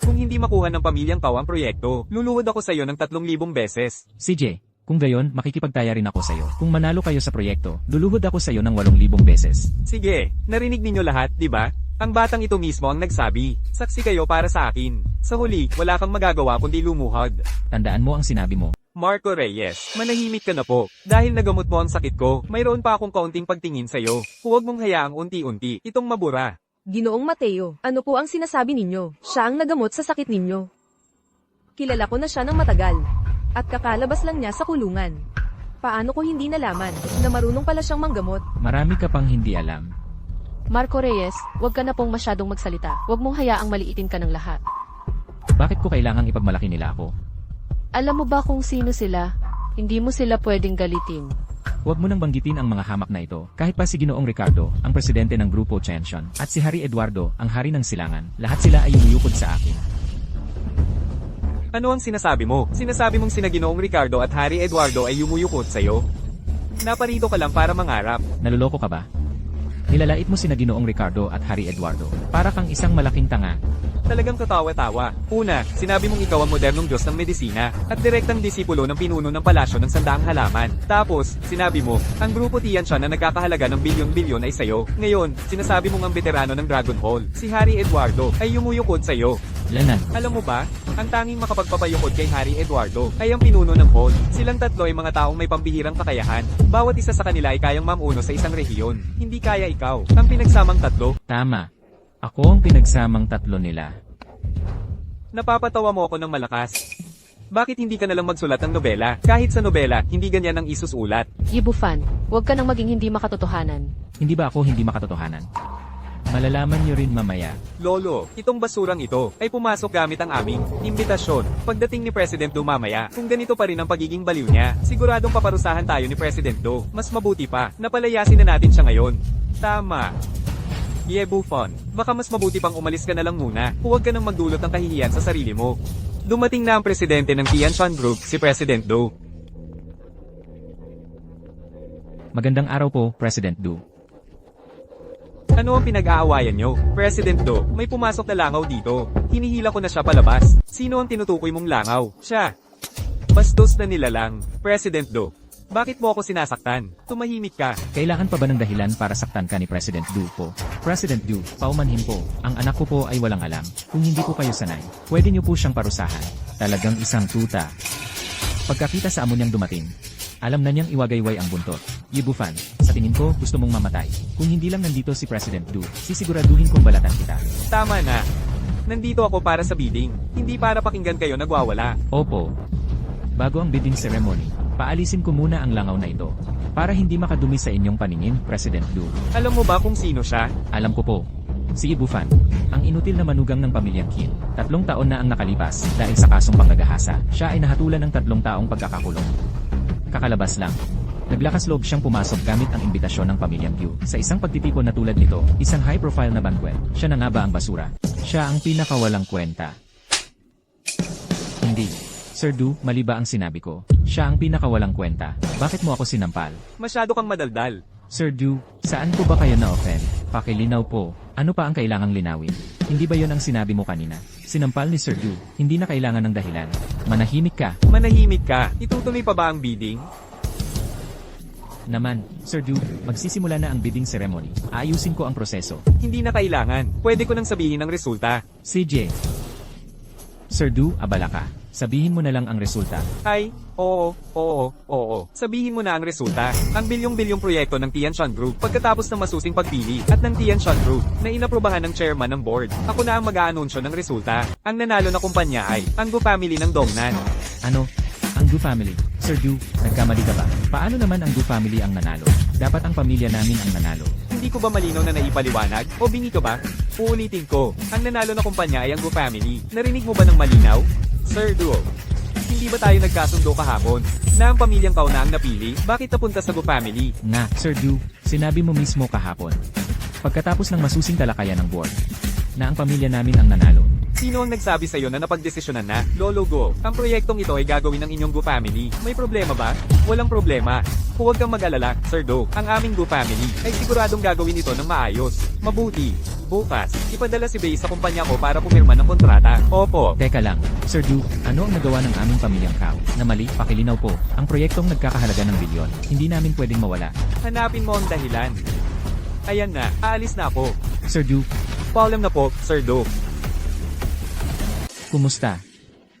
Kung hindi makuha ng pamilyang Kao ang proyekto, luluhod ako sa iyo ng 3,000 beses. CJ, kung gayon, makikipagtaya rin ako sa iyo. Kung manalo kayo sa proyekto, luluhod ako sa iyo ng 8,000 beses. Sige, narinig ninyo lahat, di ba? Ang batang ito mismo ang nagsabi, saksi kayo para sa akin. Sa huli, wala kang magagawa kundi lumuhod. Tandaan mo ang sinabi mo. Marco Reyes, manahimik ka na po. Dahil nagamot mo ang sakit ko, mayroon pa akong kaunting pagtingin sa'yo. Huwag mong hayaang unti-unti, itong mabura. Ginoong Mateo, ano po ang sinasabi ninyo? Siya ang nagamot sa sakit ninyo. Kilala ko na siya ng matagal. At kakalabas lang niya sa kulungan. Paano ko hindi nalaman na marunong pala siyang manggamot? Marami ka pang hindi alam. Marco Reyes, huwag ka na pong masyadong magsalita. Huwag mong hayaang maliitin ka ng lahat. Bakit ko kailangang ipagmalaki nila ako? Alam mo ba kung sino sila? Hindi mo sila pwedeng galitin. Huwag mo nang banggitin ang mga hamak na ito. Kahit pa si Ginoong Ricardo, ang presidente ng Grupo Tianshan, at si Hari Eduardo, ang hari ng silangan, lahat sila ay umuyukod sa akin. Ano ang sinasabi mo? Sinasabi mong sina Ginoong Ricardo at Hari Eduardo ay yumuyukot sa'yo? Naparito ka lang para mangarap. Naluloko ka ba? Nilalait mo sina Ginoong Ricardo at Hari Eduardo. Para kang isang malaking tanga. Talagang katawa-tawa. Una, sinabi mong ikaw ang modernong Diyos ng medisina at direktang disipulo ng pinuno ng palasyo ng sandaang halaman. Tapos, sinabi mo, ang grupo Tianshan na nagkakahalaga ng bilyon-bilyon ay sayo. Ngayon, sinasabi mong ang veterano ng Dragon Hall, si Hari Eduardo, ay yumuyukod sayo. Lanan. Alam mo ba, ang tanging makapagpapayukod kay Hari Eduardo ay ang pinuno ng Hall. Silang tatlo ay mga taong may pambihirang kakayahan. Bawat isa sa kanila ay kayang mamuno sa isang rehiyon. Hindi kaya ikaw, ang pinagsamang tatlo. Tama. Ako ang pinagsamang tatlo nila. Napapatawa mo ako ng malakas. Bakit hindi ka nalang magsulat ng nobela? Kahit sa nobela, hindi ganyan ang isusulat. Yebufan, huwag ka nang maging hindi makatotohanan. Hindi ba ako hindi makatotohanan? Malalaman niyo rin mamaya. Lolo, itong basurang ito ay pumasok gamit ang aming imbitasyon. Pagdating ni President Do mamaya, kung ganito pa rin ang pagiging baliw niya, siguradong paparusahan tayo ni President Do. Mas mabuti pa, napalayasin na natin siya ngayon. Tama. Buffon, baka mas mabuti pang umalis ka na lang muna. Huwag ka nang magdulot ng kahihiyan sa sarili mo. Dumating na ang presidente ng Tianshan Group, si President Do. Magandang araw po, President Du. Ano ang pinag-aawayan nyo? President Do, may pumasok na langaw dito. Hinihila ko na siya palabas. Sino ang tinutukoy mong langaw? Siya. Bastos na nilalang. President Do, bakit mo ako sinasaktan? Tumahimik ka. Kailangan pa ba ng dahilan para saktan ka ni President Du po? President Du, paumanhin po. Ang anak ko po ay walang alam. Kung hindi po kayo sanay, pwede niyo po siyang parusahan. Talagang isang tuta. Pagkakita sa amo niyang dumating, alam na niyang iwagayway ang buntot. Buffon, sa tingin ko, gusto mong mamatay. Kung hindi lang nandito si President Du, sisiguraduhin kong balatan kita. Tama na. Nandito ako para sa bidding, hindi para pakinggan kayo nagwawala. Opo. Bago ang bidding ceremony, paalisin ko muna ang langaw na ito. Para hindi makadumi sa inyong paningin, President Du. Alam mo ba kung sino siya? Alam ko po. Si Buffon, ang inutil na manugang ng pamilyang Qin. 3 taon na ang nakalipas dahil sa kasong panggagahasa. Siya ay nahatulan ng 3 taong pagkakakulong. Kakalabas lang. Naglakas loob siyang pumasok gamit ang imbitasyon ng pamilyang Q. Sa isang pagtitipon na tulad nito, isang high-profile na banquet, siya na nga ba ang basura? Siya ang pinakawalang kwenta. Hindi. Sir Du, mali ba ang sinabi ko? Siya ang pinakawalang kwenta. Bakit mo ako sinampal? Masyado kang madaldal. Sir Du, saan ko ba kayo na-offend? Pakilinaw po. Ano pa ang kailangang linawin? Hindi ba yon ang sinabi mo kanina? Sinampal ni Sir Du, hindi na kailangan ng dahilan. Manahimik ka. Manahimik ka. Itutuloy pa ba ang bidding? Naman, Sir Du, magsisimula na ang bidding ceremony. Aayusin ko ang proseso. Hindi na kailangan. Pwede ko nang sabihin ang resulta. CJ. Sir Du, abala ka. Sabihin mo na lang ang resulta. Ay, oo. Sabihin mo na ang resulta. Ang bilyong-bilyong proyekto ng Tianshan Group pagkatapos ng masusing pagpili at ng Tianshan Group na inaprubahan ng chairman ng board. Ako na ang mag-aanunsyo ng resulta. Ang nanalo na kumpanya ay ang Gu family ng Dongnan. Ano? Ang Du family. Sir Du, nagkamali ka ba? Paano naman ang Du family ang nanalo? Dapat ang pamilya namin ang nanalo. Hindi ko ba malinaw na naipaliwanag? O bingi ka ba? Uulitin ko. Ang nanalo na kumpanya ay ang Gu family. Narinig mo ba ng malinaw? Sir Du, hindi ba tayo nagkasundo kahapon na ang pamilyang Pao na ang napili? Bakit napunta sa Gu family? Nga, Sir Du, sinabi mo mismo kahapon. Pagkatapos ng masusing talakayan ng board, na ang pamilya namin ang nanalo. Sino ang nagsabi sa'yo na napagdesisyonan na? Lolo Go, ang proyektong ito ay gagawin ng inyong Gu family. May problema ba? Walang problema. Huwag kang mag-alala, Sir Do. Ang aming Gu family ay siguradong gagawin ito ng maayos. Mabuti. Bukas, ipadala si Bay sa kumpanya ko para pumirma ng kontrata. Opo. Teka lang, Sir Du, ano ang nagawa ng aming pamilyang Kao? Na mali, pakilinaw po. Ang proyektong nagkakahalaga ng bilyon, hindi namin pwedeng mawala. Hanapin mo ang dahilan. Ayan na, aalis na ako. Sir Du, Paalam na po, Sir Do. kumusta?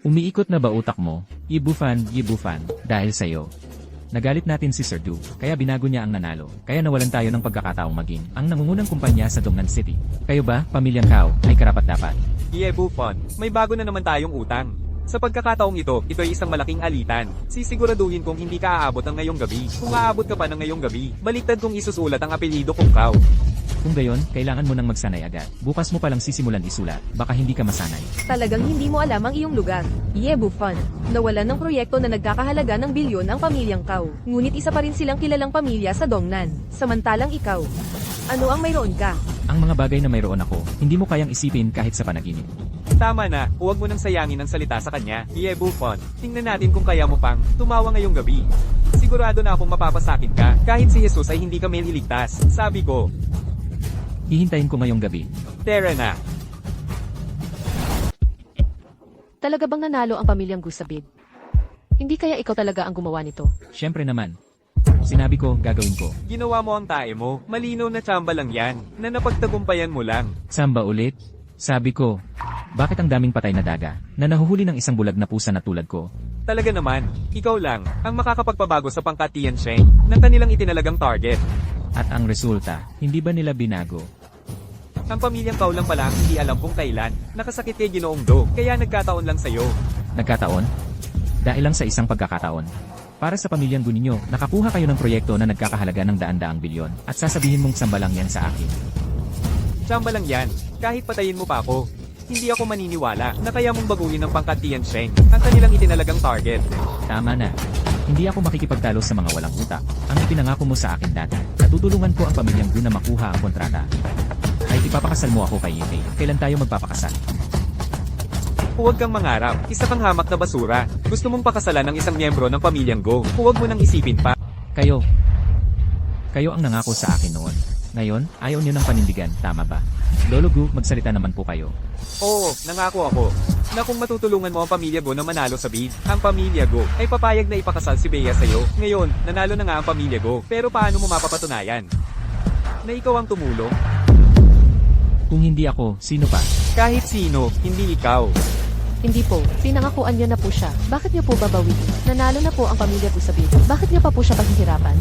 Umiikot na ba utak mo? Buffon, dahil sa'yo. Nagalit natin si Sir Du, kaya binago niya ang nanalo, kaya nawalan tayo ng pagkakataong maging ang nangungunang kumpanya sa Dongnan City. Kayo ba, pamilyang Kao, ay karapat-dapat? Buffon, may bago na naman tayong utang. Sa pagkakataong ito ay isang malaking alitan. Sisiguraduhin kong hindi ka aabot ng ngayong gabi. Kung aabot ka pa ng ngayong gabi, baliktad kong isusulat ang apelyido kong Kao. Kung gayon, kailangan mo nang magsanay agad. Bukas mo palang sisimulan isulat, baka hindi ka masanay. Talagang hindi mo alam ang iyong lugar. Buffon, nawalan ng proyekto na nagkakahalaga ng bilyon ang pamilyang Kao. Ngunit isa pa rin silang kilalang pamilya sa Dongnan. Samantalang ikaw, ano ang mayroon ka? Ang mga bagay na mayroon ako, hindi mo kayang isipin kahit sa panaginip. Tama na, huwag mo nang sayangin ang salita sa kanya. Buffon, tingnan natin kung kaya mo pang tumawa ngayong gabi. Sigurado na akong mapapasakit ka, kahit si Jesus ay hindi ka may iligtas. Sabi ko, Hihintayin ko ngayong gabi. Tara na. Talaga bang nanalo ang pamilyang Gu sa bid? Hindi kaya ikaw talaga ang gumawa nito? Siyempre naman. Sinabi ko, gagawin ko. Ginawa mo ang tae mo. Malinaw na tsamba lang yan, na napagtagumpayan mo lang. Samba ulit? Sabi ko, bakit ang daming patay na daga, na nahuhuli ng isang bulag na pusa na tulad ko? Talaga naman, ikaw lang, ang makakapagpabago sa pangkat Tiansheng, ng kanilang itinalagang target. At ang resulta, hindi ba nila binago? Ang pamilyang Kao lang pala ang hindi alam kung kailan. Nakasakit kay Ginoong Do, kaya nagkataon lang sa'yo. Nagkataon? Dahil lang sa isang pagkakataon. Para sa pamilyang Gu ninyo, nakakuha kayo ng proyekto na nagkakahalaga ng daan-daang bilyon, at sasabihin mong samba lang yan sa akin. Tsamba lang yan. Kahit patayin mo pa ako. Hindi ako maniniwala na kaya mong baguhin ng pangkat Tiansheng ang kanilang itinalagang target. Tama na. Hindi ako makikipagtalo sa mga walang utak. Ang ipinangako mo sa akin dati, natutulungan ko ang pamilyang Gu na makuha ang kontrata. Kahit ipapakasal mo ako kay Yimei, kailan tayo magpapakasal? Huwag kang mangarap. Isa kang hamak na basura. Gusto mong pakasalan ng isang miyembro ng pamilyang Go. Huwag mo nang isipin pa. Kayo ang nangako sa akin noon. Ngayon, ayaw niyo ng panindigan, tama ba? Lolo Gu, magsalita naman po kayo. Oo, nangako ako na kung matutulungan mo ang pamilya Go na manalo sa bid, ang pamilya Go ay papayag na ipakasal si Bea sa'yo. Ngayon, nanalo na nga ang pamilya Go. Pero paano mo mapapatunayan na ikaw ang tumulong? Kung hindi ako, sino pa? Kahit sino, hindi ikaw. Hindi po, pinangakuan niyo na po siya. Bakit niyo po babawiin? Nanalo na po ang pamilya po sa bid. Bakit niyo pa po siya paghihirapan?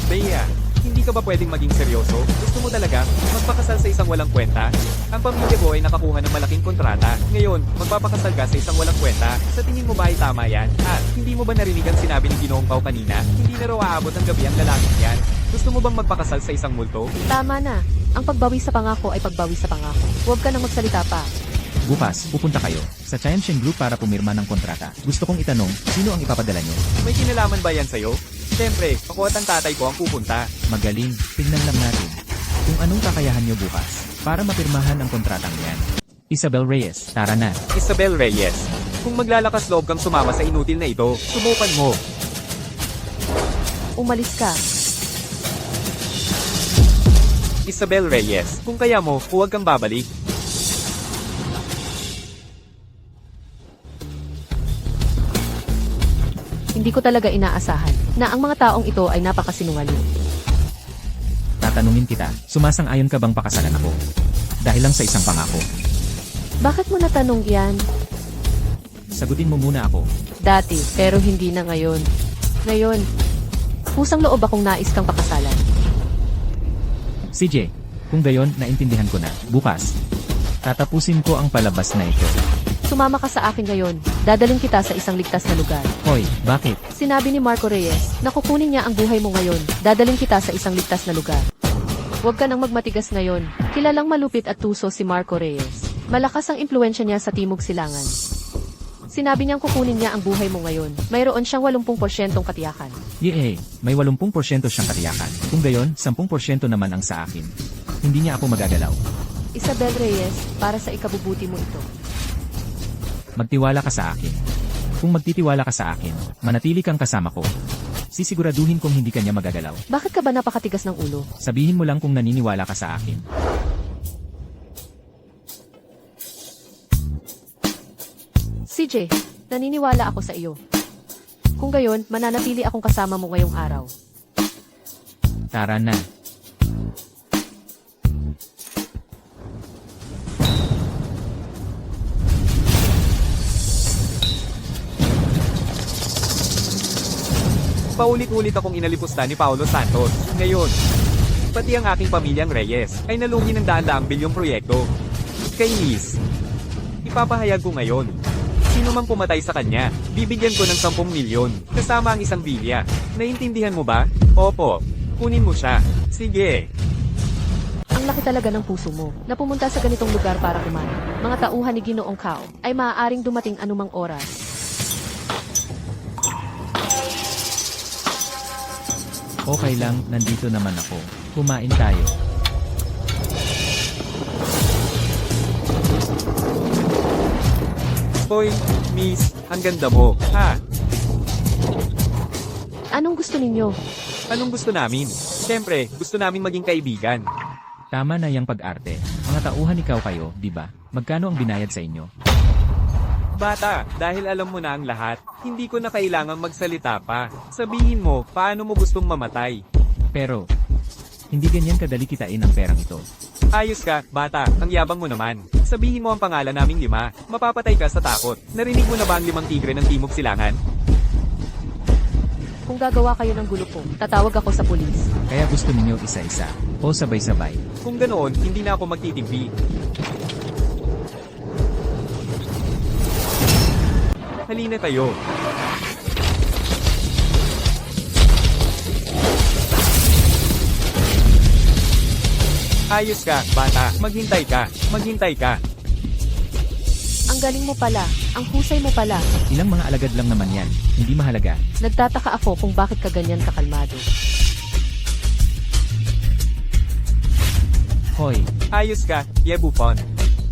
Bea, hindi ka ba pwedeng maging seryoso? Gusto mo talaga magpakasal sa isang walang kwenta? Ang pamilya Go ay nakakuha ng malaking kontrata. Ngayon, magpapakasal ka sa isang walang kwenta. Sa tingin mo ba ay tama yan? At hindi mo ba narinig ang sinabi ni Ginoong Pao kanina? Hindi na raw aabot ng gabi ang lalaking yan. Gusto mo bang magpakasal sa isang multo? Tama na. Ang pagbawi sa pangako ay pagbawi sa pangako. Huwag ka nang magsalita pa. Bukas, pupunta kayo sa Tiansheng Group para pumirma ng kontrata. Gusto kong itanong, sino ang ipapadala nyo? May kinalaman ba yan sa'yo? Siyempre, ako at ang tatay ko ang pupunta. Magaling, tignan lang natin kung anong kakayahan nyo bukas para mapirmahan ang kontratang yan. Isabel Reyes, tara na. Isabel Reyes, kung maglalakas loob kang sumama sa inutil na ito, subukan mo. Umalis ka. Isabel Reyes, kung kaya mo, huwag kang babalik. Hindi ko talaga inaasahan na ang mga taong ito ay napakasinungaling. Tatanungin kita, sumasang-ayon ka bang pakasalan ako? Dahil lang sa isang pangako. Bakit mo natanong yan? Sagutin mo muna ako. Dati, pero hindi na ngayon. Ngayon, pusang loob akong nais kang pakasalan. CJ, kung gayon, naintindihan ko na. Bukas, tatapusin ko ang palabas na ito. Sumama ka sa akin ngayon. Dadaling kita sa isang ligtas na lugar. Hoy, bakit? Sinabi ni Marco Reyes na kukunin niya ang buhay mo ngayon. Dadaling kita sa isang ligtas na lugar. Huwag ka nang magmatigas ngayon. Kilalang malupit at tuso si Marco Reyes. Malakas ang impluensya niya sa Timog Silangan. Sinabi niyang kukunin niya ang buhay mo ngayon. Mayroon siyang 80% katiyakan. Yee, may 80% siyang katiyakan. Kung gayon, 10% naman ang sa akin. Hindi niya ako magagalaw. Isabel Reyes, para sa ikabubuti mo ito. Magtiwala ka sa akin. Kung magtitiwala ka sa akin, manatili kang kasama ko. Sisiguraduhin kong hindi kanya magagalaw. Bakit ka ba napakatigas ng ulo? Sabihin mo lang kung naniniwala ka sa akin. CJ, naniniwala ako sa iyo. Kung gayon, mananatili akong kasama mo ngayong araw. Tara na. Paulit-ulit akong inalipusta ni Paulo Santos. Ngayon, pati ang aking pamilyang Reyes ay nalugi ng daan-daang bilyong proyekto. Kay Liz, ipapahayag ko ngayon. Sino mang pumatay sa kanya, bibigyan ko ng 10 milyon, kasama ang isang bilya. Naintindihan mo ba? Opo. Kunin mo siya. Sige. Ang laki talaga ng puso mo na pumunta sa ganitong lugar para kumain. Mga tauhan ni Ginoong Kao ay maaaring dumating anumang oras. Okay lang, nandito naman ako. Kumain tayo. Hoy, miss, ang ganda mo. Ha? Anong gusto ninyo? Anong gusto namin? Siyempre, gusto namin maging kaibigan. Tama na yung pag-arte. Mga tauhan ikaw kayo, di ba? Magkano ang binayad sa inyo? Bata, dahil alam mo na ang lahat, hindi ko na kailangang magsalita pa. Sabihin mo, paano mo gustong mamatay? Pero, hindi ganyan kadali kitain ang perang ito. Ayos ka, bata, ang yabang mo naman. Sabihin mo ang pangalan naming 5, mapapatay ka sa takot. Narinig mo na ba ang 5 tigre ng Timog Silangan? Kung gagawa kayo ng gulo po, tatawag ako sa pulis. Kaya gusto ninyo isa-isa, o sabay-sabay. Kung ganoon, hindi na ako magtitigpi. Halina tayo. Ayos ka, bata. Maghintay ka. Maghintay ka. Ang galing mo pala. Ang husay mo pala. Ilang mga alagad lang naman yan. Hindi mahalaga. Nagtataka ako kung bakit ka ganyan kakalmado. Hoy, Ayos ka, Yebupon.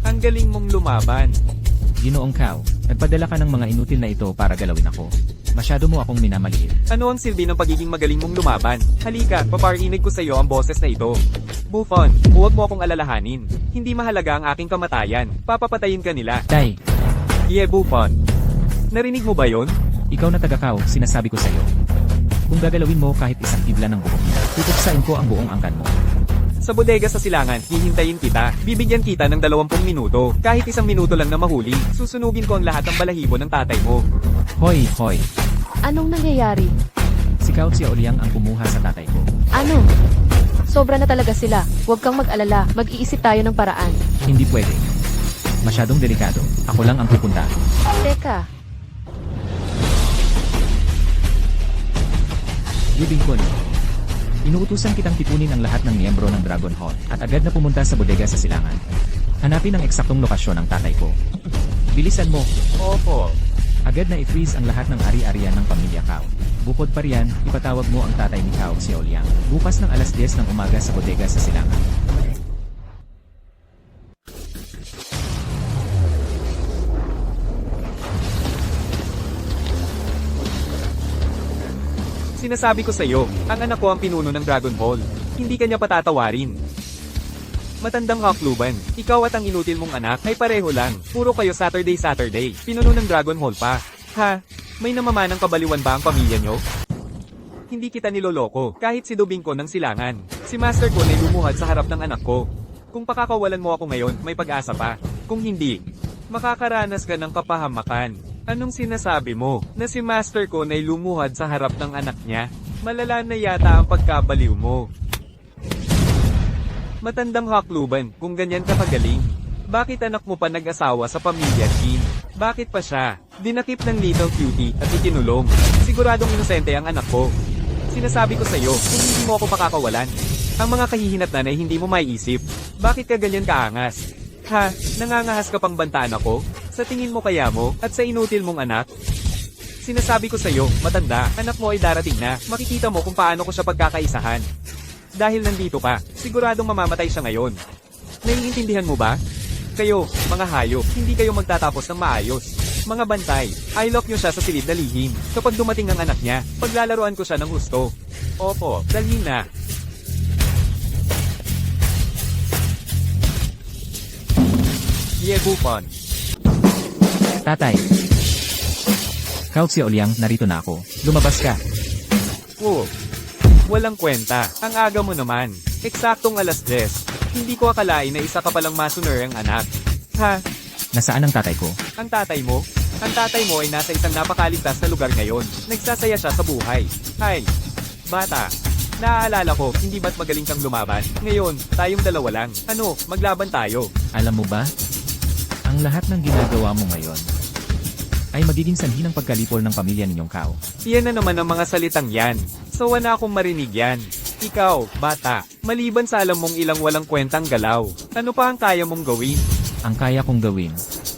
Ang galing mong lumaban. Ginoong Kao, nagpadala ka ng mga inutil na ito para galawin ako. Masyado mo akong minamaliit. Ano ang silbi ng pagiging magaling mong lumaban? Halika, paparinig ko sa iyo ang boses na ito. Buffon, huwag mo akong alalahanin. Hindi mahalaga ang aking kamatayan. Papapatayin ka nila. Tay, Buffon. Narinig mo ba yon? ikaw na taga-Kao, sinasabi ko sa'yo. Kung gagalawin mo kahit isang tibla ng buhok niya, pupuksain ko ang buong angkan mo. Sa bodega sa silangan, hihintayin kita. Bibigyan kita ng 20 minuto. Kahit 1 minuto lang na mahuli, susunugin ko ang lahat ng balahibo ng tatay mo. Hoy, hoy. Anong nangyayari? Si Kao Xiaoliang ang kumuha sa tatay ko. Ano? Sobra na talaga sila. Huwag kang mag-alala. Mag-iisip tayo ng paraan. Hindi pwede. Masyadong delikado. Ako lang ang pupunta. Teka, Yubing Kun. Inuutusan kitang tipunin ang lahat ng miyembro ng Dragon Hall at agad na pumunta sa bodega sa silangan. Hanapin ang eksaktong lokasyon ng tatay ko. Bilisan mo. Opo. Agad na i-freeze ang lahat ng ari-arian ng pamilya Kao. Bukod pa riyan, ipatawag mo ang tatay ni Kao Xiaoliang. Bukas ng alas 10 ng umaga sa bodega sa silangan. Sinasabi ko sa iyo, ang anak ko ang pinuno ng Dragon Hall. Hindi kanya patatawarin. Matandang Hakluban, ikaw at ang inutil mong anak ay pareho lang. Puro kayo Saturday. Pinuno ng Dragon Hall pa. Ha? May namamanang kabaliwan ba ang pamilya nyo? Hindi kita niloloko, kahit si Dubing ko ng silangan. Si Master ko ay lumuhad sa harap ng anak ko. Kung pakakawalan mo ako ngayon, may pag-asa pa. Kung hindi, makakaranas ka ng kapahamakan. Anong sinasabi mo? Na si Master ko ay lumuhad sa harap ng anak niya? Malala na yata ang pagkabaliw mo. Matandang Hakluban, kung ganyan ka kagaling. Bakit anak mo pa nag-asawa sa pamilya Qin? Bakit pa siya? Dinakip ng little cutie at ikinulong. Siguradong inosente ang anak ko. Sinasabi ko sa iyo, kung hindi mo ako pakakawalan. Ang mga kahihinatnan ay hindi mo maiisip. Bakit ka ganyan kaangas? Ha? Nangangahas ka pang bantaan ako? Sa tingin mo kaya mo, at sa inutil mong anak? Sinasabi ko sa iyo, matanda, anak mo ay darating na. Makikita mo kung paano ko siya pagkakaisahan. Dahil nandito ka, siguradong mamamatay siya ngayon. Naiintindihan mo ba? Kayo, mga hayop, hindi kayo magtatapos ng maayos. Mga bantay, I lock nyo siya sa silid na lihim. Kapag dumating ang anak niya, paglalaroan ko siya ng gusto. Opo, dalhin na. Bupon. Tatay. Kao Xiaoliang, narito na ako. Lumabas ka. Walang kwenta. Ang aga mo naman. Eksaktong alas 10. Hindi ko akalain na isa ka palang masuner ang anak. Ha? Nasaan ang tatay ko? Ang tatay mo? Ang tatay mo ay nasa isang napakaligtas na lugar ngayon. Nagsasaya siya sa buhay. Hay, bata. Naaalala ko, hindi ba't magaling kang lumaban? Ngayon, tayong dalawa lang. Ano, maglaban tayo. Alam mo ba? Ang lahat ng ginagawa mo ngayon ay magiging sanhi ng pagkalipol ng pamilya ninyong Kao. Yan na naman ang mga salitang yan. Sawa na akong marinig yan. Ikaw, bata, maliban sa alam mong ilang walang kwentang galaw, ano pa ang kaya mong gawin? Ang kaya kong gawin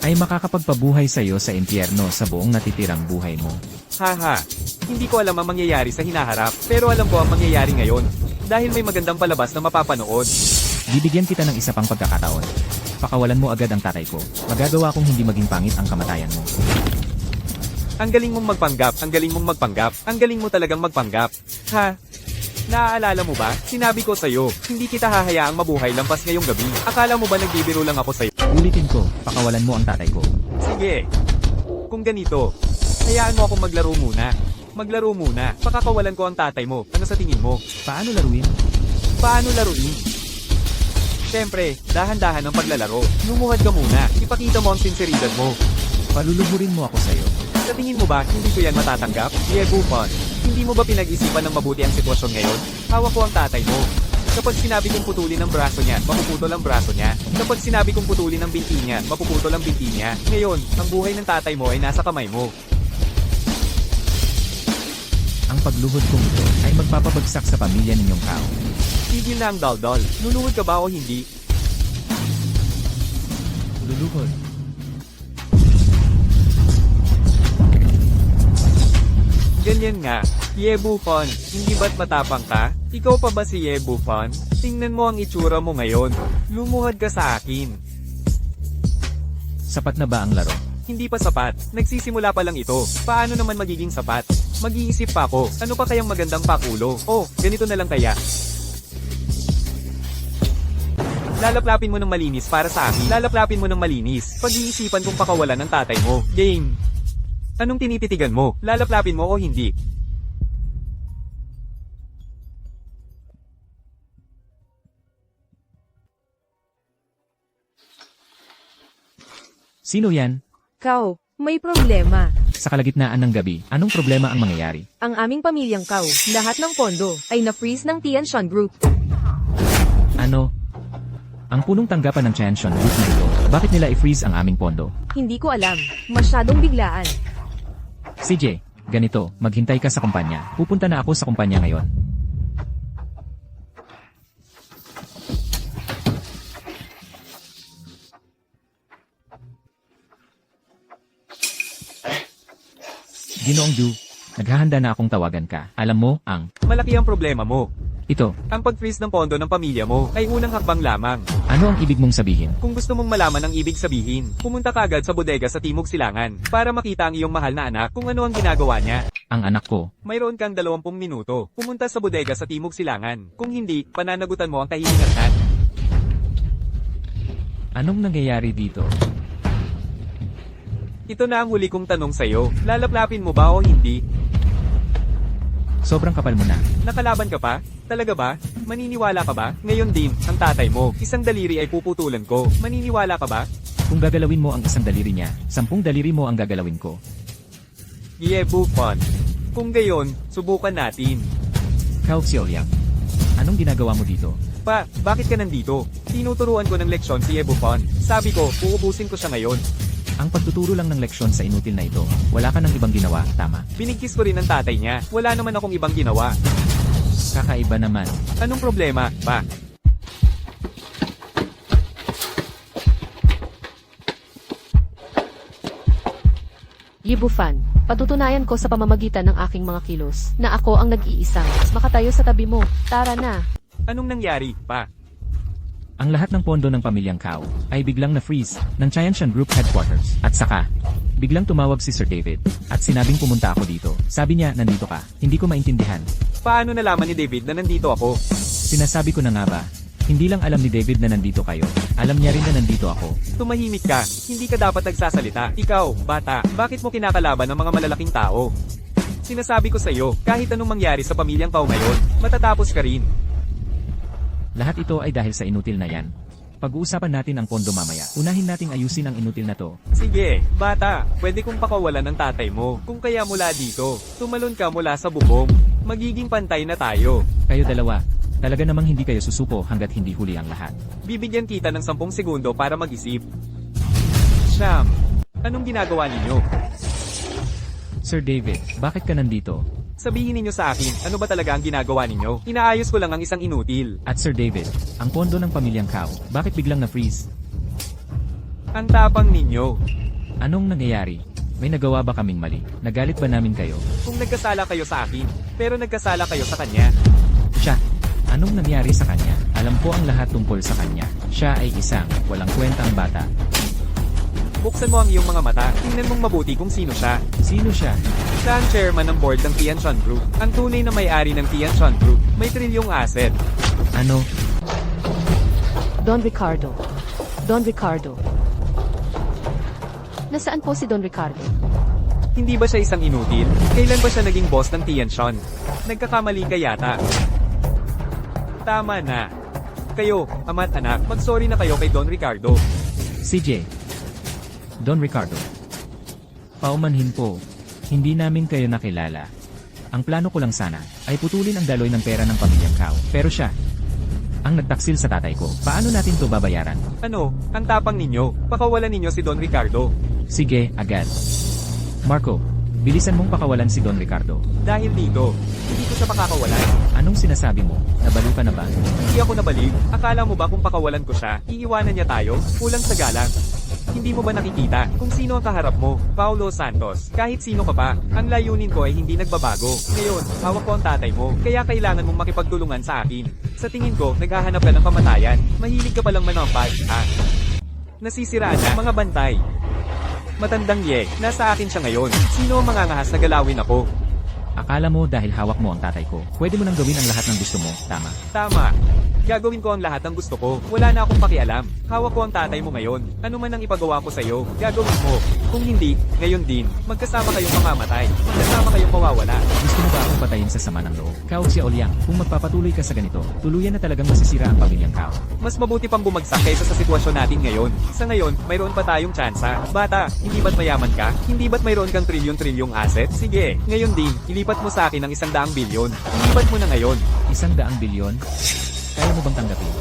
ay makakapagpabuhay sa iyo sa impyerno sa buong natitirang buhay mo. Haha, hindi ko alam ang mangyayari sa hinaharap, pero alam ko ang mangyayari ngayon. Dahil may magandang palabas na mapapanood. Bibigyan kita ng isa pang pagkakataon. Pakawalan mo agad ang tatay ko. Magagawa kong hindi maging pangit ang kamatayan mo. Ang galing mong magpanggap, ang galing mong magpanggap, ang galing mo talagang magpanggap. Ha? Naaalala mo ba? Sinabi ko sa'yo, hindi kita hahayaang mabuhay lampas ngayong gabi. Akala mo ba nagbibiro lang ako sa'yo? Ulitin ko, pakawalan mo ang tatay ko. Sige. Kung ganito, hayaan mo akong maglaro muna. Maglaro muna. Pakakawalan ko ang tatay mo. Ano sa tingin mo? Paano laruin? Paano laruin? Siyempre, dahan-dahan ang paglalaro. Lumuhad ka muna. Ipakita mo ang sinseridad mo. Paluluhurin mo ako sa'yo. Sa tingin mo ba, hindi ko yan matatanggap? Bupon. Hindi mo ba pinag-isipan ng mabuti ang sitwasyon ngayon? Hawak ko ang tatay mo. Kapag sinabi kong putulin ang braso niya, mapuputol ang braso niya. Kapag sinabi kong putulin ang binti niya, mapuputol ang binti niya. Ngayon, ang buhay ng tatay mo ay nasa kamay mo. Ang pagluhod kong ito ay magpapabagsak sa pamilya ninyong Kao. Tigil na ang daldal. Luluhod ka ba o hindi? Luluhod. Ganyan nga. Ye Buffon, hindi ba't matapang ka? Ikaw pa ba si Ye Buffon? Tingnan mo ang itsura mo ngayon. Lumuhod ka sa akin. Sapat na ba ang laro? Hindi pa sapat. Nagsisimula pa lang ito. Paano naman magiging sapat? Mag-iisip pa ako. Ano pa kayang magandang pakulo? Oh, ganito na lang kaya. Lalaplapin mo ng malinis para sa akin. Lalaplapin mo ng malinis. Pag-iisipan kung pakawalan ng tatay mo. Game. Anong tinititigan mo? Lalaplapin mo o hindi? Sino yan? Kau, may problema. Sa kalagitnaan ng gabi, anong problema ang mangyayari? Ang aming pamilyang Kau, lahat ng pondo, ay na-freeze ng Tianshan Group. Ano? Ang punong tanggapan ng Tianshan Group na ito, bakit nila i-freeze ang aming pondo? Hindi ko alam. Masyadong biglaan. CJ, ganito, maghintay ka sa kumpanya. Pupunta na ako sa kumpanya ngayon. Ginoong Ju, naghahanda na akong tawagan ka. Alam mo, ang Malaki ang problema mo. ito, Ang pag-freeze ng pondo ng pamilya mo ay unang hakbang lamang. ano ang ibig mong sabihin? Kung gusto mong malaman ang ibig sabihin, pumunta ka agad sa bodega sa Timog Silangan para makita ang iyong mahal na anak kung ano ang ginagawa niya. Ang anak ko, Mayroon kang 20 minuto. Pumunta sa bodega sa Timog Silangan. Kung hindi, pananagutan mo ang kahihinatnan. anong nangyayari dito? Ito na ang huli kong tanong sa'yo. Lalaplapin mo ba o hindi? Sobrang kapal mo na. Nakalaban ka pa? Talaga ba? Maniniwala ka ba? Ngayon din, ang tatay mo, isang daliri ay puputulan ko. Maniniwala ka ba? Kung gagalawin mo ang isang daliri niya, 10 daliri mo ang gagalawin ko. Yeah, Buffon. Kung gayon, subukan natin. Kao Xiaoliang, anong ginagawa mo dito? Pa, bakit ka nandito? Tinuturuan ko ng leksyon si Buffon. Sabi ko, uubusin ko siya ngayon. Ang pagtuturo lang ng leksyon sa inutil na ito, wala ka nang ibang ginawa, tama? Binigkis ko rin ang tatay niya. Wala naman akong ibang ginawa. Kakaiba naman. Anong problema, pa? Yibufan, patutunayan ko sa pamamagitan ng aking mga kilos na ako ang nag-iisang makatayo sa tabi mo. Tara na. Anong nangyari, pa? Ang lahat ng pondo ng pamilyang Kao ay biglang na-freeze ng Tianshan Group Headquarters. At saka, biglang tumawag si Sir David at sinabing pumunta ako dito. Sabi niya, nandito ka. Hindi ko maintindihan. Paano nalaman ni David na nandito ako? Sinasabi ko na nga ba, hindi lang alam ni David na nandito kayo. Alam niya rin na nandito ako. Tumahimik ka. Hindi ka dapat nagsasalita. Ikaw, bata, bakit mo kinakalaban ng mga malalaking tao? Sinasabi ko sa iyo, kahit anong mangyari sa pamilyang Kao ngayon, matatapos ka rin. Lahat ito ay dahil sa inutil na yan. Pag-uusapan natin ang pondo mamaya. Unahin nating ayusin ang inutil na to. Sige, bata, pwede kong pakawalan ng tatay mo. Kung kaya mula dito, tumalon ka mula sa bubong. Magiging pantay na tayo. Kayo dalawa, talaga namang hindi kayo susuko hanggat hindi huli ang lahat. Bibigyan kita ng 10 segundo para mag-isip. Siyam, anong ginagawa ninyo? Sir David, bakit ka nandito? Sabihin ninyo sa akin, ano ba talaga ang ginagawa ninyo? Inaayos ko lang ang isang inutil. At Sir David, ang pondo ng pamilyang Kao, bakit biglang na-freeze? Ang tapang ninyo. Anong nangyayari? May nagawa ba kaming mali? Nagalit ba namin kayo? Kung nagkasala kayo sa akin, pero nagkasala kayo sa kanya. Siya, anong nangyari sa kanya? Alam ko ang lahat tungkol sa kanya. Siya ay isang walang kwentang bata. Buksan mo ang iyong mga mata, tingnan mong mabuti kung sino siya. Sino siya? Siya ang chairman ng board ng Tianshan Group. Ang tunay na may-ari ng Tianshan Group. May trilyong asset. Ano? Don Ricardo. Don Ricardo. Nasaan po si Don Ricardo? Hindi ba siya isang inutil? Kailan ba siya naging boss ng Tianshan? Nagkakamali ka yata. Tama na. Kayo, ama't anak, mag-sorry na kayo kay Don Ricardo. CJ. Don Ricardo. Paumanhin po, hindi namin kayo nakilala. Ang plano ko lang sana ay putulin ang daloy ng pera ng pamilyang Kao. Pero siya, ang nagtaksil sa tatay ko. Paano natin to babayaran? Ano, ang tapang ninyo? Pakawalan ninyo si Don Ricardo. Sige, agad. Marco, Bilisan mong pakawalan si Don Ricardo. Dahil dito, hindi ko siya pakakawalan. Anong sinasabi mo? Nabalo ka na ba? Hindi ako nabaliw. Akala mo ba kung pakawalan ko siya, iiwanan niya tayo? Kulang sa galang. Hindi mo ba nakikita kung sino ang kaharap mo? Paulo Santos. Kahit sino ka pa, ang layunin ko ay hindi nagbabago. Ngayon, hawak ko ang tatay mo, kaya kailangan mong makipagtulungan sa akin. Sa tingin ko, naghahanap ka ng kamatayan. Mahilig ka palang manampal, ha? Nasisiraan na mga bantay. Matandang Ye, nasa akin siya ngayon. Sino ang mangangahas na galawin ako? Akala mo dahil hawak mo ang tatay ko, pwede mo nang gawin ang lahat ng gusto mo, tama? Tama. Gagawin ko ang lahat ng gusto ko. Wala na akong pakialam. Hawak ko ang tatay mo ngayon. Ano man ang ipagawa ko sa'yo, gagawin mo. Kung hindi, ngayon din, magkasama kayong mamamatay. Magkasama kayong mawawala. Gusto mo ba akong patayin sa sama ng loob? Kao si Olyang, kung magpapatuloy ka sa ganito, tuluyan na talagang masisira ang pamilyang Kao. Mas mabuti pang bumagsak kaysa sa sitwasyon natin ngayon. Sa ngayon, mayroon pa tayong tsansa. Bata, hindi ba't mayaman ka? Hindi ba't mayroon kang trilyon-trilyong asset? Sige, ngayon din, ilipat mo sa akin ang 100 bilyon. Ilipat mo na ngayon. 100 bilyon? Kaya mo bang tanggapin?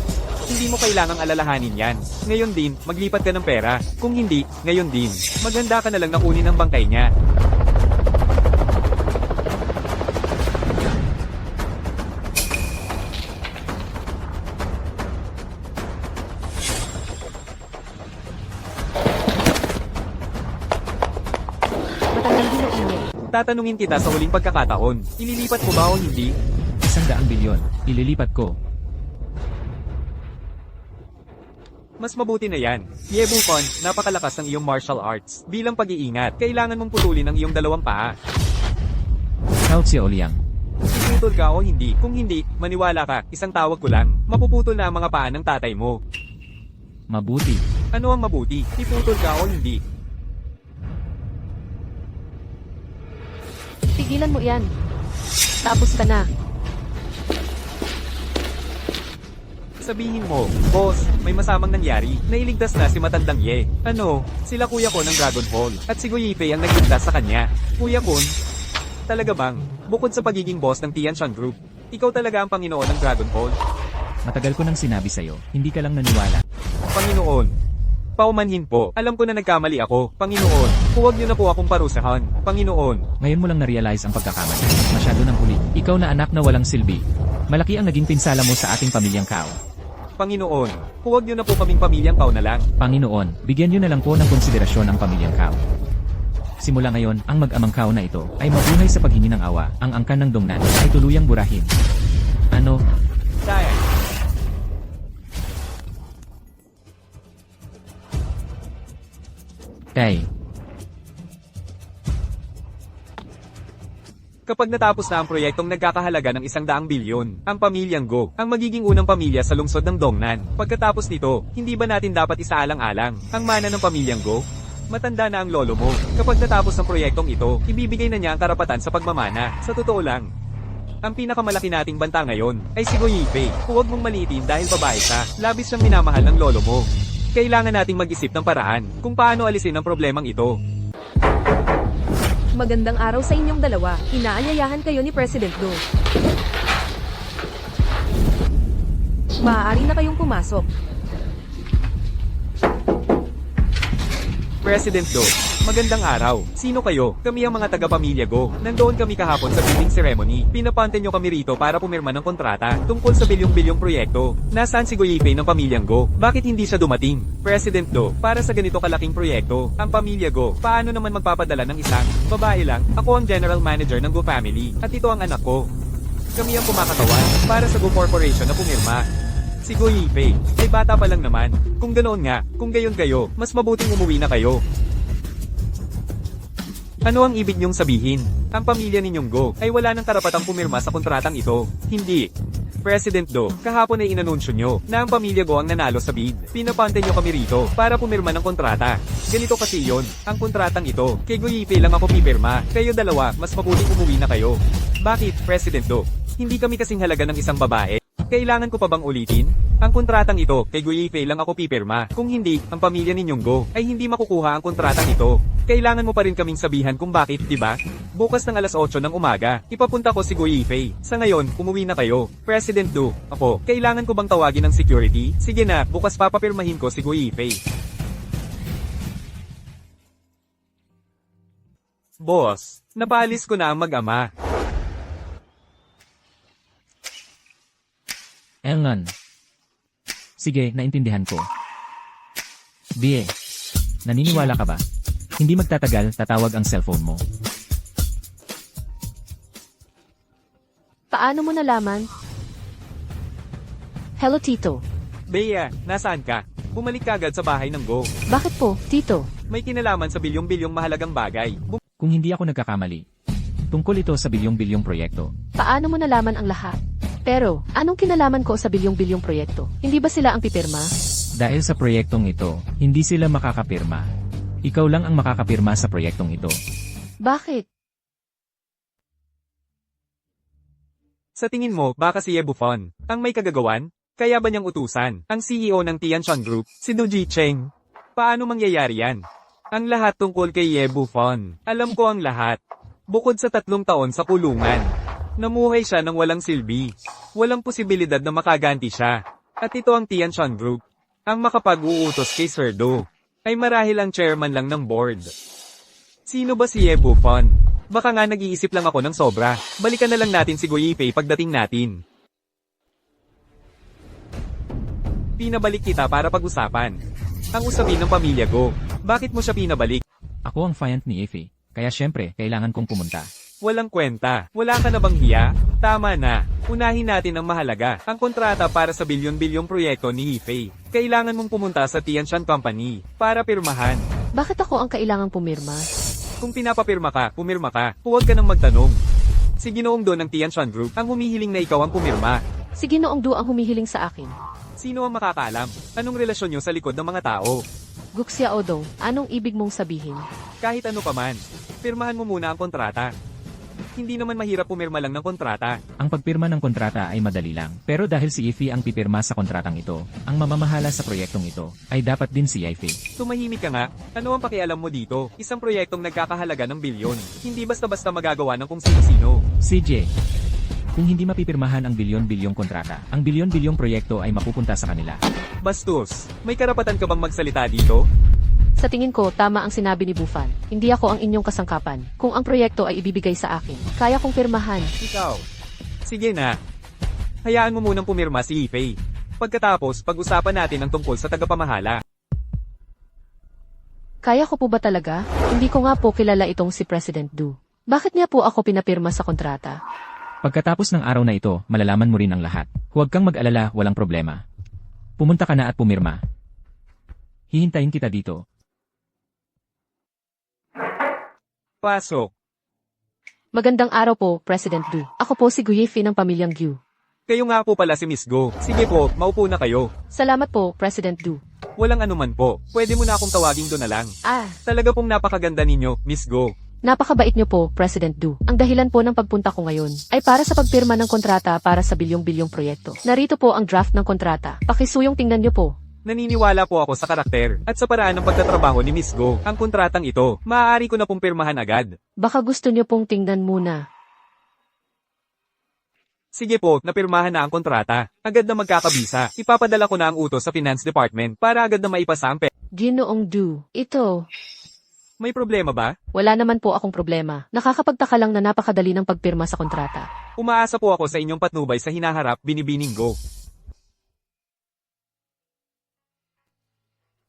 Hindi mo kailangang alalahanin yan. Ngayon din, maglipat ka ng pera. Kung hindi, ngayon din, maganda ka na lang na kunin ang bangkay niya. Matagal din ang ingay. Tatanungin kita sa huling pagkakataon, ililipat mo ba o hindi? 100 bilyon. Ililipat ko. Mas mabuti na yan. Yebukon, napakalakas ng iyong martial arts. Bilang pag-iingat, kailangan mong putulin ang iyong dalawang paa. Kao si Olyang. Iputol ka o hindi. Kung hindi, maniwala ka, isang tawag ko lang. Mapuputol na ang mga paa ng tatay mo. Mabuti. Ano ang mabuti? Iputol ka o hindi? Tigilan mo yan. Tapos ka na. Sabihin mo, boss, may masamang nangyari. Nailigtas na si Matandang Ye. Ano? Sila kuya ko ng Dragon Ball. At si Guyipe ang nagligtas sa kanya. Kuya Kun? Talaga bang? Bukod sa pagiging boss ng Tianshan Group, ikaw talaga ang Panginoon ng Dragon Ball? Matagal ko nang sinabi sa'yo, hindi ka lang naniwala. Panginoon. Paumanhin po. Alam ko na nagkamali ako. Panginoon, huwag niyo na po akong parusahan. Panginoon. Ngayon mo lang na-realize ang pagkakamali. Masyado nang huli. Ikaw na anak na walang silbi. Malaki ang naging pinsala mo sa ating pamilyang Kao. Panginoon, huwag niyo na po kaming pamilyang Kao na lang. Panginoon, bigyan niyo na lang po ng konsiderasyon ang pamilyang Kao. Simula ngayon, ang mag-amang Kao na ito ay mabuhay sa paghingi ng awa. Ang angkan ng Dongnan ay tuluyang burahin. Ano? Dahil, Kay. kapag natapos na ang proyektong nagkakahalaga ng 100 bilyon, ang pamilyang Go, ang magiging unang pamilya sa lungsod ng Dongnan. Pagkatapos nito, hindi ba natin dapat isaalang-alang ang mana ng pamilyang Go? Matanda na ang lolo mo. Kapag natapos ang proyektong ito, ibibigay na niya ang karapatan sa pagmamana. Sa totoo lang, ang pinakamalaki nating banta ngayon ay si Guyipe. Huwag mong maliitin dahil babae siya. Labis siyang minamahal ng lolo mo. Kailangan nating mag-isip ng paraan kung paano alisin ang problemang ito. Magandang araw sa inyong dalawa. Inaanyayahan kayo ni President Do. Maaari na kayong pumasok. President Do, magandang araw. Sino kayo? Kami ang mga taga-pamilya Go. Nandoon kami kahapon sa bidding ceremony. Pinapante nyo kami rito para pumirma ng kontrata tungkol sa bilyong-bilyong proyekto. Nasaan si Guyipe ng pamilyang Go? Bakit hindi siya dumating? President Do, para sa ganito kalaking proyekto, ang pamilya Go, paano naman magpapadala ng isang babae lang? Ako ang general manager ng Go Family, at ito ang anak ko. Kami ang kumakatawan para sa Go Corporation na pumirma. Si Guyipe ay bata pa lang naman. Kung ganoon nga, kung gayon kayo, mas mabuting umuwi na kayo. Ano ang ibig niyong sabihin? Ang pamilya ninyong Go ay wala ng karapatang pumirma sa kontratang ito. Hindi. President Do, kahapon ay inanunsyo nyo na ang pamilya Go ang nanalo sa bid. Pinapante nyo kami rito para pumirma ng kontrata. Ganito kasi yon, ang kontratang ito. Kay Guyipe lang ako pipirma. Kayo dalawa, mas mabuting umuwi na kayo. Bakit, President Do? Hindi kami kasing halaga ng isang babae. Kailangan ko pa bang ulitin? Ang kontratang ito, kay Guyipe lang ako pipirma. Kung hindi, ang pamilya ninyong Go ay hindi makukuha ang kontratang ito. Kailangan mo pa rin kaming sabihan kung bakit, di ba? Bukas ng alas 8 ng umaga, ipapunta ko si Guyipe. Sa ngayon, umuwi na kayo. President Do, ako, kailangan ko bang tawagin ng security? Sige na, bukas papapirmahin ko si Guyipe. Boss, napaalis ko na ang mag-ama. Elngan. Sige, naintindihan ko. Bie, naniniwala ka ba? Hindi magtatagal, tatawag ang cellphone mo. Paano mo nalaman? Hello, Tito. Bea, nasaan ka? Bumalik ka agad sa bahay ng Go. Bakit po, Tito? May kinalaman sa bilyong-bilyong mahalagang bagay. Kung hindi ako nagkakamali. Tungkol ito sa bilyong-bilyong proyekto. Paano mo nalaman ang lahat? Pero, anong kinalaman ko sa bilyong-bilyong proyekto? Hindi ba sila ang pipirma? Dahil sa proyektong ito, hindi sila makakapirma. Ikaw lang ang makakapirma sa proyektong ito. Bakit? Sa tingin mo, baka si Ye Buffon ang may kagagawan? Kaya ba niyang utusan ang CEO ng Tianshan Group, si Du Jicheng? Paano mangyayari yan? Ang lahat tungkol kay Ye Buffon. Alam ko ang lahat. Bukod sa 3 taon sa kulungan, namuhay siya ng walang silbi. Walang posibilidad na makaganti siya. At ito ang Tianshan Group. Ang makapag-uutos kay Sir Do ay marahil ang chairman lang ng board. Sino ba si Ye Buffon? Baka nga nag-iisip lang ako ng sobra. Balikan na lang natin si Go Yifei pagdating natin. Pinabalik kita para pag-usapan ang usapin ng pamilya Go. Bakit mo siya pinabalik? Ako ang client ni Effie, kaya syempre, kailangan kong pumunta. Walang kwenta. Wala ka na bang hiya? Tama na. Unahin natin ang mahalaga. Ang kontrata para sa bilyon-bilyong proyekto ni Yifei. Kailangan mong pumunta sa Tianshan Company para pirmahan. Bakit ako ang kailangang pumirma? Kung pinapapirma ka, pumirma ka. Huwag ka nang magtanong. Si Ginoong Do ng Tianshan Group ang humihiling na ikaw ang pumirma. Si Ginoong Du ang humihiling sa akin. Sino ang makakaalam? Anong relasyon nyo sa likod ng mga tao? Guxia Odong, anong ibig mong sabihin? Kahit ano pa man, pirmahan mo muna ang kontrata. Hindi naman mahirap pumirma lang ng kontrata. Ang pagpirma ng kontrata ay madali lang. Pero dahil si Effie ang pipirma sa kontratang ito, ang mamamahala sa proyektong ito, ay dapat din si Effie. Tumahimik ka nga. Ano ang pakialam mo dito? Isang proyektong nagkakahalaga ng bilyon. Hindi basta-basta magagawa ng kung sino-sino. CJ, kung hindi mapipirmahan ang bilyon-bilyong kontrata, ang bilyon-bilyong proyekto ay mapupunta sa kanila. Bastos, may karapatan ka bang magsalita dito? Sa tingin ko, tama ang sinabi ni Bufan. Hindi ako ang inyong kasangkapan. Kung ang proyekto ay ibibigay sa akin, kaya kong pirmahan. Ikaw. Sige na. Hayaan mo munang pumirma si Yifei. Pagkatapos, pag-usapan natin ang tungkol sa tagapamahala. Kaya ko po ba talaga? Hindi ko nga po kilala itong si President Du. Bakit niya po ako pinapirma sa kontrata? Pagkatapos ng araw na ito, malalaman mo rin ang lahat. Huwag kang mag-alala, walang problema. Pumunta ka na at pumirma. Hihintayin kita dito. Pasok. Magandang araw po, President Du. Ako po si Guyifi ng pamilyang Gyu. Kayo nga po pala si Miss Go. Sige po, maupo na kayo. Salamat po, President Du. Walang anuman po. Pwede mo na akong tawagin doon na lang. Talaga pong napakaganda ninyo, Miss Go. Napakabait niyo po, President Du. Ang dahilan po ng pagpunta ko ngayon ay para sa pagpirma ng kontrata para sa bilyong-bilyong proyekto. Narito po ang draft ng kontrata. Pakisuyong tingnan niyo po. Naniniwala po ako sa karakter at sa paraan ng pagtatrabaho ni Miss Go. Ang kontratang ito, maaari ko na pong pirmahan agad. Baka gusto niyo pong tingnan muna. Sige po, napirmahan na ang kontrata. Agad na magkakabisa. Ipapadala ko na ang utos sa Finance Department para agad na maipasa ang Ginoong Du, ito. May problema ba? Wala naman po akong problema. Nakakapagtaka lang na napakadali ng pagpirma sa kontrata. Umaasa po ako sa inyong patnubay sa hinaharap, binibining Go.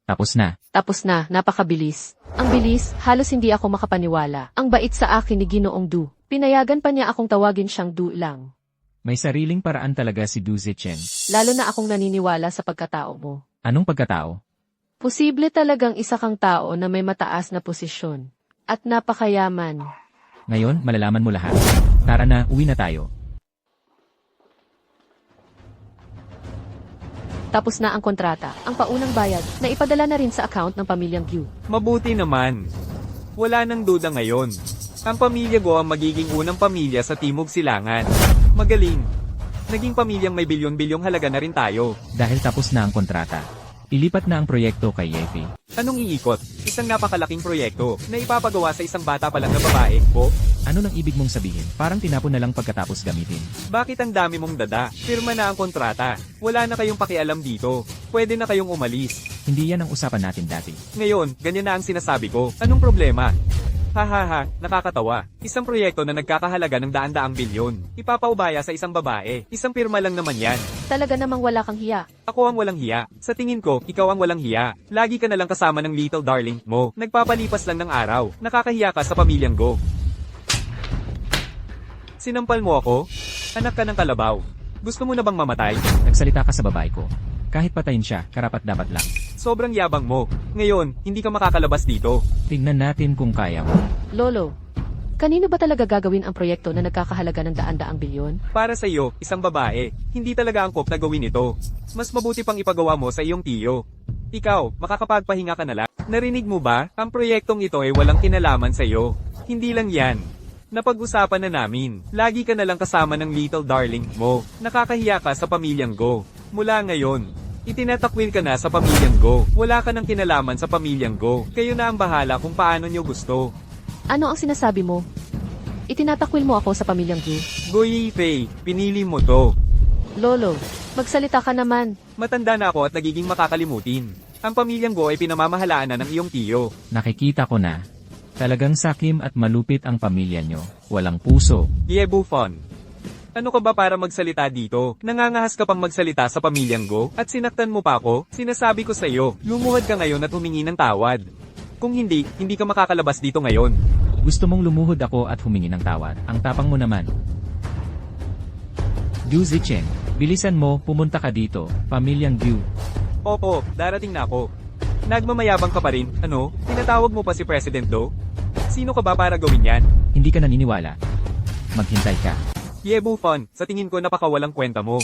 Tapos na. Napakabilis. Ang bilis, halos hindi ako makapaniwala. Ang bait sa akin ni Ginoong Du. Pinayagan pa niya akong tawagin siyang Du lang. May sariling paraan talaga si Du Zichen. Lalo na akong naniniwala sa pagkatao mo. Anong pagkatao? Posible talagang isa kang tao na may mataas na posisyon. At napakayaman. Ngayon, malalaman mo lahat. Tara na, uwi na tayo. Tapos na ang kontrata, ang paunang bayad, na ipadala na rin sa account ng pamilyang Gyu. Mabuti naman. Wala nang duda ngayon. Ang pamilya Go ang magiging unang pamilya sa Timog Silangan. Magaling. Naging pamilyang may bilyon-bilyong halaga na rin tayo. Dahil tapos na ang kontrata. Ilipat na ang proyekto kay Yeffie. Anong iikot? Isang napakalaking proyekto na ipapagawa sa isang bata pa lang na babae, po? Ano nang ibig mong sabihin? Parang tinapon na lang pagkatapos gamitin. Bakit ang dami mong dada? Pirma na ang kontrata. Wala na kayong pakialam dito. Pwede na kayong umalis. Hindi yan ang usapan natin dati. Ngayon, ganyan na ang sinasabi ko. Anong problema? Hahaha, nakakatawa. Isang proyekto na nagkakahalaga ng daan-daang bilyon. Ipapaubaya sa isang babae. Isang pirma lang naman yan. Talaga namang wala kang hiya. Ako ang walang hiya. Sa tingin ko, ikaw ang walang hiya. Lagi ka na lang kasama ng little darling mo. Nagpapalipas lang ng araw. Nakakahiya ka sa pamilyang Go. Sinampal mo ako? Anak ka ng kalabaw. Gusto mo na bang mamatay? Nagsalita ka sa babae ko. Kahit patayin siya, karapat dapat lang. Sobrang yabang mo. Ngayon, hindi ka makakalabas dito. Tignan natin kung kaya mo. Lolo, kanino ba talaga gagawin ang proyekto na nagkakahalaga ng daan-daang bilyon? Para sa iyo, isang babae, hindi talaga angkop na gawin ito. Mas mabuti pang ipagawa mo sa iyong tiyo. Ikaw, makakapagpahinga ka na lang. Narinig mo ba? Ang proyektong ito ay walang kinalaman sa iyo. Hindi lang yan. Napag-usapan na namin. Lagi ka na lang kasama ng little darling mo. Nakakahiya ka sa pamilyang Go. Mula ngayon, itinatakwil ka na sa pamilyang Go. Wala ka ng kinalaman sa pamilyang Go. Kayo na ang bahala kung paano nyo gusto. Ano ang sinasabi mo? Itinatakwil mo ako sa pamilyang Gu. Go Yifei, pinili mo to. Lolo, magsalita ka naman. Matanda na ako at nagiging makakalimutin. Ang pamilyang Go ay pinamamahalaan na ng iyong tiyo. Nakikita ko na. Talagang sakim at malupit ang pamilya nyo. Walang puso. Buffon. Ano ka ba para magsalita dito? Nangangahas ka pang magsalita sa pamilyang Go? At sinaktan mo pa ako? Sinasabi ko sa iyo, lumuhad ka ngayon at humingi ng tawad. Kung hindi, hindi ka makakalabas dito ngayon. Gusto mong lumuhod ako at humingi ng tawad. Ang tapang mo naman. Gu Zicheng, bilisan mo, pumunta ka dito. Pamilyang Gu. Opo, darating na ako. Nagmamayabang ka pa rin, ano? Tinatawag mo pa si President Do? Sino ka ba para gawin yan? Hindi ka naniniwala. Maghintay ka. Buffon, sa tingin ko napakawalang kwenta mo.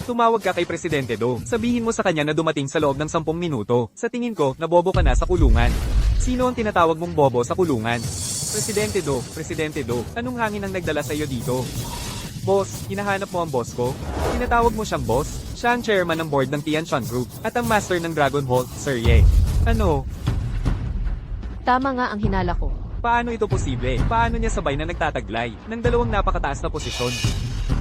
Tumawag ka kay Presidente Do. Sabihin mo sa kanya na dumating sa loob ng 10 minuto. Sa tingin ko, nabobo ka na sa kulungan. Sino ang tinatawag mong bobo sa kulungan? Presidente Do, anong hangin ang nagdala sa iyo dito? Boss, hinahanap mo ang boss ko? Tinatawag mo siyang boss? Siya ang chairman ng board ng Tianshan Group, at ang master ng Dragon Hall, Sir Ye. Ano? Tama nga ang hinala ko. Paano ito posible? Paano niya sabay na nagtataglay ng dalawang napakataas na posisyon?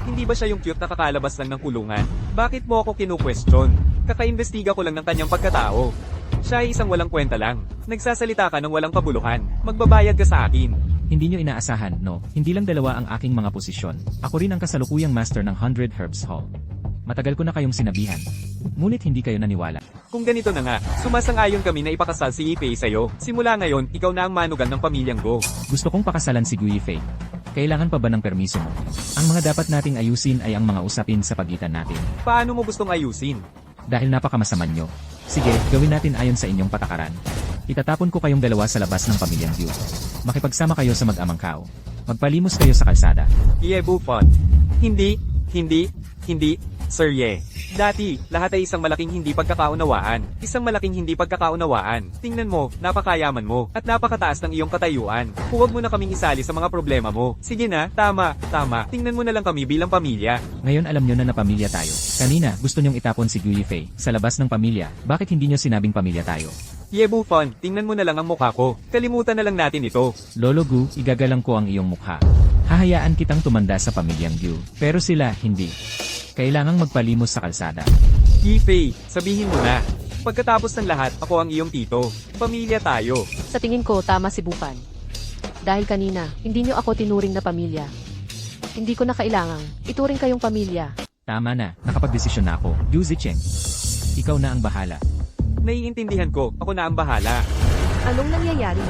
Hindi ba siya yung cute na kakalabas lang ng kulungan? Bakit mo ako kinu-question? Kakaimbestiga ko lang ng kanyang pagkatao. Siya ay isang walang kwenta lang. Nagsasalita ka ng walang kabuluhan. Magbabayad ka sa akin. Hindi nyo inaasahan, no? Hindi lang dalawa ang aking mga posisyon. Ako rin ang kasalukuyang master ng 100 Herbs Hall. Matagal ko na kayong sinabihan. Ngunit hindi kayo naniwala. Kung ganito na nga, sumasang-ayon kami na ipakasal si Yifei sa'yo. Simula ngayon, ikaw na ang manugang ng pamilyang Go. Gusto kong pakasalan si Gu Yifei. Kailangan pa ba ng permiso mo? Ang mga dapat nating ayusin ay ang mga usapin sa pagitan natin. Paano mo gustong ayusin? Dahil napakamasaman nyo. Sige, gawin natin ayon sa inyong patakaran. Itatapon ko kayong dalawa sa labas ng pamilyang Gu. Makipagsama kayo sa mag-amang Kao. Magpalimos kayo sa kalsada. Buffon. Hindi, Sir Ye. Dati, lahat ay isang malaking hindi pagkakaunawaan. Isang malaking hindi pagkakaunawaan. Tingnan mo, napakayaman mo, at napakataas ng iyong katayuan. Huwag mo na kaming isali sa mga problema mo. Sige na, tama. Tingnan mo na lang kami bilang pamilya. Ngayon alam nyo na na pamilya tayo. Kanina, gusto nyong itapon si Gu Yifei sa labas ng pamilya. Bakit hindi nyo sinabing pamilya tayo? Buffon, tingnan mo na lang ang mukha ko. Kalimutan na lang natin ito. Lolo Gu, igagalang ko ang iyong mukha. Hahayaan kitang tumanda sa pamilyang Gu. Pero sila, hindi. Kailangang magpalimos sa kalsada. Yifei, sabihin mo na. Pagkatapos ng lahat, ako ang iyong tito. Pamilya tayo. Sa tingin ko, tama si Bufan. Dahil kanina, hindi nyo ako tinuring na pamilya. Hindi ko na kailangang ituring kayong pamilya. Tama na, nakapagdesisyon na ako. Gu Zicheng. Ikaw na ang bahala. Naiintindihan ko, ako na ang bahala. Anong nangyayari?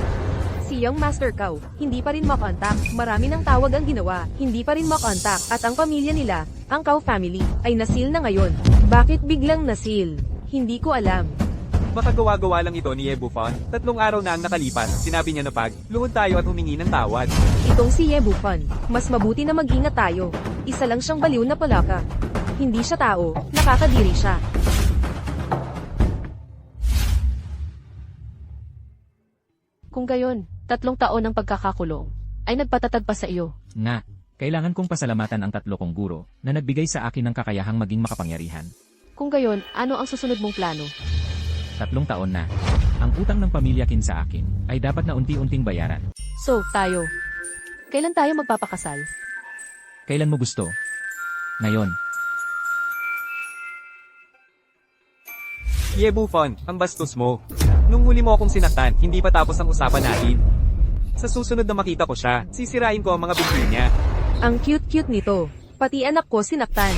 Si Young Master Kao, hindi pa rin makontak. Marami ng tawag ang ginawa, hindi pa rin makontak. At ang pamilya nila, ang Kao family, ay nasil na ngayon. Bakit biglang nasil? Hindi ko alam. Makagawa-gawa lang ito ni Buffon. 3 araw na ang nakalipas, sinabi niya na luhod tayo at humingi ng tawad. Itong si Buffon, mas mabuti na mag-ingat tayo. Isa lang siyang baliw na palaka. Hindi siya tao, nakakadiri siya. Kung gayon, 3 taon ng pagkakakulong ay nagpatatag pa sa iyo. Nga, kailangan kong pasalamatan ang 3 kong guro na nagbigay sa akin ng kakayahang maging makapangyarihan. Kung gayon, ano ang susunod mong plano? 3 taon na. Ang utang ng pamilya Kin sa akin ay dapat na unti-unting bayaran. So, tayo. Kailan tayo magpapakasal? Kailan mo gusto? Ngayon. Buffon, ang bastos mo. Nung huli mo akong sinaktan, hindi pa tapos ang usapan natin. Sa susunod na makita ko siya, sisirain ko ang mga binti niya. Ang cute-cute nito. Pati anak ko sinaktan.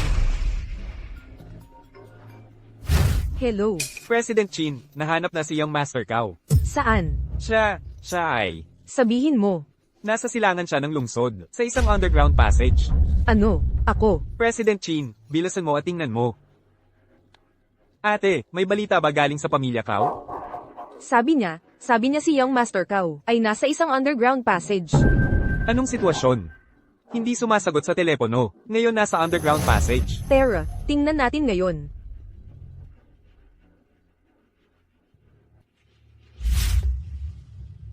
Hello. President Chin, nahanap na si Young Master Cow. Saan? Siya ay, Sabihin mo. nasa silangan siya ng lungsod, sa isang underground passage. Ano? Ako? President Chin, bilasan mo at tingnan mo. Ate, may balita ba galing sa pamilya Cow? Sabi niya si Young Master Cow ay nasa isang underground passage. Anong sitwasyon? Hindi sumasagot sa telepono, ngayon nasa underground passage. Tara, tingnan natin ngayon.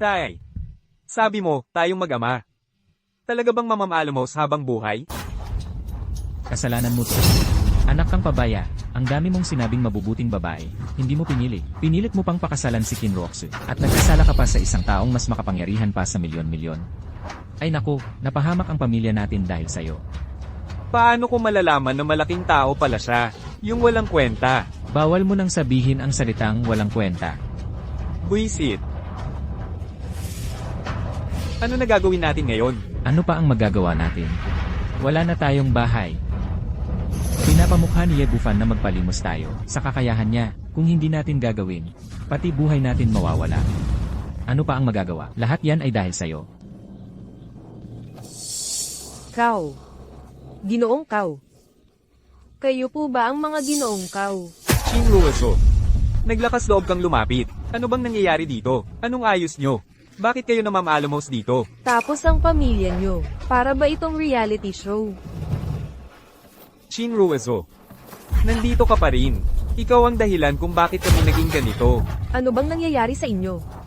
Tay, sabi mo, tayong mag-ama. Talaga bang mamamaalamos habang buhay? Kasalanan mo to. Anak kang pabaya, ang dami mong sinabing mabubuting babae, hindi mo pinili. Pinilit mo pang pakasalan si Kin Roxu, at nagkasala ka pa sa isang taong mas makapangyarihan pa sa milyon-milyon. Ay naku, napahamak ang pamilya natin dahil sa'yo. Paano ko malalaman na malaking tao pala siya? Yung walang kwenta. Bawal mo nang sabihin ang salitang walang kwenta. Buisit. Ano na gagawin natin ngayon? Ano pa ang magagawa natin? Wala na tayong bahay. Pinapamukha ni Yegufan na magpalimos tayo sa kakayahan niya. Kung hindi natin gagawin, pati buhay natin mawawala. Ano pa ang magagawa? Lahat yan ay dahil sa'yo. Cow. Ginoong Cow. Kayo po ba ang mga ginoong Cow? Chin Ruoso. Naglakas loob kang lumapit. Ano bang nangyayari dito? Anong ayos nyo? Bakit kayo namamaalamos dito? Tapos ang pamilya nyo. Para ba itong reality show? Chin Ruoso. Nandito ka pa rin. Ikaw ang dahilan kung bakit kami naging ganito. Ano bang nangyayari sa inyo?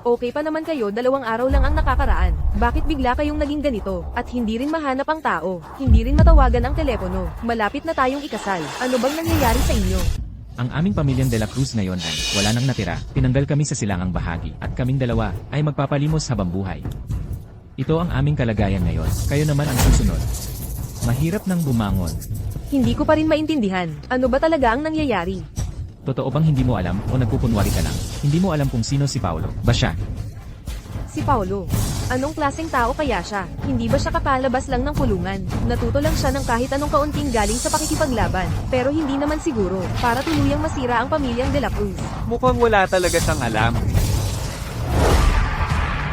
Okay pa naman kayo, 2 araw lang ang nakakaraan. Bakit bigla kayong naging ganito? At hindi rin mahanap ang tao. Hindi rin matawagan ang telepono. Malapit na tayong ikasal. Ano bang nangyayari sa inyo? Ang aming pamilyang De La Cruz ngayon ay wala nang natira, tinanggal kami sa silangang bahagi, at kaming dalawa ay magpapalimos habang buhay. Ito ang aming kalagayan ngayon, kayo naman ang susunod. Mahirap nang bumangon. Hindi ko pa rin maintindihan. Ano ba talaga ang nangyayari? Totoo bang hindi mo alam o nagpupunwari ka lang? Hindi mo alam kung sino si Paolo ba siya? Si Paulo. Anong klaseng tao kaya siya? Hindi ba siya kakalabas lang ng kulungan? Natuto lang siya ng kahit anong kaunting galing sa pakikipaglaban. Pero hindi naman siguro, para tuluyang masira ang pamilyang De La Cruz. Mukhang wala talaga siyang alam.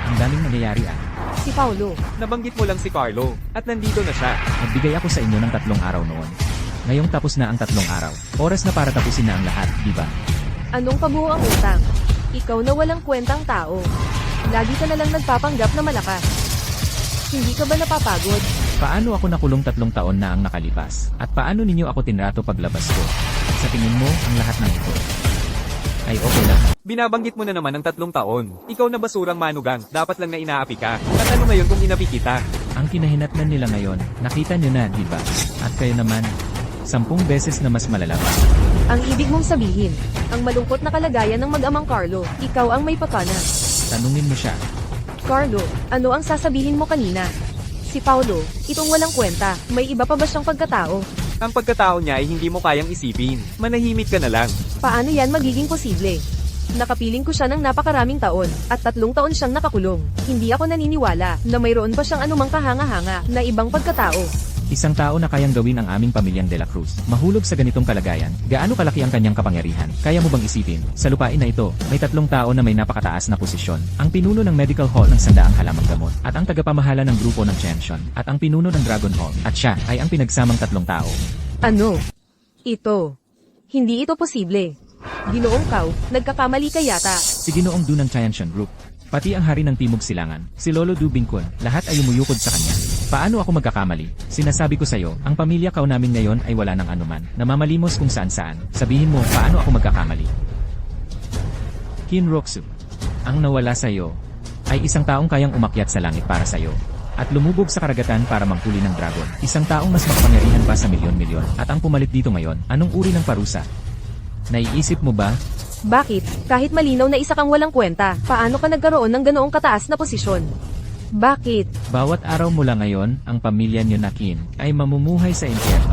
Ang daming nangyayari ah. Si Paulo. Nabanggit mo lang si Carlo, at nandito na siya. Nagbigay ako sa inyo ng 3 araw noon. Ngayong tapos na ang 3 araw. Oras na para tapusin na ang lahat, di ba? Anong pabuo ang utang? Ikaw na walang kwentang tao. Lagi ka na lang nagpapanggap na malakas. Hindi ka ba napapagod? Paano ako nakulong 3 taon na ang nakalipas? At paano ninyo ako tinrato paglabas ko? Sa tingin mo, ang lahat ng ito ay okay lang. Binabanggit mo na naman ng 3 taon. Ikaw na basurang manugang, dapat lang na inaapi ka. At ano ngayon kung inapi kita? Ang kinahinatnan nila ngayon, nakita nyo na, di ba? At kayo naman, 10 beses na mas malala pa. Ang ibig mong sabihin, ang malungkot na kalagayan ng mag-amang Carlo, ikaw ang may papana. Tanungin mo siya. Carlo, ano ang sasabihin mo kanina? Si Paulo, itong walang kwenta, may iba pa ba siyang pagkatao? Ang pagkatao niya ay hindi mo kayang isipin. Manahimik ka na lang. Paano yan magiging posible? Nakapiling ko siya ng napakaraming taon, at 3 taon siyang nakakulong. Hindi ako naniniwala na mayroon pa siyang anumang kahanga-hanga na ibang pagkatao. Isang tao na kayang gawin ang aming pamilyang De La Cruz. Mahulog sa ganitong kalagayan, gaano kalaki ang kanyang kapangyarihan? Kaya mo bang isipin? Sa lupain na ito, may 3 tao na may napakataas na posisyon. Ang pinuno ng Medical Hall ng Sandaang Halamang Gamot, at ang tagapamahala ng grupo ng Chensyon, at ang pinuno ng Dragon Hall, at siya ay ang pinagsamang 3 tao. Ano? Ito. Hindi ito posible. Ginoong Cow, nagkakamali ka yata. Si Ginoong Du ng Chensyon Group, pati ang hari ng Timog Silangan, si Lolo Du Bingkon, lahat ay umuyukod sa kanya. Paano ako magkakamali? Sinasabi ko sa'yo, ang pamilya Cow namin ngayon ay wala ng anuman. Namamalimos kung saan-saan. Sabihin mo, paano ako magkakamali? Kin Roxu, ang nawala sa'yo, ay isang taong kayang umakyat sa langit para sa'yo. At lumubog sa karagatan para manghuli ng dragon. Isang taong mas makapangyarihan pa sa milyon-milyon. At ang pumalit dito ngayon, anong uri ng parusa? Naiisip mo ba? Bakit? Kahit malinaw na isa kang walang kwenta, paano ka nagkaroon ng ganoong kataas na posisyon? Bakit? Bawat araw mula ngayon, ang pamilya niyo na Kin ay mamumuhay sa impyerno.